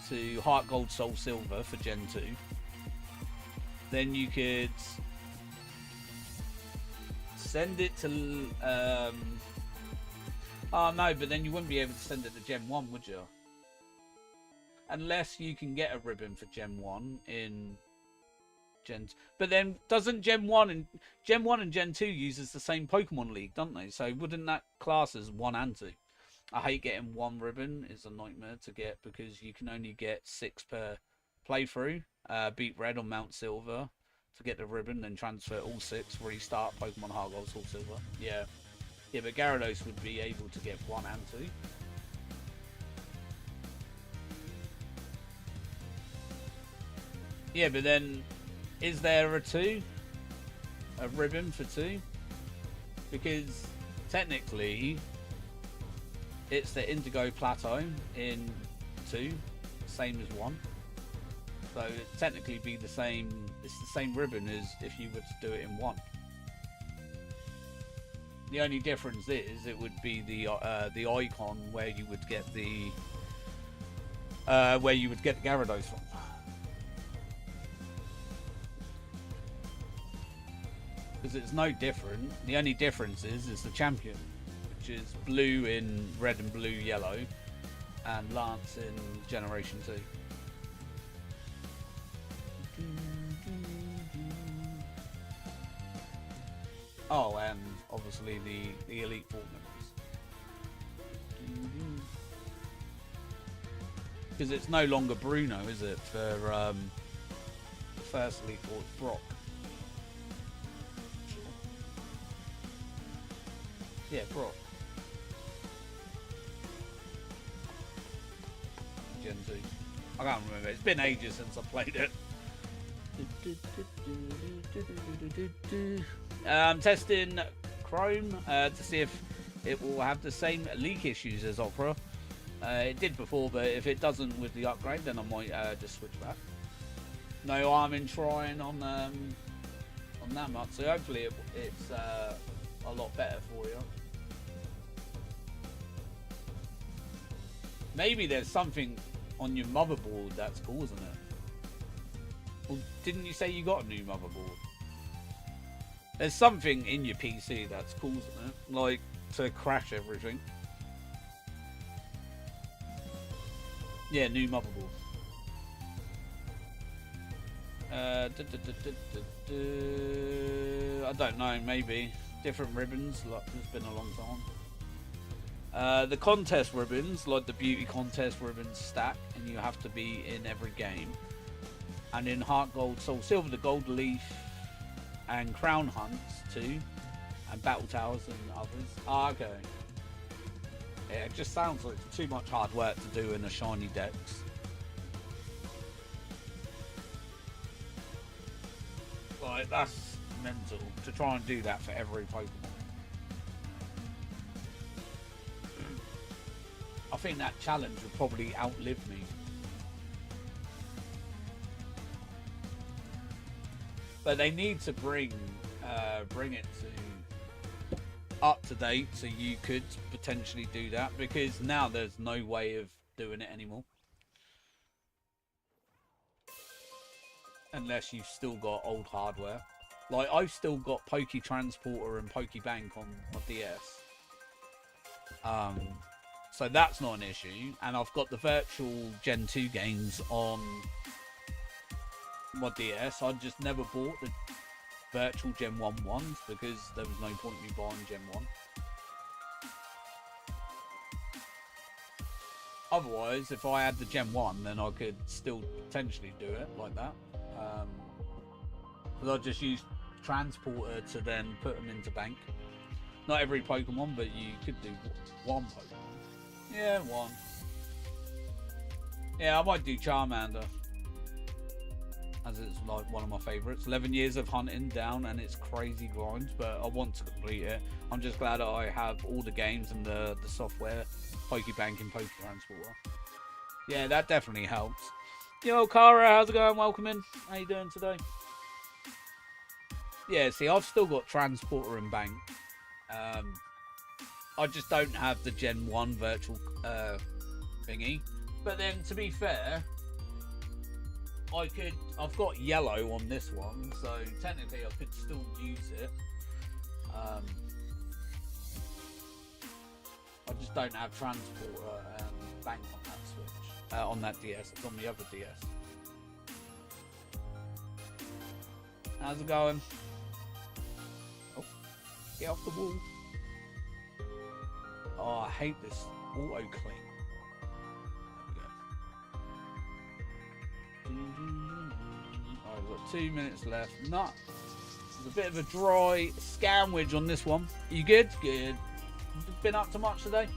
to Heart Gold Soul Silver for Gen 2. then you could send it to oh no, but then you wouldn't be able to send it to Gen 1, would you? Unless you can get a ribbon for Gen 1 in Gen... But then, doesn't Gen 1 and Gen 2 uses the same Pokemon League, don't they? So wouldn't that class as 1 and 2? I hate getting 1 ribbon. It's a nightmare to get because you can only get 6 per playthrough. Beat Red on Mount Silver to get the ribbon, then transfer all 6, restart Pokemon Heart Gold, Soul Silver. Yeah. Yeah, but Gyarados would be able to get 1 and 2. Yeah, but then, is there a 2? A ribbon for 2? Because, technically, it's the Indigo Plateau in 2, same as 1. So, it'd technically be the same, it's the same ribbon as if you were to do it in 1. The only difference is it would be the icon where you would get the Gyarados from. Because it's no different. The only difference is the champion, which is blue in red and blue yellow, and Lance in Generation 2. Oh, and obviously the Elite Four members. Because it's no longer Bruno, is it? For the first Elite Four, it's Brock. Yeah, Brock. Gen 2. I can't remember. It's been ages since I played it. I'm testing Chrome to see if it will have the same leak issues as Opera. It did before, but if it doesn't with the upgrade, then I might just switch back. No harm in trying on that much, so hopefully it's a lot better for you. Maybe there's something on your motherboard that's causing it. Well, didn't you say you got a new motherboard? There's something in your PC that's causing it, like to crash everything. Yeah, new motherboard. I don't know, maybe. Different ribbons, like, it's been a long time. The contest ribbons, like the beauty contest ribbons, stack, and you have to be in every game. And in Heart Gold, Soul Silver, the Gold Leaf, and Crown Hunts too, and Battle Towers and others. Ah, okay. Yeah, it just sounds like too much hard work to do in a shiny dex. Like, that's mental to try and do that for every Pokemon. I think that challenge would probably outlive me. But they need to bring it to up to date so you could potentially do that, because now there's no way of doing it anymore. Unless you've still got old hardware. Like, I've still got Poke Transporter and Poke Bank on my DS. So that's not an issue. And I've got the virtual Gen 2 games on my DS. I just never bought the virtual Gen 1 ones because there was no point in me buying Gen 1. Otherwise, if I had the Gen 1, then I could still potentially do it like that. But I'll just use Transporter to then put them into Bank. Not every Pokemon, but you could do one Pokemon. Yeah, one. Yeah, I might do Charmander, as it's like one of my favourites. 11 years of hunting down, and it's crazy grind, but I want to complete it. I'm just glad that I have all the games and the software, Pokebank and Poke Transporter. Yeah, that definitely helps. Yo, Kara, how's it going? Welcome in. How you doing today? Yeah, see, I've still got Transporter and Bank. I just don't have the Gen 1 virtual thingy. But then, to be fair, I've got yellow on this one, so technically I could still use it. I just don't have transporter and bank on that Switch, on that DS. It's on the other DS. How's it going? Oh, get off the wall. Oh, I hate this auto clean. There we go. Alright, we've got 2 minutes left. No. There's a bit of a dry sandwich on this one. You good? Good. Been up to much today?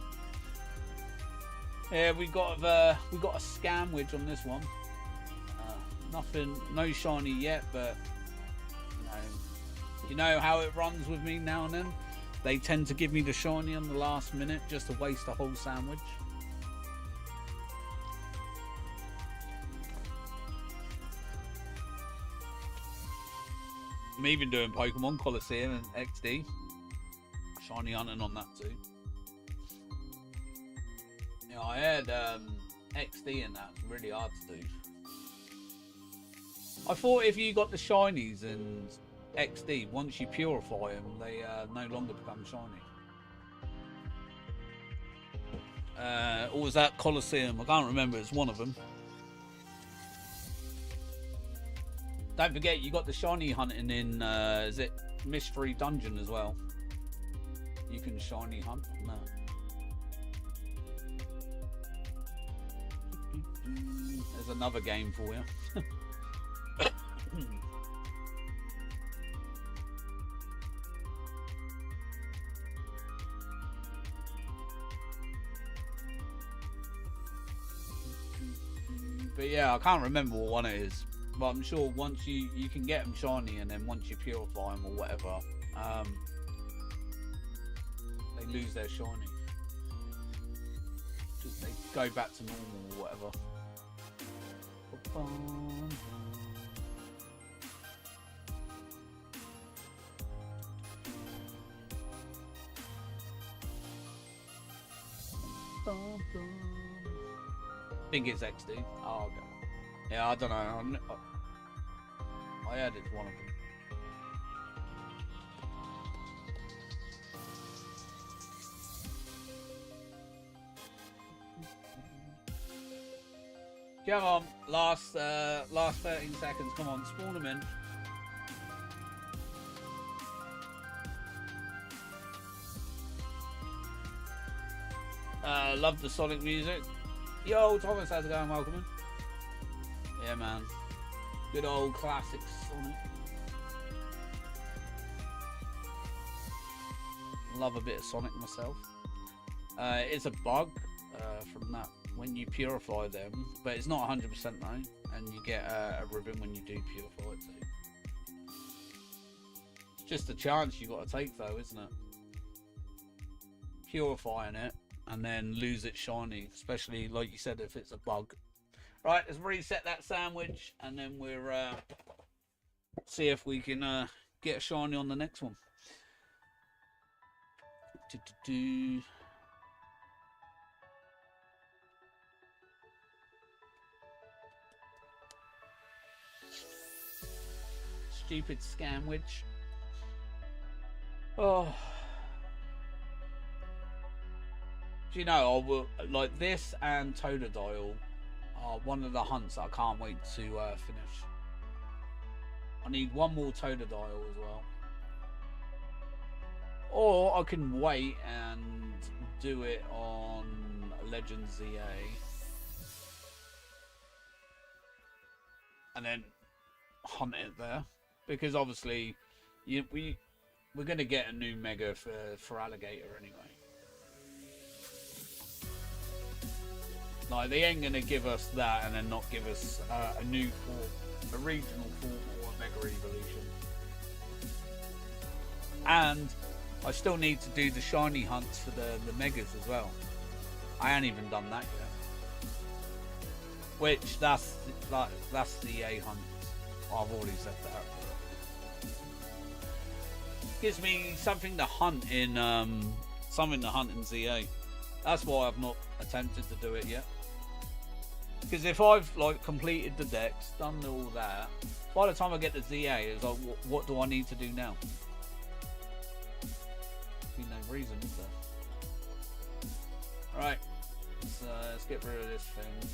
Yeah, we got a sandwich on this one. Nothing, no shiny yet, but you know how it runs with me now and then. They tend to give me the shiny on the last minute just to waste a whole sandwich. I'm even doing Pokemon Coliseum and XD. Shiny hunting on that too. Yeah, I had XD and that's really hard to do. I thought if you got the shinies and XD, once you purify them, they no longer become shiny. Or was that Coliseum? I can't remember. It's one of them. Don't forget, you got the shiny hunting in, is it Mystery Dungeon as well? You can shiny hunt on that. There's another game for you. But yeah, I can't remember what one it is. But I'm sure once you can get them shiny, and then once you purify them or whatever, they lose their shiny. Just they go back to normal or whatever. I think it's XD. Oh, okay. Yeah, I don't know. I heard it's one of them. Come on, last 13 seconds. Come on, spawn them in. Love the Sonic music. Yo, Thomas, how's it going? Welcome in. Yeah, man. Good old classic Sonic. Love a bit of Sonic myself. It's a bug from that when you purify them, but it's not 100% though, and you get a ribbon when you do purify it too. It's just a chance you got to take though, isn't it? Purifying it and then lose its shiny, especially like you said if it's a bug. Right, let's reset that sandwich and then we're see if we can get a shiny on the next one. Stupid sandwich. Oh. Do you know, I will, like this and Totodile are one of the hunts that I can't wait to finish. I need one more Totodile as well. Or I can wait and do it on Legends ZA. And then hunt it there. Because obviously we're going to get a new Mega for Alligator anyway. Like, they ain't going to give us that and then not give us a new form, a regional form or a Mega Evolution. And I still need to do the shiny hunts for the Megas as well. I ain't even done that yet. Which, that's the A hunt. I've already set that up. Gives me something to hunt in ZA. That's why I've not attempted to do it yet. Because if I've like completed the decks, done all that, by the time I get the ZA, it's like, what do I need to do now? There's no reason, is there? Right, let's get rid of this thing.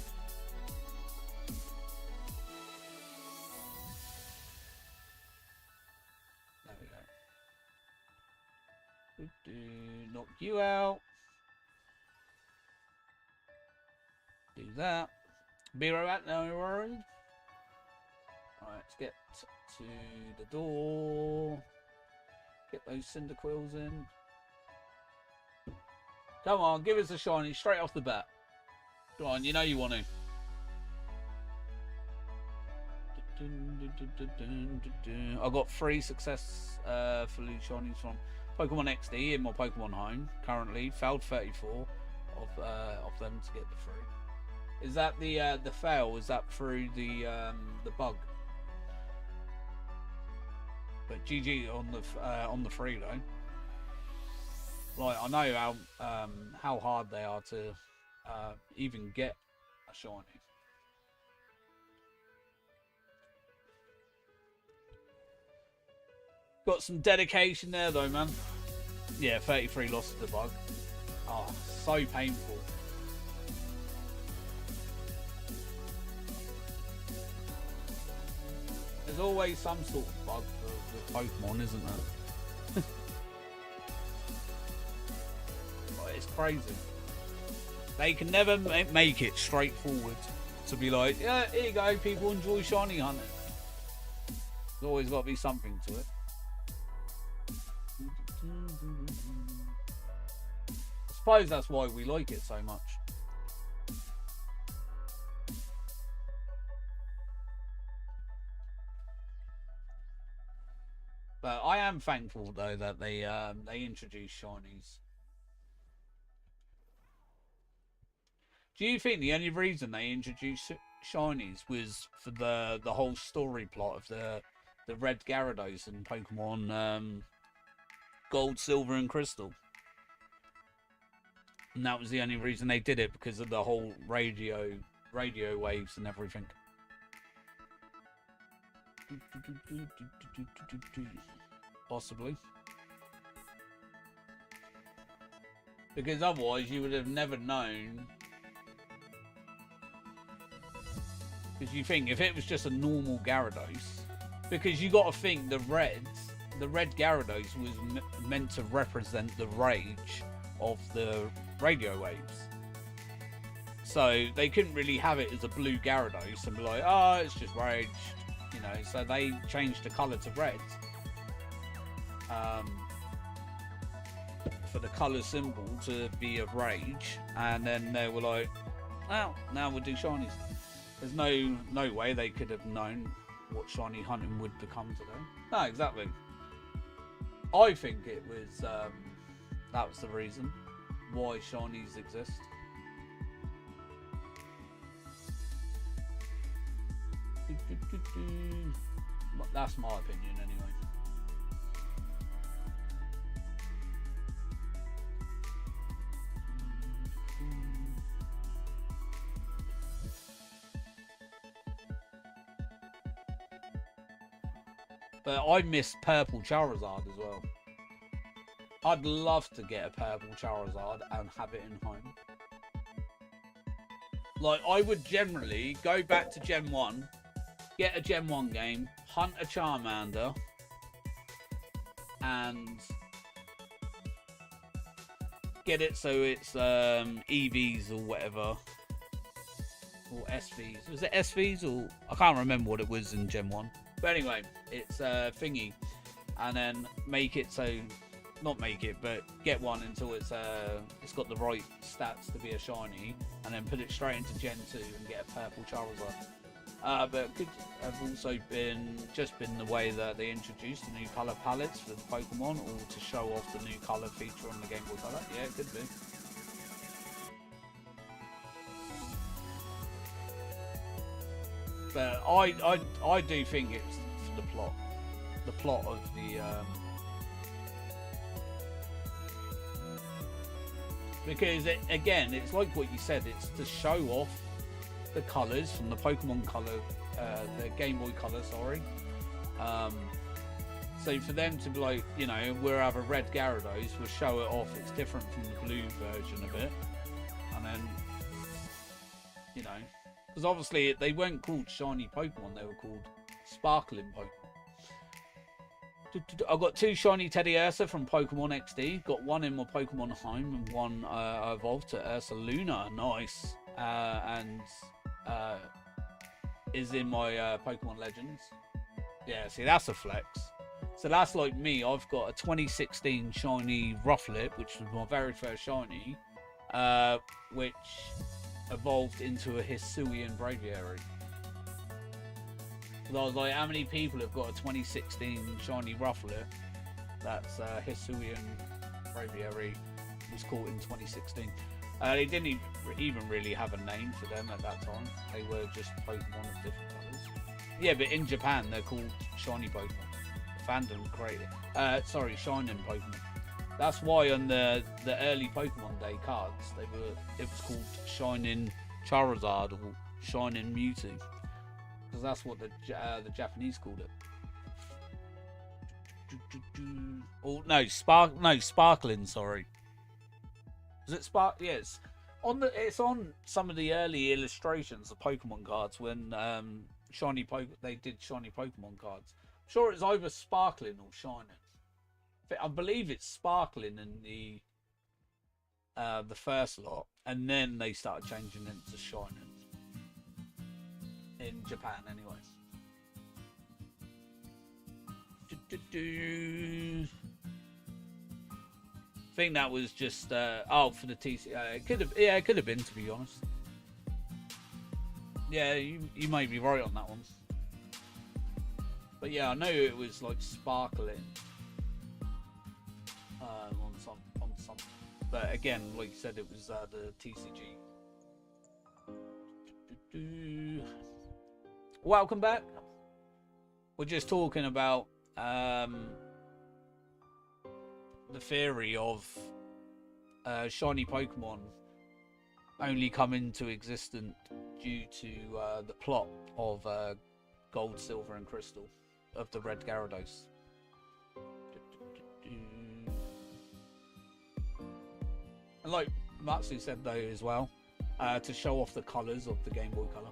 There we go. Knock you out. Do that. Be right back, no worries. Alright, let's get to the door. Get those Cyndaquils in. Come on, give us a shiny straight off the bat. Go on, you know you want to. I got 3 success for loot shinies from Pokemon XD in my Pokemon home. Currently, failed 34 of them to get the 3. Is that the fail? Is that through the bug? But GG on the 3 though. Like, I know how hard they are to even get a shiny. Got some dedication there though, man. Yeah, 33 lost to the bug. Oh, so painful. There's always some sort of bug with Pokemon, isn't there? It's crazy. They can never make it straightforward to be like, yeah, here you go, people enjoy shiny hunting. There's always got to be something to it. I suppose that's why we like it so much. But I am thankful though that they introduced shinies. Do you think the only reason they introduced shinies was for the whole story plot of the red Gyarados in Pokemon Gold, Silver, and Crystal? And that was the only reason they did it, because of the whole radio waves and everything. Possibly. Because otherwise you would have never known. Because you think if it was just a normal Gyarados, because you got to think the red Gyarados was meant to represent the rage of the radio waves. So they couldn't really have it as a blue Gyarados and be like, oh, it's just raged, you know. So they changed the colour to red. For the colour symbol to be of rage, and then they were like, well, now we'll do shinies. There's no way they could have known what shiny hunting would become today. No, exactly. I think it was that was the reason why shinies exist. That's my opinion anyway. But I miss purple Charizard as well. I'd love to get a purple Charizard and have it in home. Like, I would generally go back to Gen 1, get a Gen 1 game, hunt a Charmander, and get it so it's EVs or whatever. Or SVs. Was it SVs or... I can't remember what it was in Gen 1. But anyway, it's thingy, and then make it so, not make it, but get one until it's got the right stats to be a shiny, and then put it straight into Gen 2 and get a purple Charizard. But it could have also been the way that they introduced the new colour palettes for the Pokemon, or to show off the new colour feature on the Game Boy Color. Yeah, it could be. But I do think it's the plot of the because again, it's like what you said, it's to show off the colours from the Pokemon Color, the Game Boy Color, sorry. So for them to be like, you know, we'll have a red Gyarados, we'll show it off, it's different from the blue version of it. And then, you know, because obviously they weren't called shiny Pokemon, they were called sparkling Pokemon. I've got 2 shiny Teddy Ursa from Pokemon XD. Got one in my Pokemon Home and one I evolved to Ursa Luna. Nice. And is in my Pokemon Legends. Yeah, see, that's a flex. So that's like me. I've got a 2016 shiny Rufflet, which was my very first shiny, which evolved into a Hisuian Braviary. I was like, how many people have got a 2016 shiny Rufflet that's Hisuian Braviary was caught in 2016? They didn't even really have a name for them at that time. They were just Pokemon of different colours. Yeah, but in Japan they're called shiny Pokemon. The fandom created Shining Pokemon. That's why on the early Pokemon Day cards it was called Shining Charizard or Shining Mewtwo. Because that's what the Japanese called it. Oh no, sparkling. Sorry, is it spark? Yes, it's on some of the early illustrations of Pokemon cards when they did shiny Pokemon cards. I'm sure it's either sparkling or shining. I believe it's sparkling in the first lot, and then they started changing it to shining. In Japan, anyway. I think that was just for the TC. It could have been, to be honest. Yeah, you may be right on that one. But yeah, I know it was like sparkling on some. But again, like you said, it was the TCG. Welcome back. We're just talking about the theory of shiny Pokemon only come into existence due to the plot of Gold, Silver, and Crystal of the Red Gyarados. And like Matsu said though as well, to show off the colours of the Game Boy Color.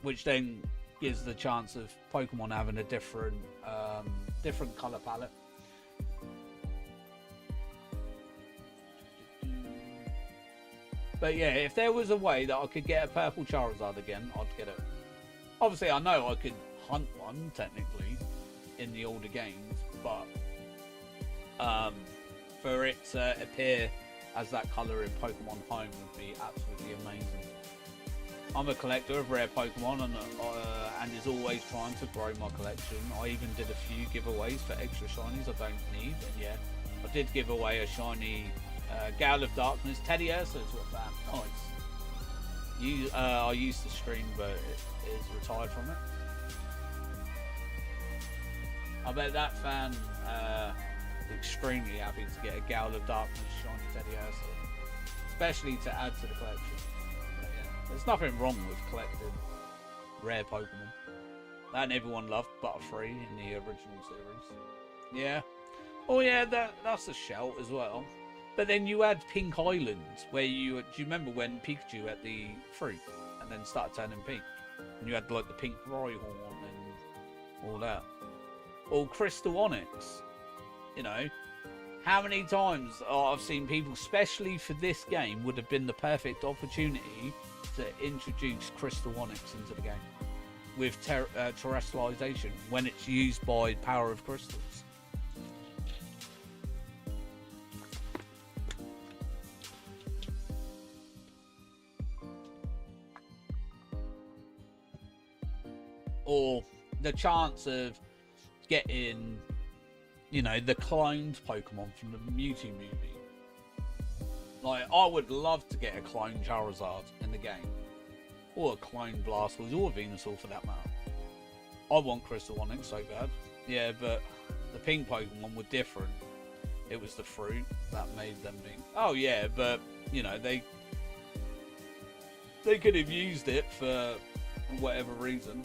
Which then gives the chance of Pokemon having a different colour palette. But yeah, if there was a way that I could get a purple Charizard again, I'd get it. Obviously, I know I could hunt one, technically, in the older games, but for it to appear as that colour in Pokemon Home would be absolutely amazing. I'm a collector of rare Pokemon and is always trying to grow my collection. I even did a few giveaways for extra shinies I don't need, and yeah, I did give away a shiny Gale of Darkness Teddy Ursa to a fan. Nice. I used to stream, but it is retired from it. I bet that fan extremely happy to get a Gale of Darkness shiny Teddy Ursa, especially to add to the collection. There's nothing wrong with collecting rare Pokemon. That everyone loved Butterfree in the original series. Yeah. Oh yeah, that's a shout as well. But then you had Pink Island, where do you remember when Pikachu had the fruit and then started turning pink? And you had like the pink Rhyhorn and all that. Or Crystal Onyx. You know, how many times I've seen people, especially for this game, would have been the perfect opportunity to introduce Crystal Onyx into the game with terrestrialization when it's used by power of crystals. Or the chance of getting, you know, the cloned Pokemon from the Mewtwo movie. Like, I would love to get a clone Charizard in the game. Or a clone Blastoise, or a Venusaur for that matter. I want Crystal Onyx so bad. Yeah, but the pink Pokemon were different. It was the fruit that made them pink. Oh yeah, but, you know, they They could have used it for whatever reason.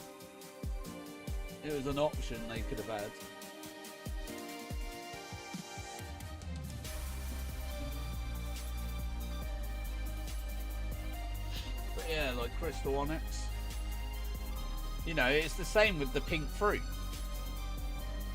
It was an option they could have had. But yeah, like Crystal Onyx. You know, it's the same with the pink fruit.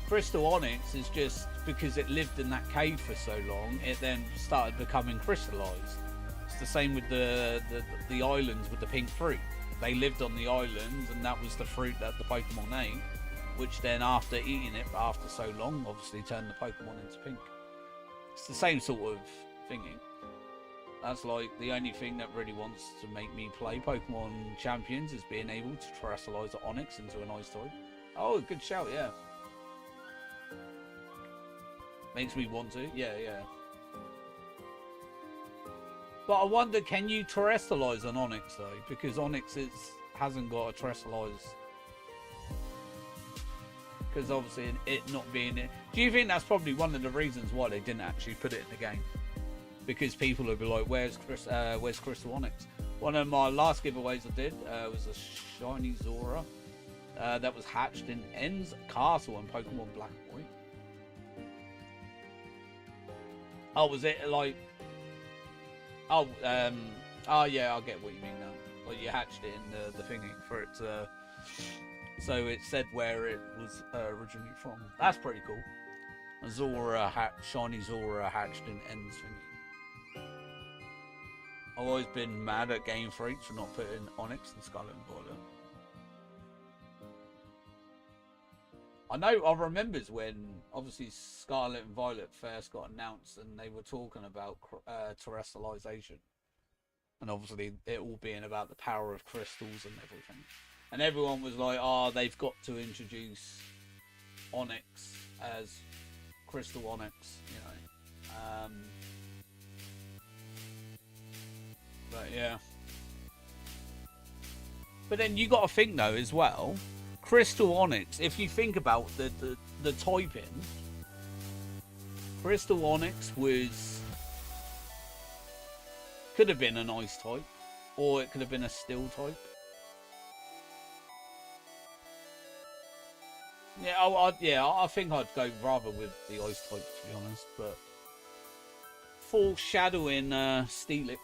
Crystal Onyx is just because it lived in that cave for so long, it then started becoming crystallized. It's the same with the islands with the pink fruit. They lived on the islands, and that was the fruit that the Pokemon ate, which then after eating it after so long obviously turned the Pokemon into pink. It's the same sort of thinking. That's like the only thing that really wants to make me play Pokemon Champions is being able to terrestrialize the Onyx into an Ice type. Oh, good shout, yeah. Makes me want to, yeah. But I wonder, can you terrestrialize an Onyx though? Because Onyx hasn't got a terrestrialize. Because obviously it not being it. Do you think that's probably one of the reasons why they didn't actually put it in the game? Because people will be like, where's Crystal Onyx? One of my last giveaways I did was a shiny Zora that was hatched in Ends Castle in Pokemon Black and White. Oh, was it like... Oh, yeah, I get what you mean now. Like, you hatched it in the thingy for it to... So it said where it was originally from. That's pretty cool. A Zora, shiny Zora hatched in Ends thingy. I've always been mad at Game Freak for not putting Onyx and Scarlet and Violet. I remembers when obviously Scarlet and Violet first got announced and they were talking about terrestrialization, and obviously it all being about the power of crystals and everything, and everyone was like, oh, they've got to introduce Onyx as Crystal Onyx, you know. But yeah, but then you got to think though as well, Crystal Onyx, if you think about the typing, Crystal Onyx could have been an Ice type, or it could have been a Steel type. Yeah, I think I'd go rather with the Ice type, to be honest. But foreshadowing Steelix.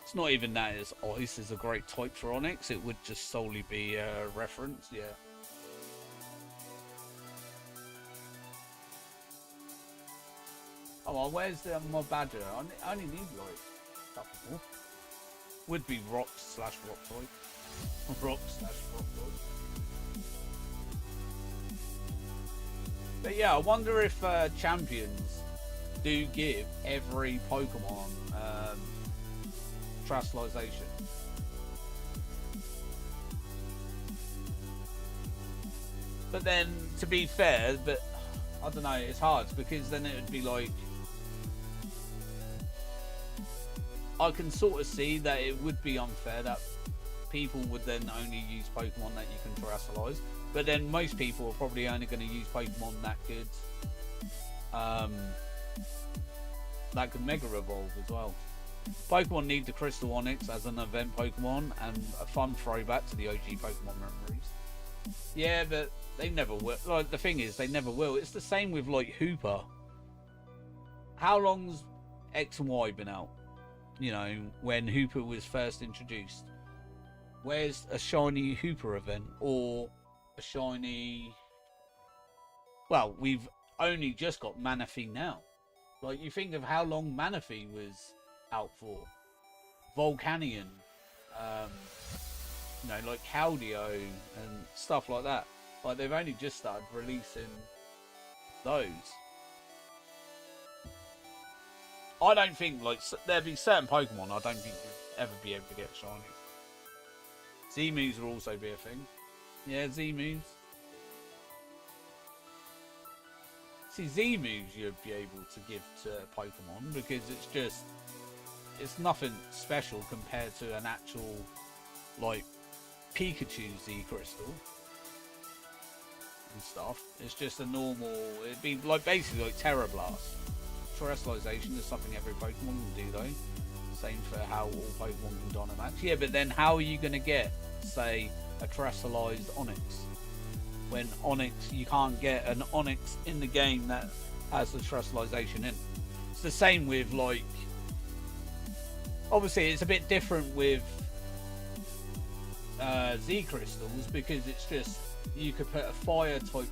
It's not even that as Ice is a great type for Onyx. It would just solely be a reference, yeah. Oh, well, where's my badger? I only need like a couple more. Would be rock slash rock type. Rock slash rock type. But yeah, I wonder if champions do give every Pokemon terrestrialization. But then, to be fair, but I don't know, it's hard because then it would be like, I can sort of see that it would be unfair that people would then only use Pokemon that you can terrestrialize, but then most people are probably only going to use Pokemon that could Mega Evolve as well. Pokemon need the Crystal Onyx as an event Pokemon and a fun throwback to the OG Pokemon memories. Yeah, but they never will. Like, the thing is, they never will. It's the same with like Hooper. How long's X and Y been out? You know, when Hooper was first introduced. Where's a shiny Hooper event or a shiny? Well, we've only just got Manaphy now. Like, you think of how long Manaphy was out for. Volcanion, you know, like Caldio and stuff like that. Like, they've only just started releasing those. I don't think, like, there'll be certain Pokemon I don't think you'll ever be able to get shiny. Z-moves will also be a thing. Yeah, Z-moves. See, Z-moves you'd be able to give to Pokemon because it's nothing special compared to an actual, like, Pikachu Z-Crystal and stuff. It's just a normal, it'd be like basically like Terra Blast. Terrestrialization is something every Pokemon will do though. Same for how all Pokemon can Dynamax. Yeah, but then how are you going to get, say, a terrestrialized Onyx? When Onyx, you can't get an Onyx in the game that has the terrestrialization in. It's the same with, like, obviously it's a bit different with Z crystals, because it's just, you could put a fire type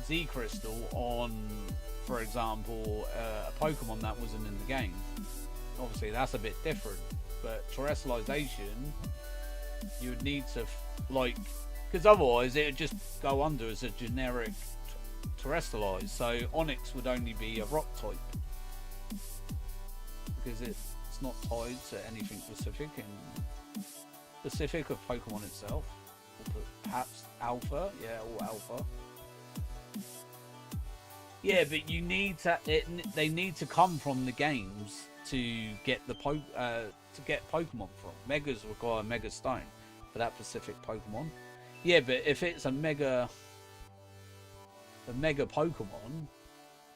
Z crystal on, for example, a Pokemon that wasn't in the game. Obviously that's a bit different, but terrestrialization, you would need to like, because otherwise it would just go under as a generic terrestrialized. So Onyx would only be a rock type because it's not tied to anything specific of Pokemon itself. Or perhaps Alpha, yeah, or Alpha. Yeah, but you need to. They need to come from the games to get the Pokemon from. Megas require Mega Stone for that specific Pokemon. Yeah, but if it's a Mega Pokemon,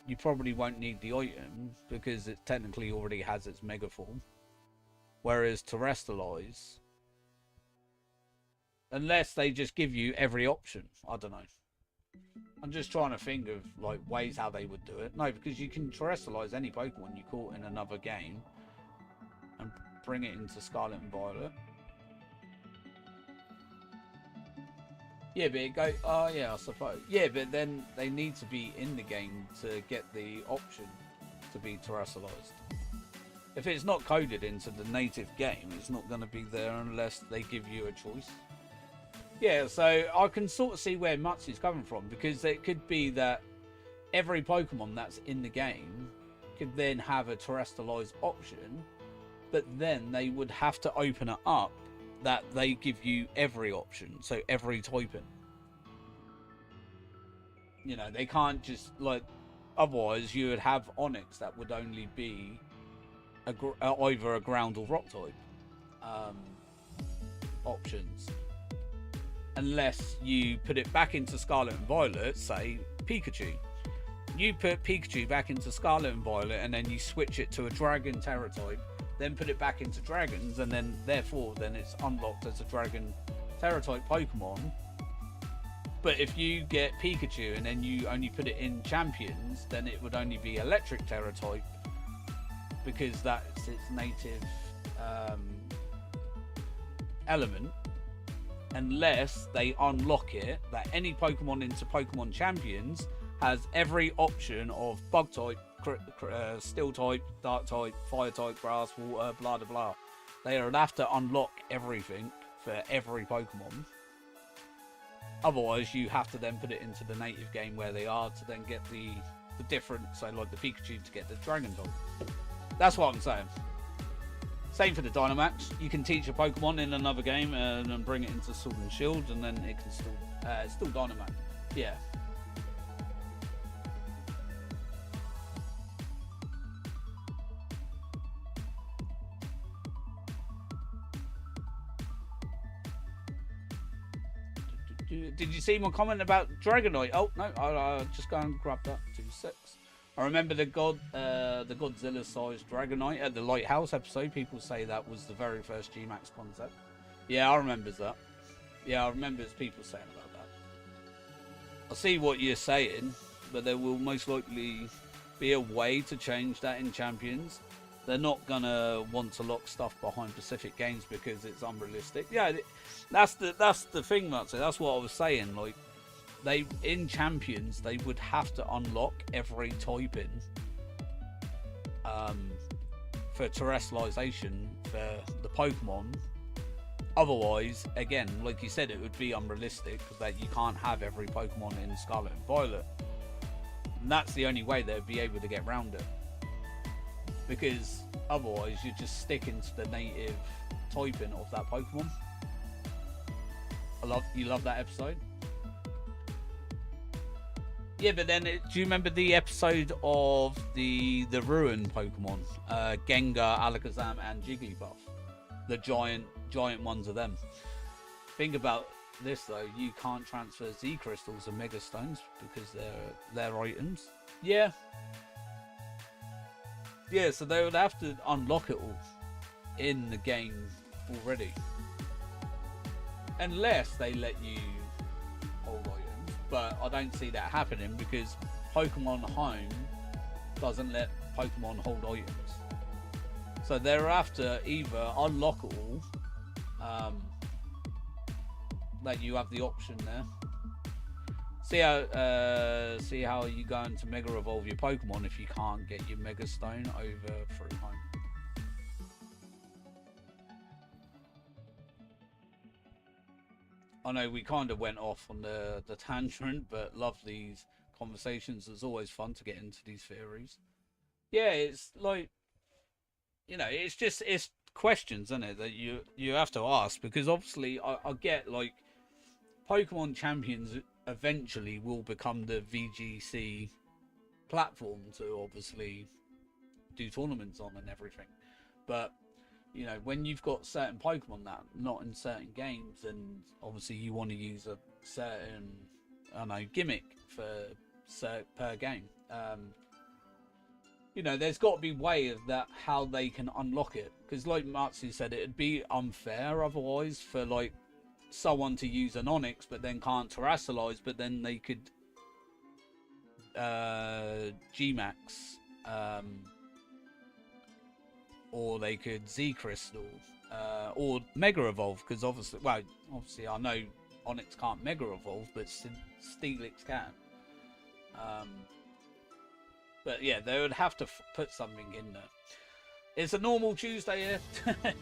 you probably won't need the item because it technically already has its Mega form. Whereas Terrestrialize, unless they just give you every option, I don't know. I'm just trying to think of like ways how they would do it. No, because you can terrestrialize any Pokemon you caught in another game and bring it into Scarlet and Violet. Yeah, but it go. Oh yeah, I suppose. Yeah, but then they need to be in the game to get the option to be terrestrialized. If it's not coded into the native game, it's not going to be there unless they give you a choice. Yeah, so I can sort of see where Matsu's coming from, because it could be that every Pokemon that's in the game could then have a terrestrialized option, but then they would have to open it up that they give you every option, so every typing. You know, they can't just, like, otherwise you would have Onyx that would only be either a ground or rock type options. Unless you put it back into Scarlet and Violet, say Pikachu. You put Pikachu back into Scarlet and Violet and then you switch it to a Dragon Terra type, then put it back into Dragons, and then therefore then it's unlocked as a Dragon Terra type Pokemon. But if you get Pikachu and then you only put it in Champions, then it would only be Electric Terra type, because that's its native element. Unless they unlock it, that any Pokemon into Pokemon Champions has every option of Bug type, Steel type, Dark type, Fire type, Grass, Water, blah blah blah. They would have to unlock everything for every Pokemon. Otherwise, you have to then put it into the native game where they are to then get the different, so like the Pikachu to get the Dragon type. That's what I'm saying. Same for the Dynamax. You can teach a Pokemon in another game and then bring it into Sword and Shield, and then it can still Dynamax. Yeah. Did you see my comment about Dragonite? Oh no, I'll just go and grab that. 2-6. I remember the Godzilla-sized Dragonite at the Lighthouse episode. People say that was the very first G-Max concept. Yeah, I remember that. Yeah, I remember people saying about that. I see what you're saying, but there will most likely be a way to change that in Champions. They're not gonna want to lock stuff behind specific games because it's unrealistic. Yeah, that's the thing, Matsu. That's what I was saying. Like, they in Champions they would have to unlock every typing for terrestrialization for the Pokemon. Otherwise, again, like you said, it would be unrealistic because that you can't have every Pokemon in Scarlet and Violet. And that's the only way they'd be able to get around it. Because otherwise you're just sticking to the native typing of that Pokemon. You love that episode? Yeah, but then do you remember the episode of the Ruin Pokemon? Gengar, Alakazam and Jigglypuff. The giant ones of them. Think about this though, you can't transfer Z crystals and Mega Stones because they're items. Yeah. Yeah, so they would have to unlock it all. in the game already, unless they let you hold items. But I don't see that happening because Pokemon Home doesn't let Pokemon hold items. So they're after either unlockable, that you have the option there. See how you going to Mega Evolve your Pokemon if you can't get your Mega Stone over through Home. I know we kind of went off on the tangent, but love these conversations. It's always fun to get into these theories. Yeah, it's like, you know, it's questions, isn't it, that you have to ask, because obviously I get like Pokemon Champions eventually will become the VGC platform to obviously do tournaments on and everything, but you know, when you've got certain Pokemon that are not in certain games, and obviously you want to use a certain, I don't know, gimmick per game, you know, there's got to be way of that how they can unlock it, because like Matsu said, it'd be unfair otherwise for like someone to use an Onyx but then can't terrestrialize, but then they could Gmax, or they could Z Crystal, or Mega Evolve, because obviously I know Onyx can't Mega Evolve, but Steelix can. But yeah, they would have to put something in there. It's a normal Tuesday here.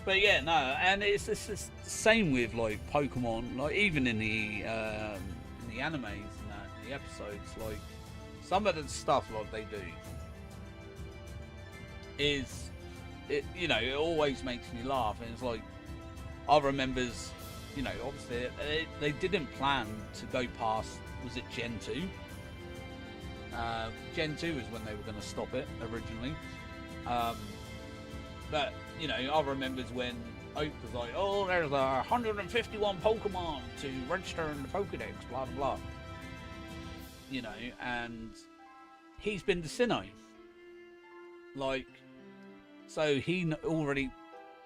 But yeah, no, and it's the same with like Pokemon, like even in the animes and that, in the episodes, like some of the stuff like they do is, it, you know, it always makes me laugh, and it's like, I remembers, you know, obviously they didn't plan to go past, was it Gen 2? Gen 2 is when they were going to stop it originally. But, you know, I remembers when Oak was like, oh, there's 151 Pokemon to register in the Pokedex, blah, blah, blah. You know, and he's been to Sinnoh. Like, so he already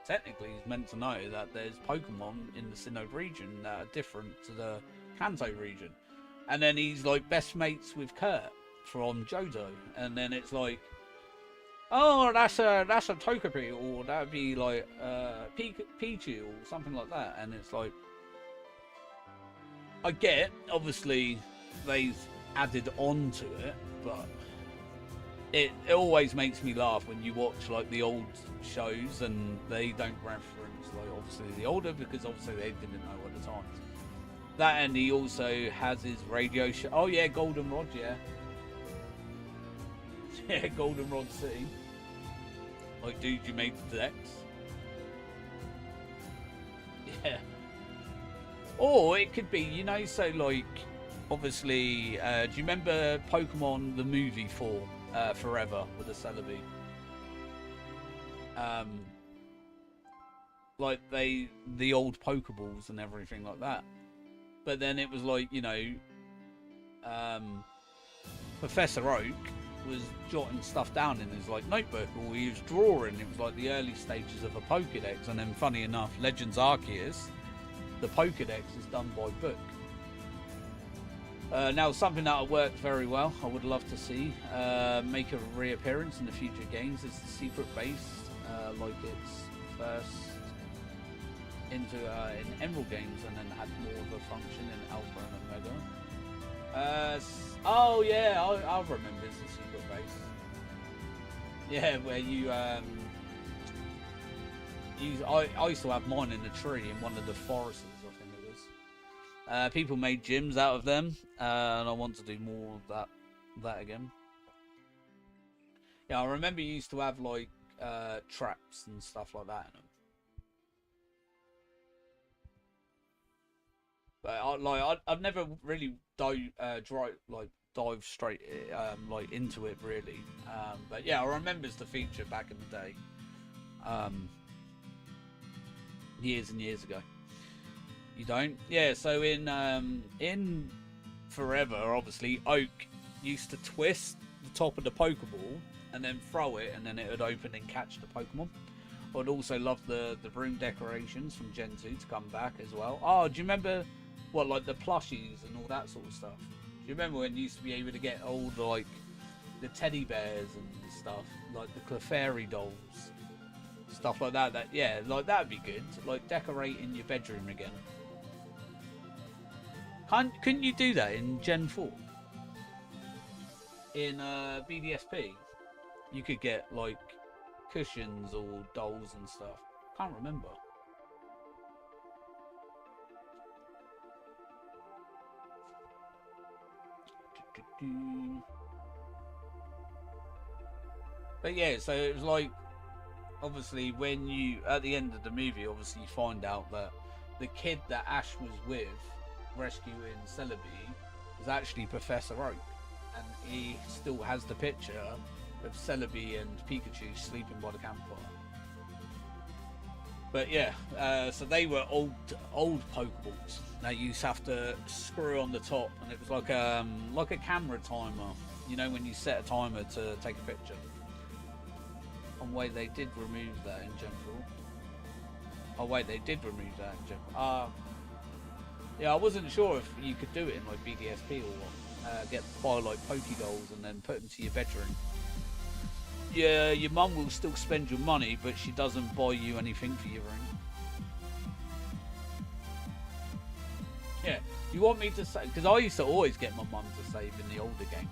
technically is meant to know that there's Pokemon in the Sinnoh region that are different to the Kanto region. And then he's like best mates with Kurt from Johto, and then it's like, oh, that's a Togepi, or that'd be like Pichu or something like that. And it's like, I get, obviously they've added on to it, but it always makes me laugh when you watch like the old shows and they don't reference like obviously the older, because obviously they didn't know at the time. That, and he also has his radio show. Oh yeah, Goldenrod, yeah. Yeah, Goldenrod City. Like, dude, you made the Dex. Yeah. Or it could be, you know, so like, obviously, do you remember Pokemon the movie Forever with the Celebi? Like the old Pokeballs and everything like that. But then it was like, you know, Professor Oak was jotting stuff down in his like notebook, or he was drawing. It was like the early stages of a Pokedex, and then funny enough, Legends Arceus, the Pokedex is done by book. Now, something that worked very well, I would love to see make a reappearance in the future games, is the secret base, like its first into in Emerald games, and then had more of a function in Alpha and Omega. Oh yeah, I remember the secret base. Yeah, where you I used to have mine in a tree in one of the forests, I think it was. People made gyms out of them, and I want to do more of that again. Yeah, I remember you used to have like traps and stuff like that in them. But I've never really dive straight like into it really. But yeah, I remember the feature back in the day, years and years ago. You don't? Yeah. So in Forever, obviously, Oak used to twist the top of the Pokeball, and then throw it, and then it would open and catch the Pokemon. I'd also love the room decorations from Gen 2 to come back as well. Oh, do you remember what, like the plushies and all that sort of stuff? Do you remember when you used to be able to get all the, like the teddy bears and stuff, like the Clefairy dolls, stuff like that? That, yeah, like that'd be good. Like decorating your bedroom again. Couldn't you do that in Gen 4? In BDSP, you could get like cushions or dolls and stuff. Can't remember. But yeah, so it was like, obviously when you, at the end of the movie, obviously you find out that the kid that Ash was with, rescuing Celebi, was actually Professor Oak. And he still has the picture of Celebi and Pikachu sleeping by the campfire. But yeah, so they were old Pokeballs. Now you used to have to screw on the top, and it was like a camera timer. You know, when you set a timer to take a picture. Oh wait, they did remove that in Gen 4. Oh wait, they did remove that in Gen 4. Yeah, I wasn't sure if you could do it in like BDSP or what. Buy like Pokédolls and then put them to your bedroom. Yeah, your mum will still spend your money, but she doesn't buy you anything for your room. Yeah, you want me to say? Because I used to always get my mum to save in the older games.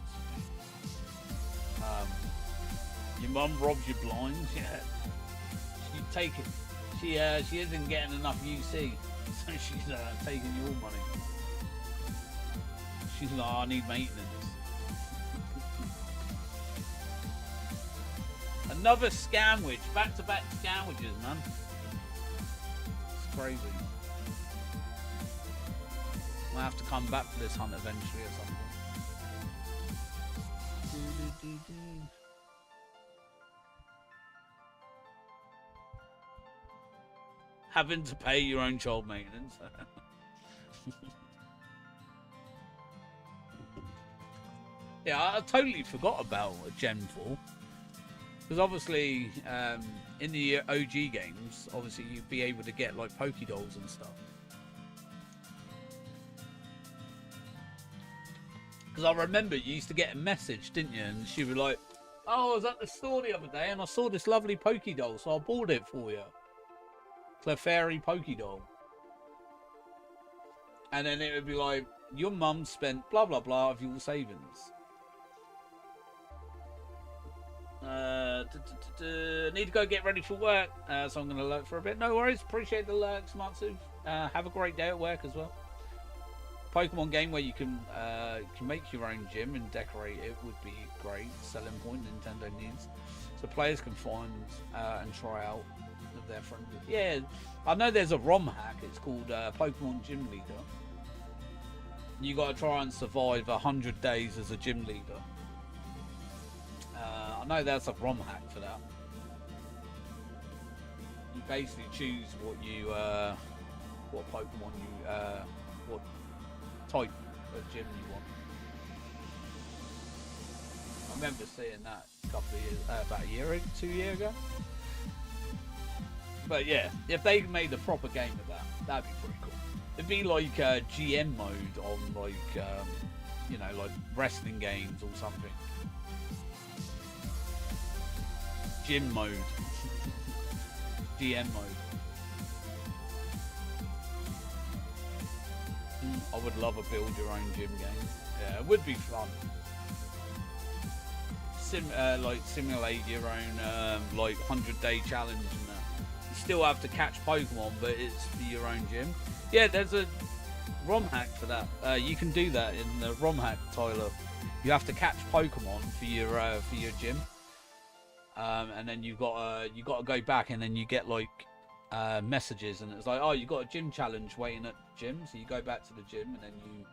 Your mum robs you blind. Yeah, she take it. She isn't getting enough UC, so she's taking your money. She's like, oh, I need maintenance. Another scamwich, back-to-back scamwiches, man. It's crazy. I'll have to come back for this hunt eventually or something. Having to pay your own child maintenance. Yeah, I totally forgot about Gen 4. Because obviously, in the OG games, obviously you'd be able to get like Pokédolls and stuff. Because I remember you used to get a message, didn't you? And she was like, oh, I was at the store the other day and I saw this lovely Pokédoll, so I bought it for you. Clefairy Pokédoll. And then it would be like, your mum spent blah blah blah of your savings. Need to go get ready for work, so I'm going to lurk for a bit. No worries, appreciate the lurks, Matsu. Have a great day at work as well. Pokemon game where you can make your own gym and decorate it would be great. Selling point Nintendo needs, so players can find and try out their friends. Yeah, I know there's a ROM hack. It's called Pokemon Gym Leader. You got to try and survive 100 days as a gym leader. I know there's a ROM hack for that. You basically choose what you, what Pokemon you, what type of gym you want. I remember seeing that a couple of years, about a year, 2 years ago. But yeah, if they made a proper game of that, that'd be pretty cool. It'd be like GM mode on like, you know, like wrestling games or something. Gym mode. GM mode. I would love a build your own gym game. Yeah, it would be fun. Like simulate your own like 100-day challenge and that. You still have to catch Pokemon, but it's for your own gym. Yeah, there's a ROM hack for that. You can do that in the ROM hack, Tyler. You have to catch Pokemon for your gym. And then you got to go back, and then you get like messages, and it's like, oh, you got a gym challenge waiting at the gym, so you go back to the gym, and then you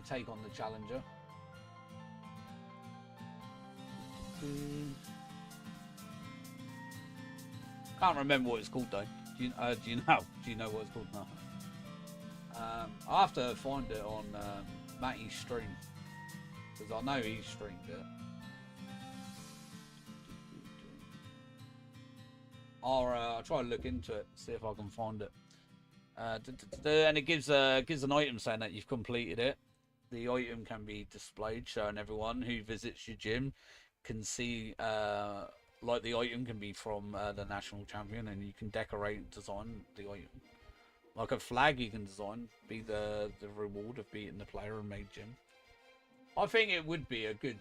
take on the challenger. Can't remember what it's called though. Do you know what it's called now? I'll have to find it on Matty's stream, because I know he streamed it. I'll try to look into it, see if I can find it. And it gives an item saying that you've completed it. The item can be displayed, showing everyone who visits your gym can see. Like the item can be from the national champion, and you can decorate and design the item. Like a flag you can design, be the reward of beating the player and made gym. I think it would be a good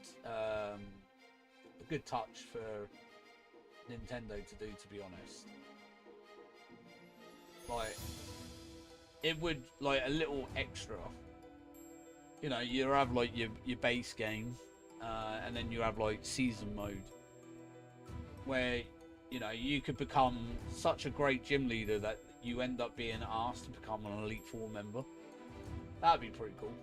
touch for Nintendo to do, to be honest. Like, it would, like, a little extra. You know, you have like your base game, and then you have like season mode, where, you know, you could become such a great gym leader that you end up being asked to become an Elite Four member. That'd be pretty cool.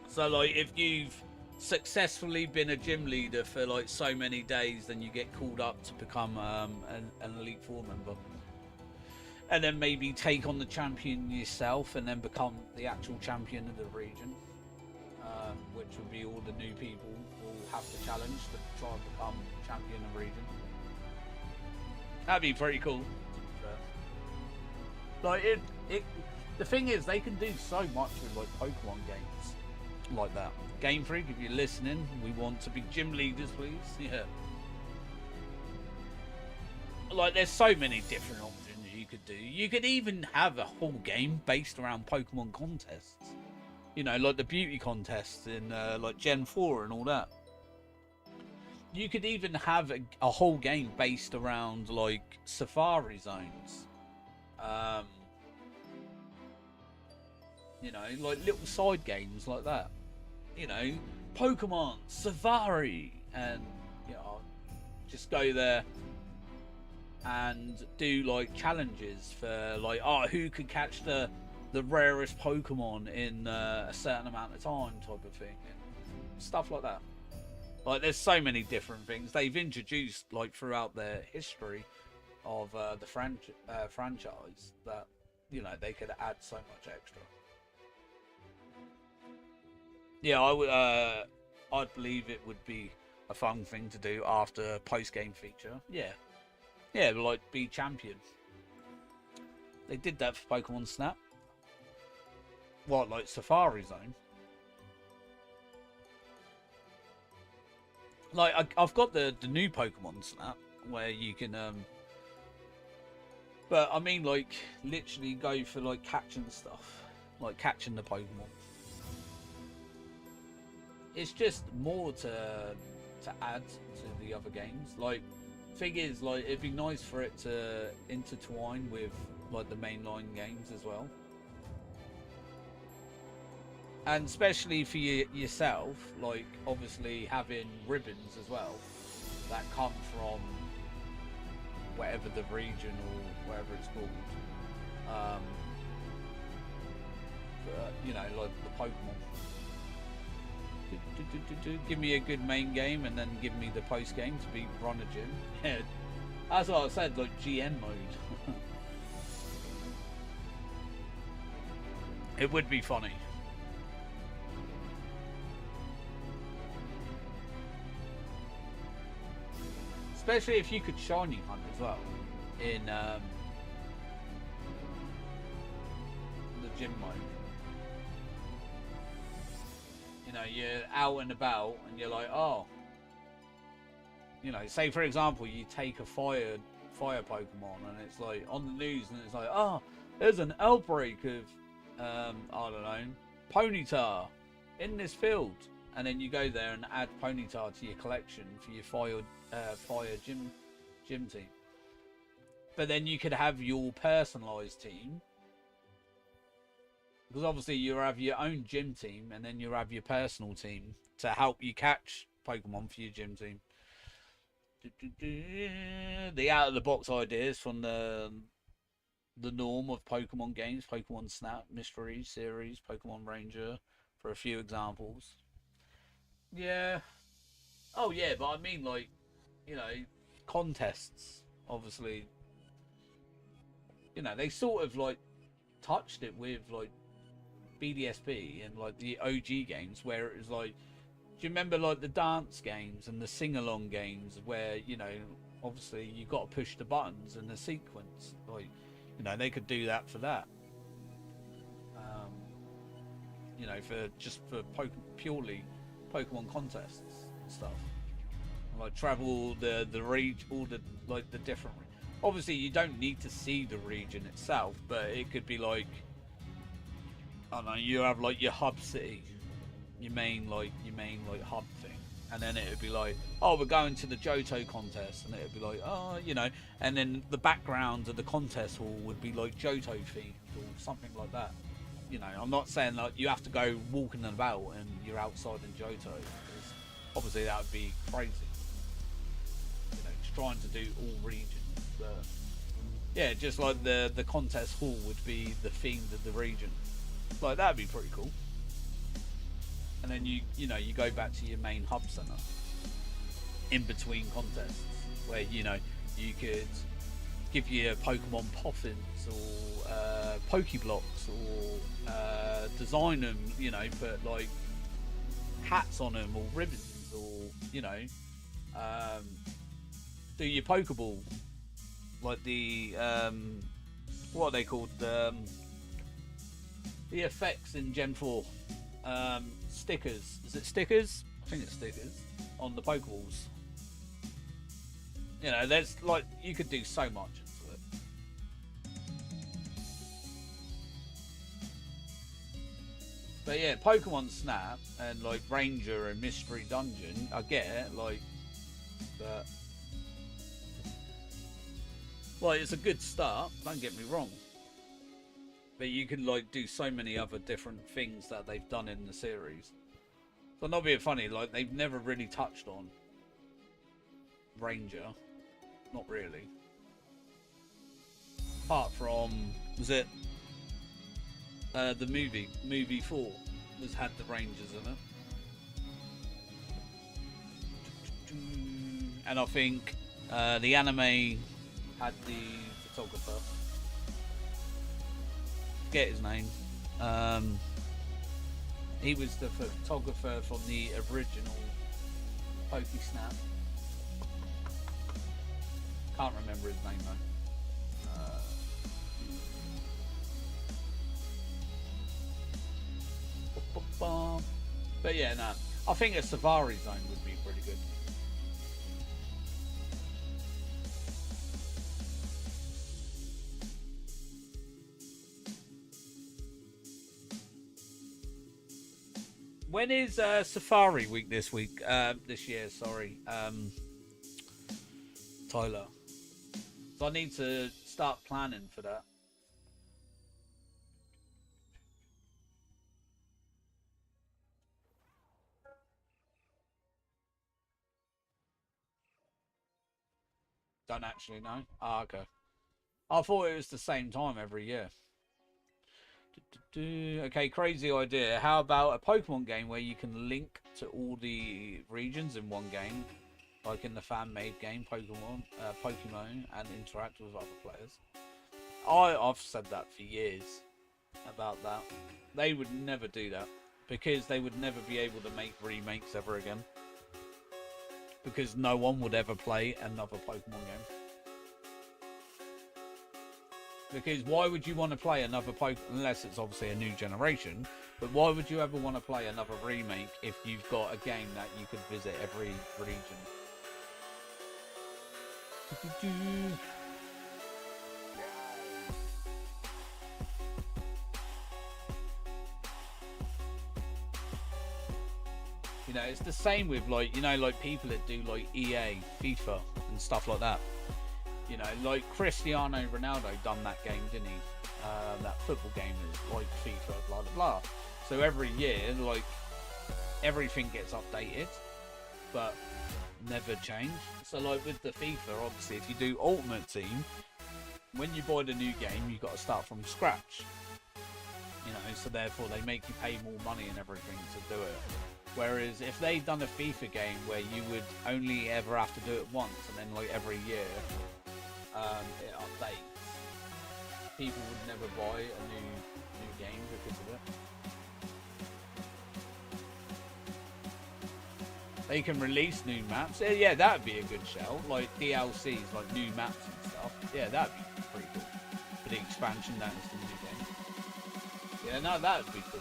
So, like, if you've successfully been a gym leader for like so many days, then you get called up to become an Elite Four member, and then maybe take on the champion yourself, and then become the actual champion of the region, which would be all the new people will have to challenge to try and become champion of the region. That'd be pretty cool. Like the thing is, they can do so much with like Pokemon games like that. Game Freak, if you're listening, we want to be gym leaders, please. Yeah. Like, there's so many different options you could do. You could even have a whole game based around Pokemon contests. You know, like the beauty contests in like Gen 4 and all that. You could even have a whole game based around like safari zones. You know, like little side games like that. You know, Pokemon Safari, and you know, just go there and do like challenges for like, oh, who could catch the rarest Pokemon in a certain amount of time, type of thing, and stuff like that. Like, there's so many different things they've introduced like throughout their history of the franchise that, you know, they could add so much extra. Yeah, I'd believe it would be a fun thing to do after a post-game feature. Yeah, like be champion. They did that for Pokemon Snap. What, like Safari Zone? Like, I've got the new Pokemon Snap where you can but I mean, like, literally go for like catching stuff, like catching the Pokemon. It's just more to add to the other games. Like, thing is, like, it'd be nice for it to intertwine with like the mainline games as well, and especially for yourself, like obviously having ribbons as well that come from whatever the region or whatever it's called. You know, like the Pokemon. Give me a good main game and then give me the post game to be run a gym. Yeah, that's what I said, like GM mode. It would be funny. Especially if you could shiny hunt as well in the gym mode. You know, you're out and about and you're like, oh, you know, say for example you take a fire Pokemon and it's like on the news and it's like, oh, there's an outbreak of I don't know, Ponyta in this field, and then you go there and add Ponyta to your collection for your fire gym team. But then you could have your personalized team, because obviously you have your own gym team and then you have your personal team to help you catch Pokemon for your gym team. The out of the box ideas from the norm of Pokemon games: Pokemon Snap, Mystery Series, Pokemon Ranger, for a few examples. Yeah. Oh yeah, but I mean, like, you know, contests, obviously, you know, they sort of like touched it with like BDSP and like the OG games, where it was like you remember like the dance games and the sing-along games where, you know, obviously you got to push the buttons in the sequence? Like, you know, they could do that for that. You know, for purely Pokemon contests and stuff. Like travel the region, all the like the different. Obviously, you don't need to see the region itself, but it could be like, I don't know, you have like your hub city, your main hub thing, and then it would be like, oh, we're going to the Johto contest, and it would be like, oh, you know, and then the background of the contest hall would be like Johto themed or something like that. You know, I'm not saying like you have to go walking about and you're outside in Johto, because obviously that would be crazy. You know, just trying to do all regions, but yeah, just like the contest hall would be the theme of the region. Like that'd be pretty cool. And then you know you go back to your main hub center in between contests, where you know you could give you Pokemon Poffins or Pokeblocks or design them, you know, put like hats on them or ribbons, or you know, do your Pokeball like the what are they called, the effects in Gen 4, stickers. Is it stickers? I think it's stickers on the Pokeballs. You know, there's like, you could do so much into it. But yeah, Pokemon Snap and like Ranger and Mystery Dungeon, I get it, like, but like it's a good start, don't get me wrong. But you can like do so many other different things that they've done in the series. So not being funny, like they've never really touched on Ranger. Not really. Apart from, was it the movie 4 had the Rangers in it. And I think the anime had the photographer. Forget his name. He was the photographer from the original Pokesnap. Can't remember his name though. But yeah, no. I think a Safari Zone would be pretty good. When is Safari Week this year? Sorry, Tyler. So I need to start planning for that. Don't actually know. Ah, okay. I thought it was the same time every year. Okay, crazy idea. How about a Pokemon game where you can link to all the regions in one game, like in the fan-made game Pokemon, and interact with other players? I've said that for years about that. They would never do that because they would never be able to make remakes ever again, because no one would ever play another Pokemon game. Because why would you want to play another Pokemon, unless it's obviously a new generation, but why would you ever want to play another remake if you've got a game that you could visit every region? You know, it's the same with like, you know, like people that do like EA, FIFA and stuff like that. You know, like Cristiano Ronaldo done that game, didn't he? That football game is like FIFA, blah, blah, blah. So every year, like, everything gets updated, but never change. So like with the FIFA, obviously, if you do Ultimate Team, when you buy the new game, you've got to start from scratch. You know, so therefore they make you pay more money and everything to do it. Whereas if they'd done a FIFA game where you would only ever have to do it once, and then like every year it updates, people would never buy a new game because of it. They can release new maps. Yeah, that would be a good shout. Like DLCs, like new maps and stuff. Yeah, that would be pretty cool. For the expansion, that is the new game. Yeah, no, that would be cool.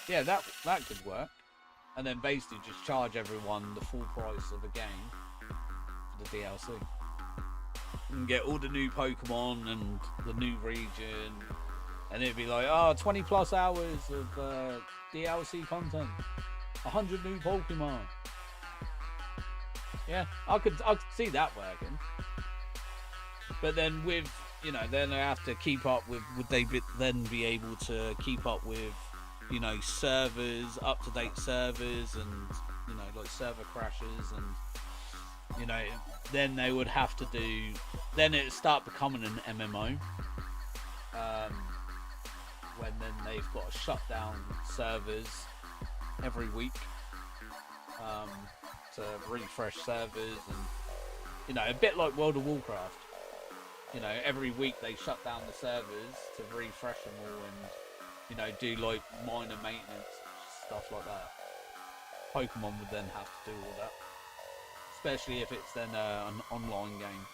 Yeah, that could work. And then basically just charge everyone the full price of the game for the DLC. And get all the new Pokemon and the new region. And it'd be like, oh, 20 plus hours of DLC content. 100 new Pokemon. Yeah, I could see that working. But then with, you know, then they have to keep up with, would they then be able to keep up with, you know, servers, up-to-date servers, and, you know, like server crashes, and, you know, then they would have to do, then it'd start becoming an MMO, when then they've got to shut down servers every week, to refresh servers, and, you know, a bit like World of Warcraft, you know, every week they shut down the servers to refresh them all, and, you know, do like minor maintenance, stuff like that. Pokemon would then have to do all that, especially if it's then an online game.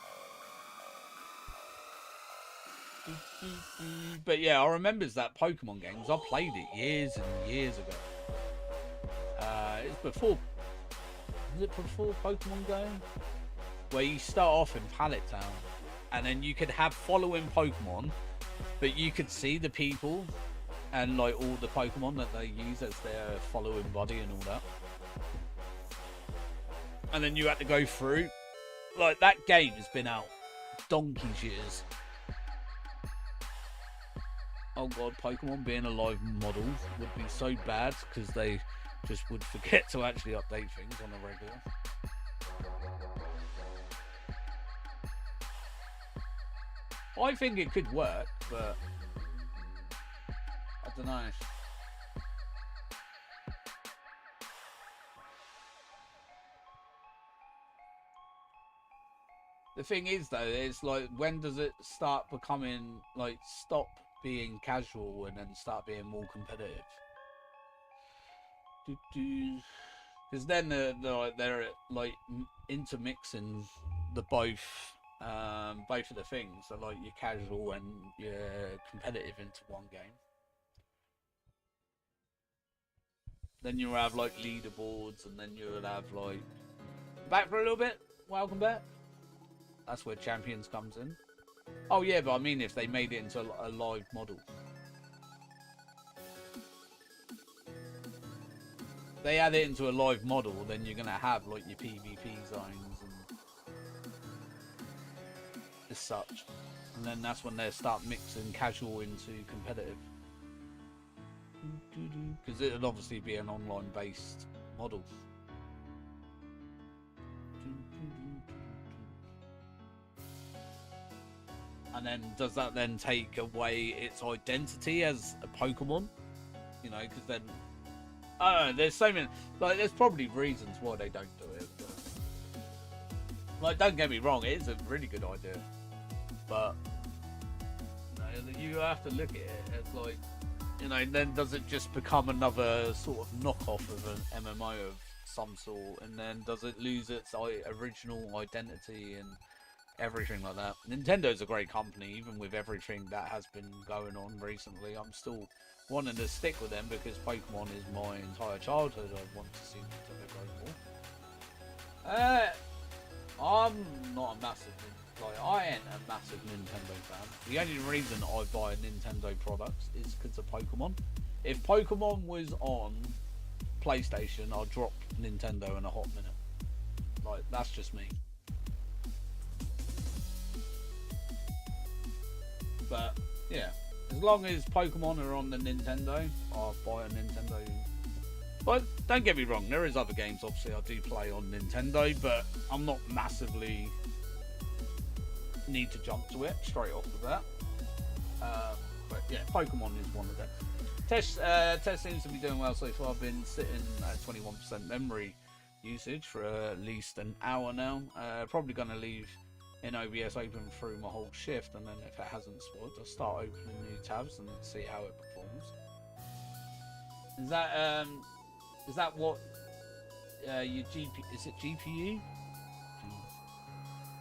But yeah, I remembers that Pokemon games. I played it years and years ago. It's before. Was it before Pokemon Go? Where you start off in Pallet Town, and then you could have following Pokemon, but you could see the people and like all the Pokemon that they use as their following body and all that. And then you had to go through. Like, that game has been out donkey's years. Oh god, Pokemon being a live model would be so bad because they just would forget to actually update things on a regular. I think it could work, but I don't know. The thing is, though, it's like, when does it start becoming, like, stop being casual and then start being more competitive? Because then they're like intermixing the both of the things, so like your casual and your competitive into one game. Then you'll have like leaderboards, and then you'll have like, back for a little bit, welcome back. That's where Champions comes in. Oh yeah, but I mean if they made it into a live model. If they add it into a live model, then you're gonna have like your PvP zones and as such. And then that's when they start mixing casual into competitive. Because it'd obviously be an online based model. And then does that then take away its identity as a Pokemon? You know, because then, I don't know, there's so many, like, there's probably reasons why they don't do it. But, like, don't get me wrong, it is a really good idea. But, you have to look at it as like, you know, then does it just become another sort of knockoff of an MMO of some sort? And then does it lose its original identity and everything like that? Nintendo's a great company, even with everything that has been going on recently. I'm still wanting to stick with them because Pokemon is my entire childhood. I want to see Nintendo grow more. I'm not a massive, like, I ain't a massive Nintendo fan. The only reason I buy Nintendo products is because of Pokemon. If Pokemon was on PlayStation, I'd drop Nintendo in a hot minute. Like, that's just me. But yeah, as long as Pokemon are on the Nintendo, I'll buy a Nintendo. But don't get me wrong, there is other games obviously I do play on Nintendo, but I'm not massively need to jump to it straight off of that. But yeah, Pokemon is one of them. Test seems to be doing well so far. I've been sitting at 21% memory usage for at least an hour now. Probably going to leave in OBS open through my whole shift, and then if it hasn't spoiled, I'll start opening new tabs and see how it performs. Is that what your GP is it GPU?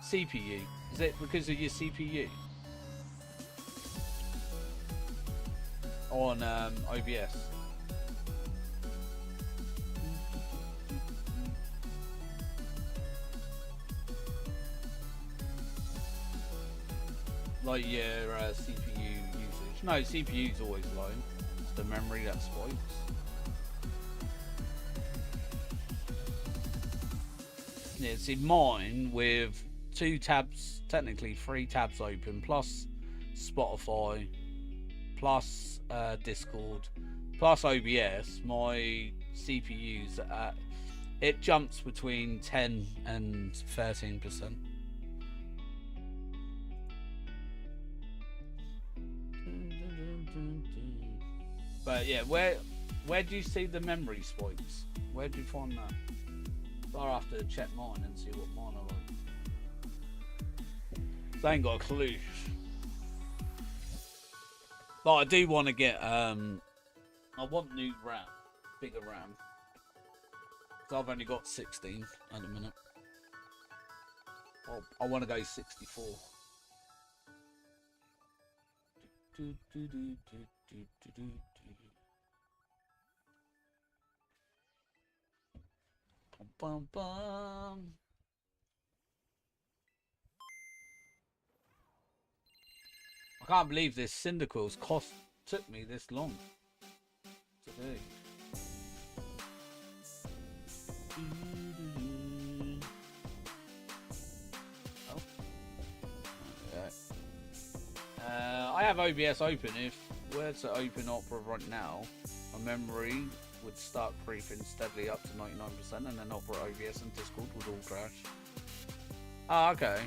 CPU. Is it because of your CPU? On OBS. Like your CPU usage. No, CPU's always low. It's the memory that spikes. Yeah, see mine with 2 tabs, technically 3 tabs open, plus Spotify, plus Discord, plus OBS, my CPU's it jumps between 10 and 13%. But yeah, where do you see the memory spikes? Where do you find that? I'll have to check mine and see what mine are like. So I ain't got a clue. But I do want to get I want new RAM, bigger RAM. Because I've only got 16 at the minute. I want to go 64. Bum, bum. I can't believe this Cyndaquil's cost took me this long to do. Oh. Okay. I have OBS open. If were to open Opera right now, my memory would start creeping steadily up to 99%, and then Opera, OBS, and Discord would all crash. Ah, okay.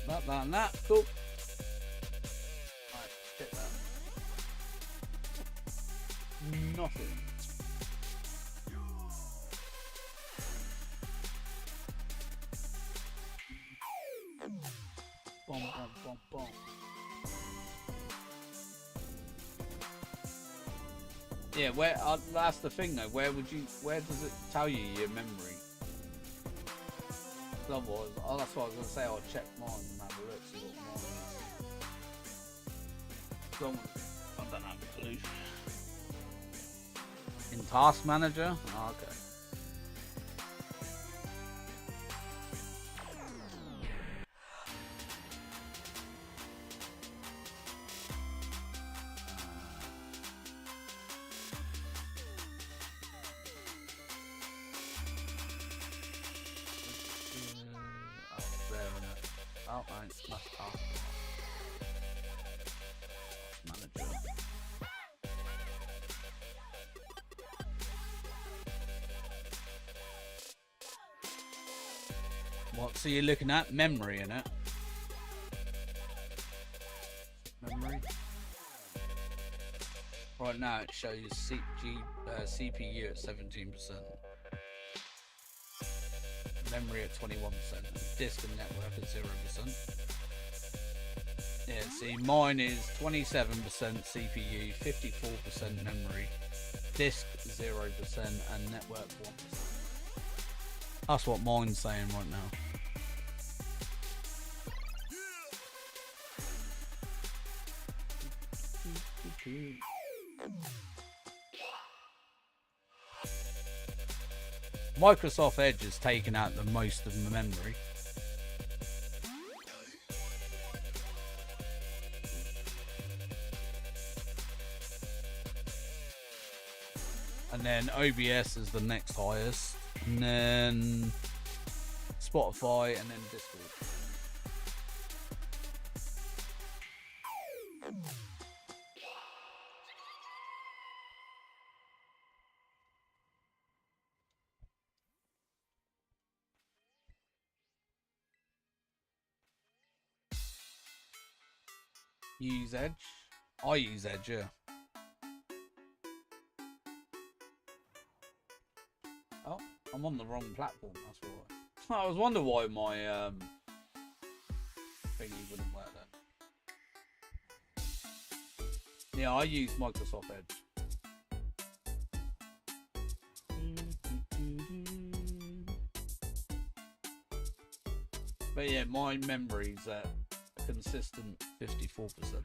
Right, that, and that, cool. Right, hit that. Nothing. Bom, bom, bom, bom. Yeah, where? That's the thing, though. Where does it tell you your memory? Otherwise, that's what I was gonna say. I'll check mine and have a look, see what mine is. I don't have a clue. In Task Manager? Oh, okay. Oh, right, that's Task Manager. What? So you're looking at memory in it? Memory. Right now it shows CPU at 17%. Memory at 21%, disk and network at 0%. Yeah, see, mine is 27% CPU, 54% memory, disk 0%, and network 1%. That's what mine's saying right now. Microsoft Edge has taken out the most of the memory. And then OBS is the next highest. And then Spotify, and then Discord. You use Edge? I use Edge, yeah. Oh, I'm on the wrong platform, that's why. I was wondering why my thingy wouldn't work then. Yeah, I use Microsoft Edge. But yeah, my memory's at a consistent 54%.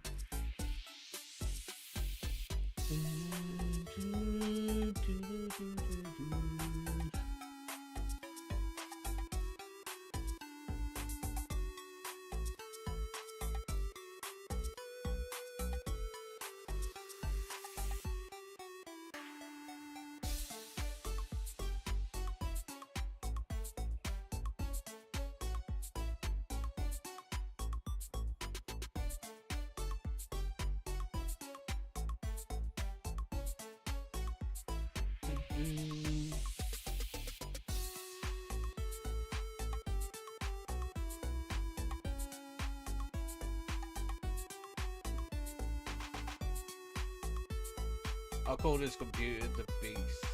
I call this computer the beast.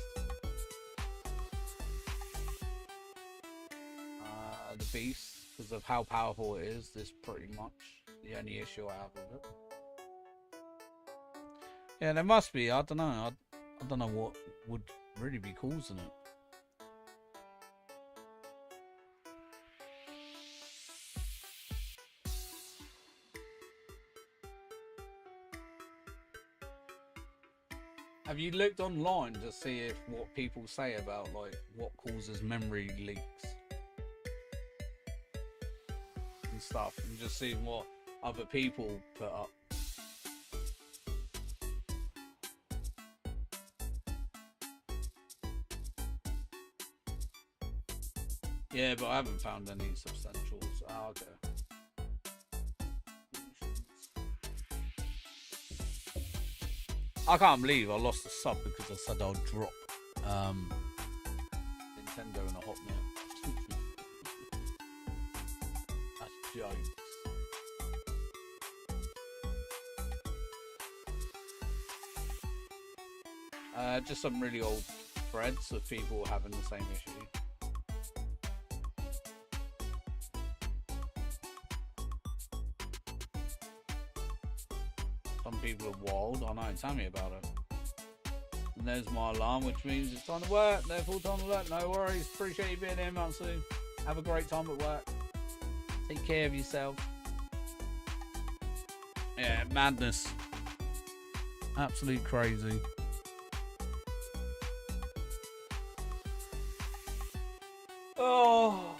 The beast, because of how powerful it is. This pretty much the only issue I have with it. Yeah, there must be. I don't know. I don't know what would really be causing it. Have you looked online to see if what people say about like what causes memory leaks and stuff, and just see what other people put up? Yeah, but I haven't found any substantials. Oh, okay. I can't believe I lost a sub because I said I'll drop Nintendo in a hot minute. That's jokes. Just some really old threads of people having the same issue. Some people are wild. I know, tell me about it. And there's my alarm, which means it's time to work. Therefore, time to work. No worries. Appreciate you being here, Matsu. Have a great time at work. Take care of yourself. Yeah, madness. Absolute crazy. Oh.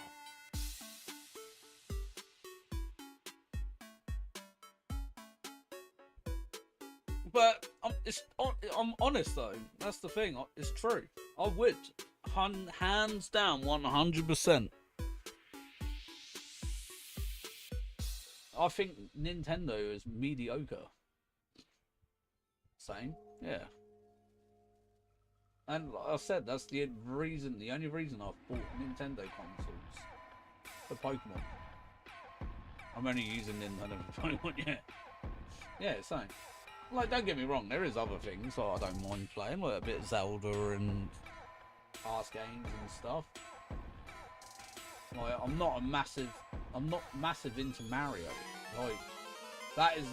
But I'm honest though. That's the thing. It's true. I would, hands down, 100%. I think Nintendo is mediocre. Same, yeah. And like I said, that's the only reason I've bought Nintendo consoles for Pokemon. I'm only using Nintendo for Pokemon, yeah. Yeah, same. Like, don't get me wrong, there is other things that I don't mind playing, like a bit of Zelda and past games and stuff. Like, I'm not massive into Mario. Like, that is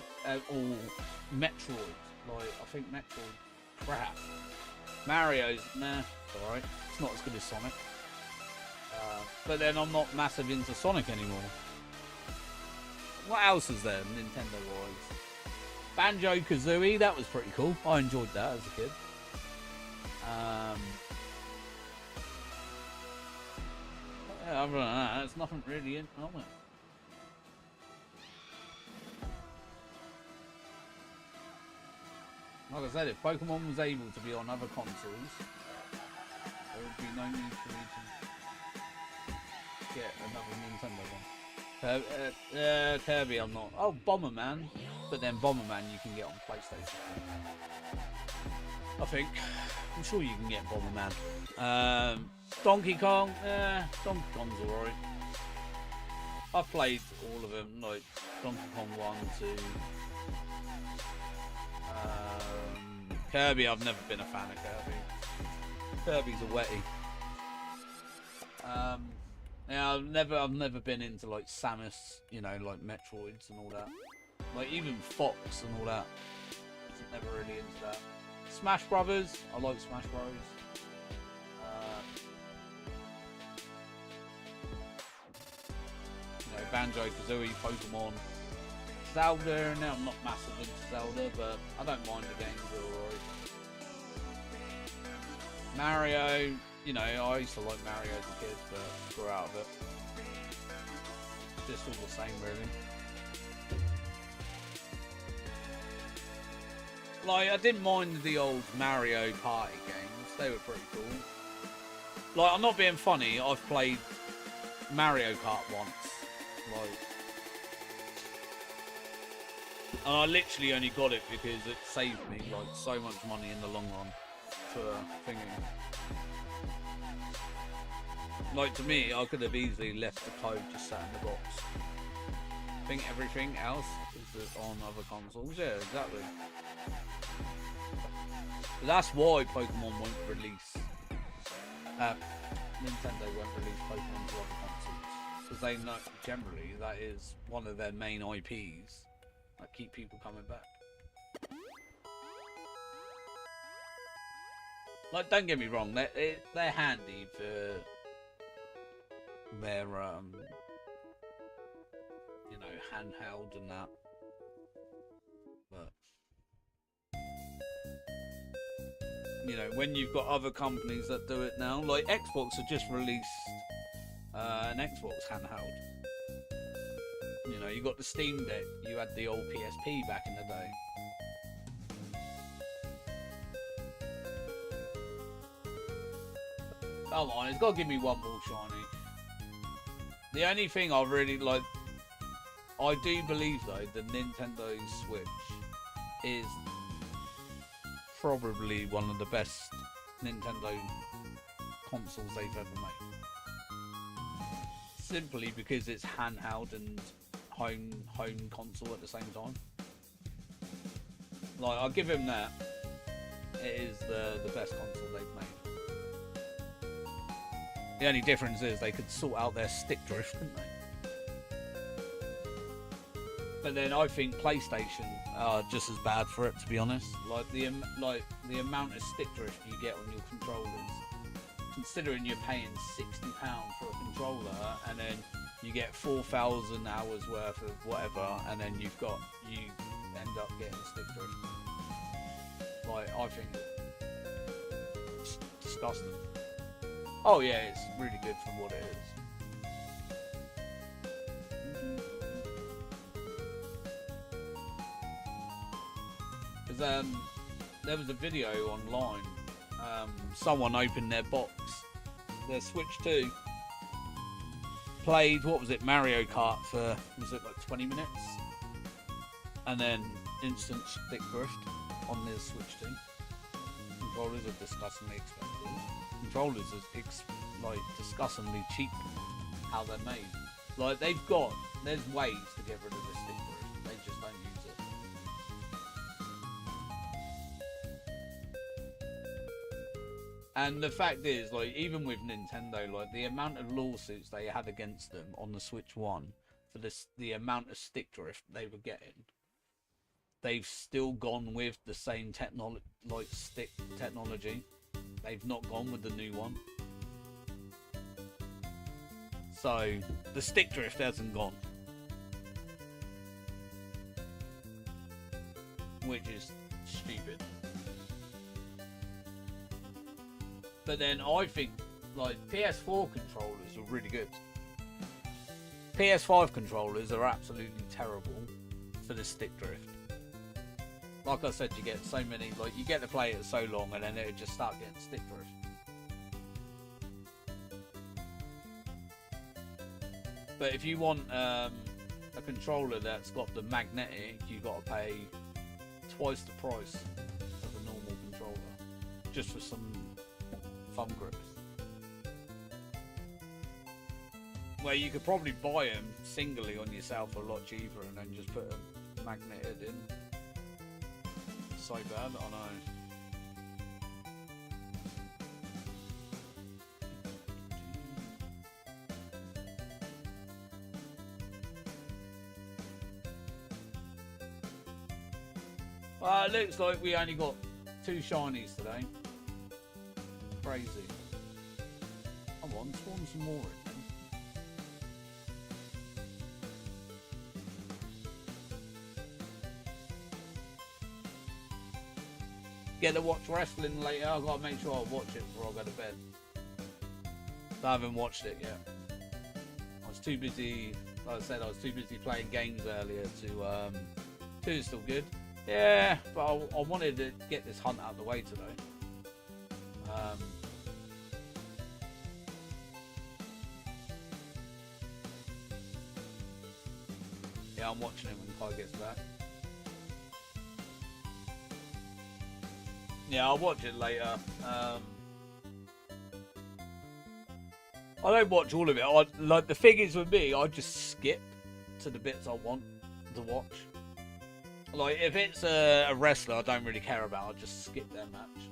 all Metroid. Like, I think Metroid crap. Mario's, nah, it's alright. It's not as good as Sonic. But then I'm not massive into Sonic anymore. What else is there, Nintendo-wise? Banjo-Kazooie, that was pretty cool. I enjoyed that as a kid. Yeah, other than that, there's nothing really in on it. Like I said, if Pokemon was able to be on other consoles, there would be no need for me to get another Nintendo one. Kirby, I'm not. Oh, Bomberman. But then Bomberman you can get on PlayStation. I think. I'm sure you can get Bomberman. Donkey Kong. Donkey Kong's alright. I've played all of them, like Donkey Kong 1, 2. Kirby, I've never been a fan of Kirby. Kirby's a wetty. Yeah, I've never been into like Samus, you know, like Metroids and all that. Like even Fox and all that. Never really into that. Smash Brothers, I like Smash Bros. You know, Banjo Kazooie, Pokemon, Zelda. Now I'm not massive into Zelda, but I don't mind the games. They're alright. Mario, you know, I used to like Mario as a kid, but grew out of it. Just all the same, really. Like, I didn't mind the old Mario Party games. They were pretty cool. Like, I'm not being funny. I've played Mario Kart once. Like, and I literally only got it because it saved me, like, so much money in the long run for thinking. Like, to me, I could have easily left the code just sat in the box. I think everything else is on other consoles. Yeah, exactly. But that's why Pokemon won't release. Nintendo won't release Pokemon to other consoles, because they know generally that is one of their main IPs that keep people coming back. Like, don't get me wrong, they're handy for their you know, handheld and that, but you know, when you've got other companies that do it now, like Xbox have just released an Xbox handheld. You know, you got the Steam Deck, you had the old PSP back in the day. Come on, it's got to give me one more shiny. The only thing I really like, I do believe though, the Nintendo Switch is probably one of the best Nintendo consoles they've ever made. Simply because it's handheld and home console at the same time. Like, I'll give him that. It is the best console they've made. The only difference is they could sort out their stick drift, couldn't they? But then I think PlayStation are just as bad for it, to be honest. Like the amount of stick drift you get on your controllers, considering you're paying £60 for a controller, and then you get 4,000 hours worth of whatever, and then you end up getting stick drift. Like, I think it's disgusting. Oh yeah, it's really good for what it is. Because there was a video online. Someone opened their box, their Switch 2, played, what was it, Mario Kart for, was it like 20 minutes? And then instant stick drift on their Switch 2. Controllers are disgustingly expensive. Controllers are like disgustingly cheap how they're made. Like, there's ways to get rid of the stick drift. They just don't use it. And the fact is, like, even with Nintendo, like, the amount of lawsuits they had against them on the Switch 1 for the amount of stick drift they were getting, they've still gone with the same stick technology. They've not gone with the new one. So the stick drift hasn't gone, which is stupid. But then I think like PS4 controllers are really good. PS5 controllers are absolutely terrible for the stick drift. Like I said, you get so many, like you get to play it so long and then it just start getting stick drift. But if you want a controller that's got the magnetic, you got to pay twice the price of a normal controller, just for some thumb grips. Where you could probably buy them singly on yourself a lot cheaper and then just put them magneted in. So bad, I know. It looks like we only got 2 shinies today. Crazy. Come on, spawn some more in then. Get to watch wrestling later. I've got to make sure I watch it before I go to bed. I haven't watched it yet. I was too busy, like I said, I was too busy playing games earlier to... 2 is still good. Yeah, but I wanted to get this hunt out of the way today. Yeah, I'm watching it when Kai gets back. Yeah, I'll watch it later. I don't watch all of it. Like the thing is with me, I just skip to the bits I want to watch. Like, if it's a wrestler I don't really care about, I'll just skip their match.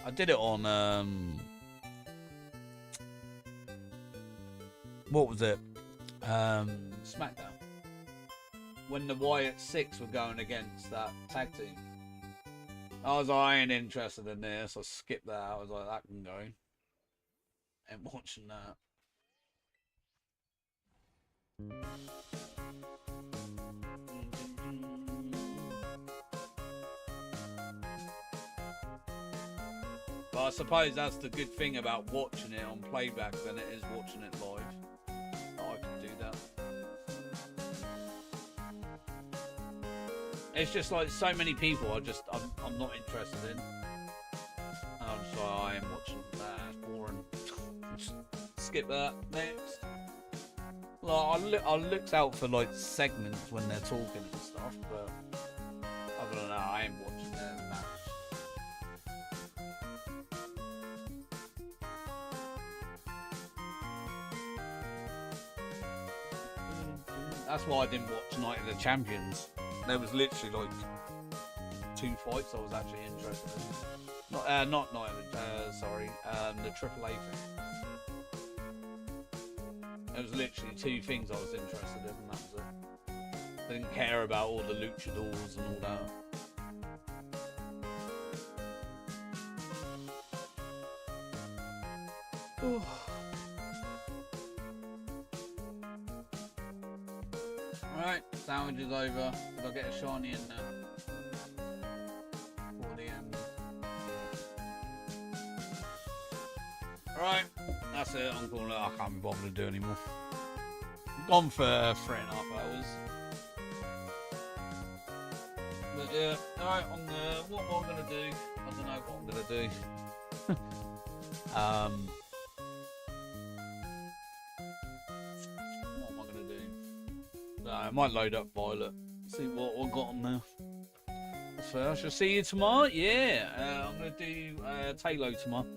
I did it on, what was it? SmackDown. When the Wyatt 6 were going against that tag team. I was like, I ain't interested in this. I skipped that. I was like, that can go. Ain't watching that. But I suppose that's the good thing about watching it on playback than it is watching it live. I can do that. It's just like so many people I'm not interested in. And I'm just like, I am watching that. It's boring. Just skip that. Next. Like, I look out for like segments when they're talking and stuff, but other than that, I ain't watching their match. That's why I didn't watch Night of the Champions. There was literally like 2 fights I was actually interested in. Not Night of the, the AAA thing. There was literally 2 things I was interested in, and that was it. I didn't care about all the luchadors and all that. Alright, sandwich is over. Did I get a shiny in there? For the end. Alright, that's it. I'm calling it. I can't be bothered to do anymore. I'm gone for 3.5 hours. But yeah, alright, what am I going to do? I don't know what I'm going to do. What am I going to do? I might load up Violet. See what I got on there. So I shall see you tomorrow. Yeah, I'm going to do Talo tomorrow.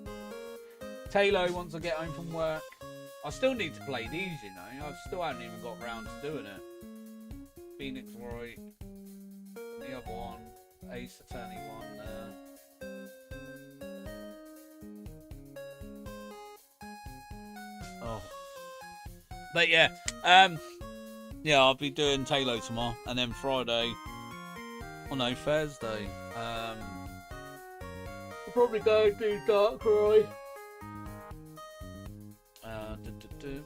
Talo once I get home from work. I still need to play these, you know. I still haven't even got round to doing it. Phoenix Wright. The other one. Ace Attorney one. Oh. But yeah. Yeah, I'll be doing Talo tomorrow. And then Friday. Oh no, Thursday. I'll probably go do Darkrai.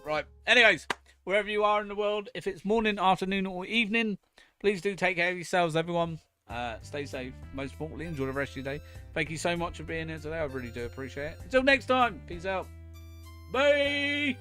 Right. Anyways, wherever you are in the world, if it's morning, afternoon, or evening, please do take care of yourselves, everyone. Stay safe. Most importantly, enjoy the rest of your day. Thank you so much for being here today. I really do appreciate it. Until next time, peace out. Bye.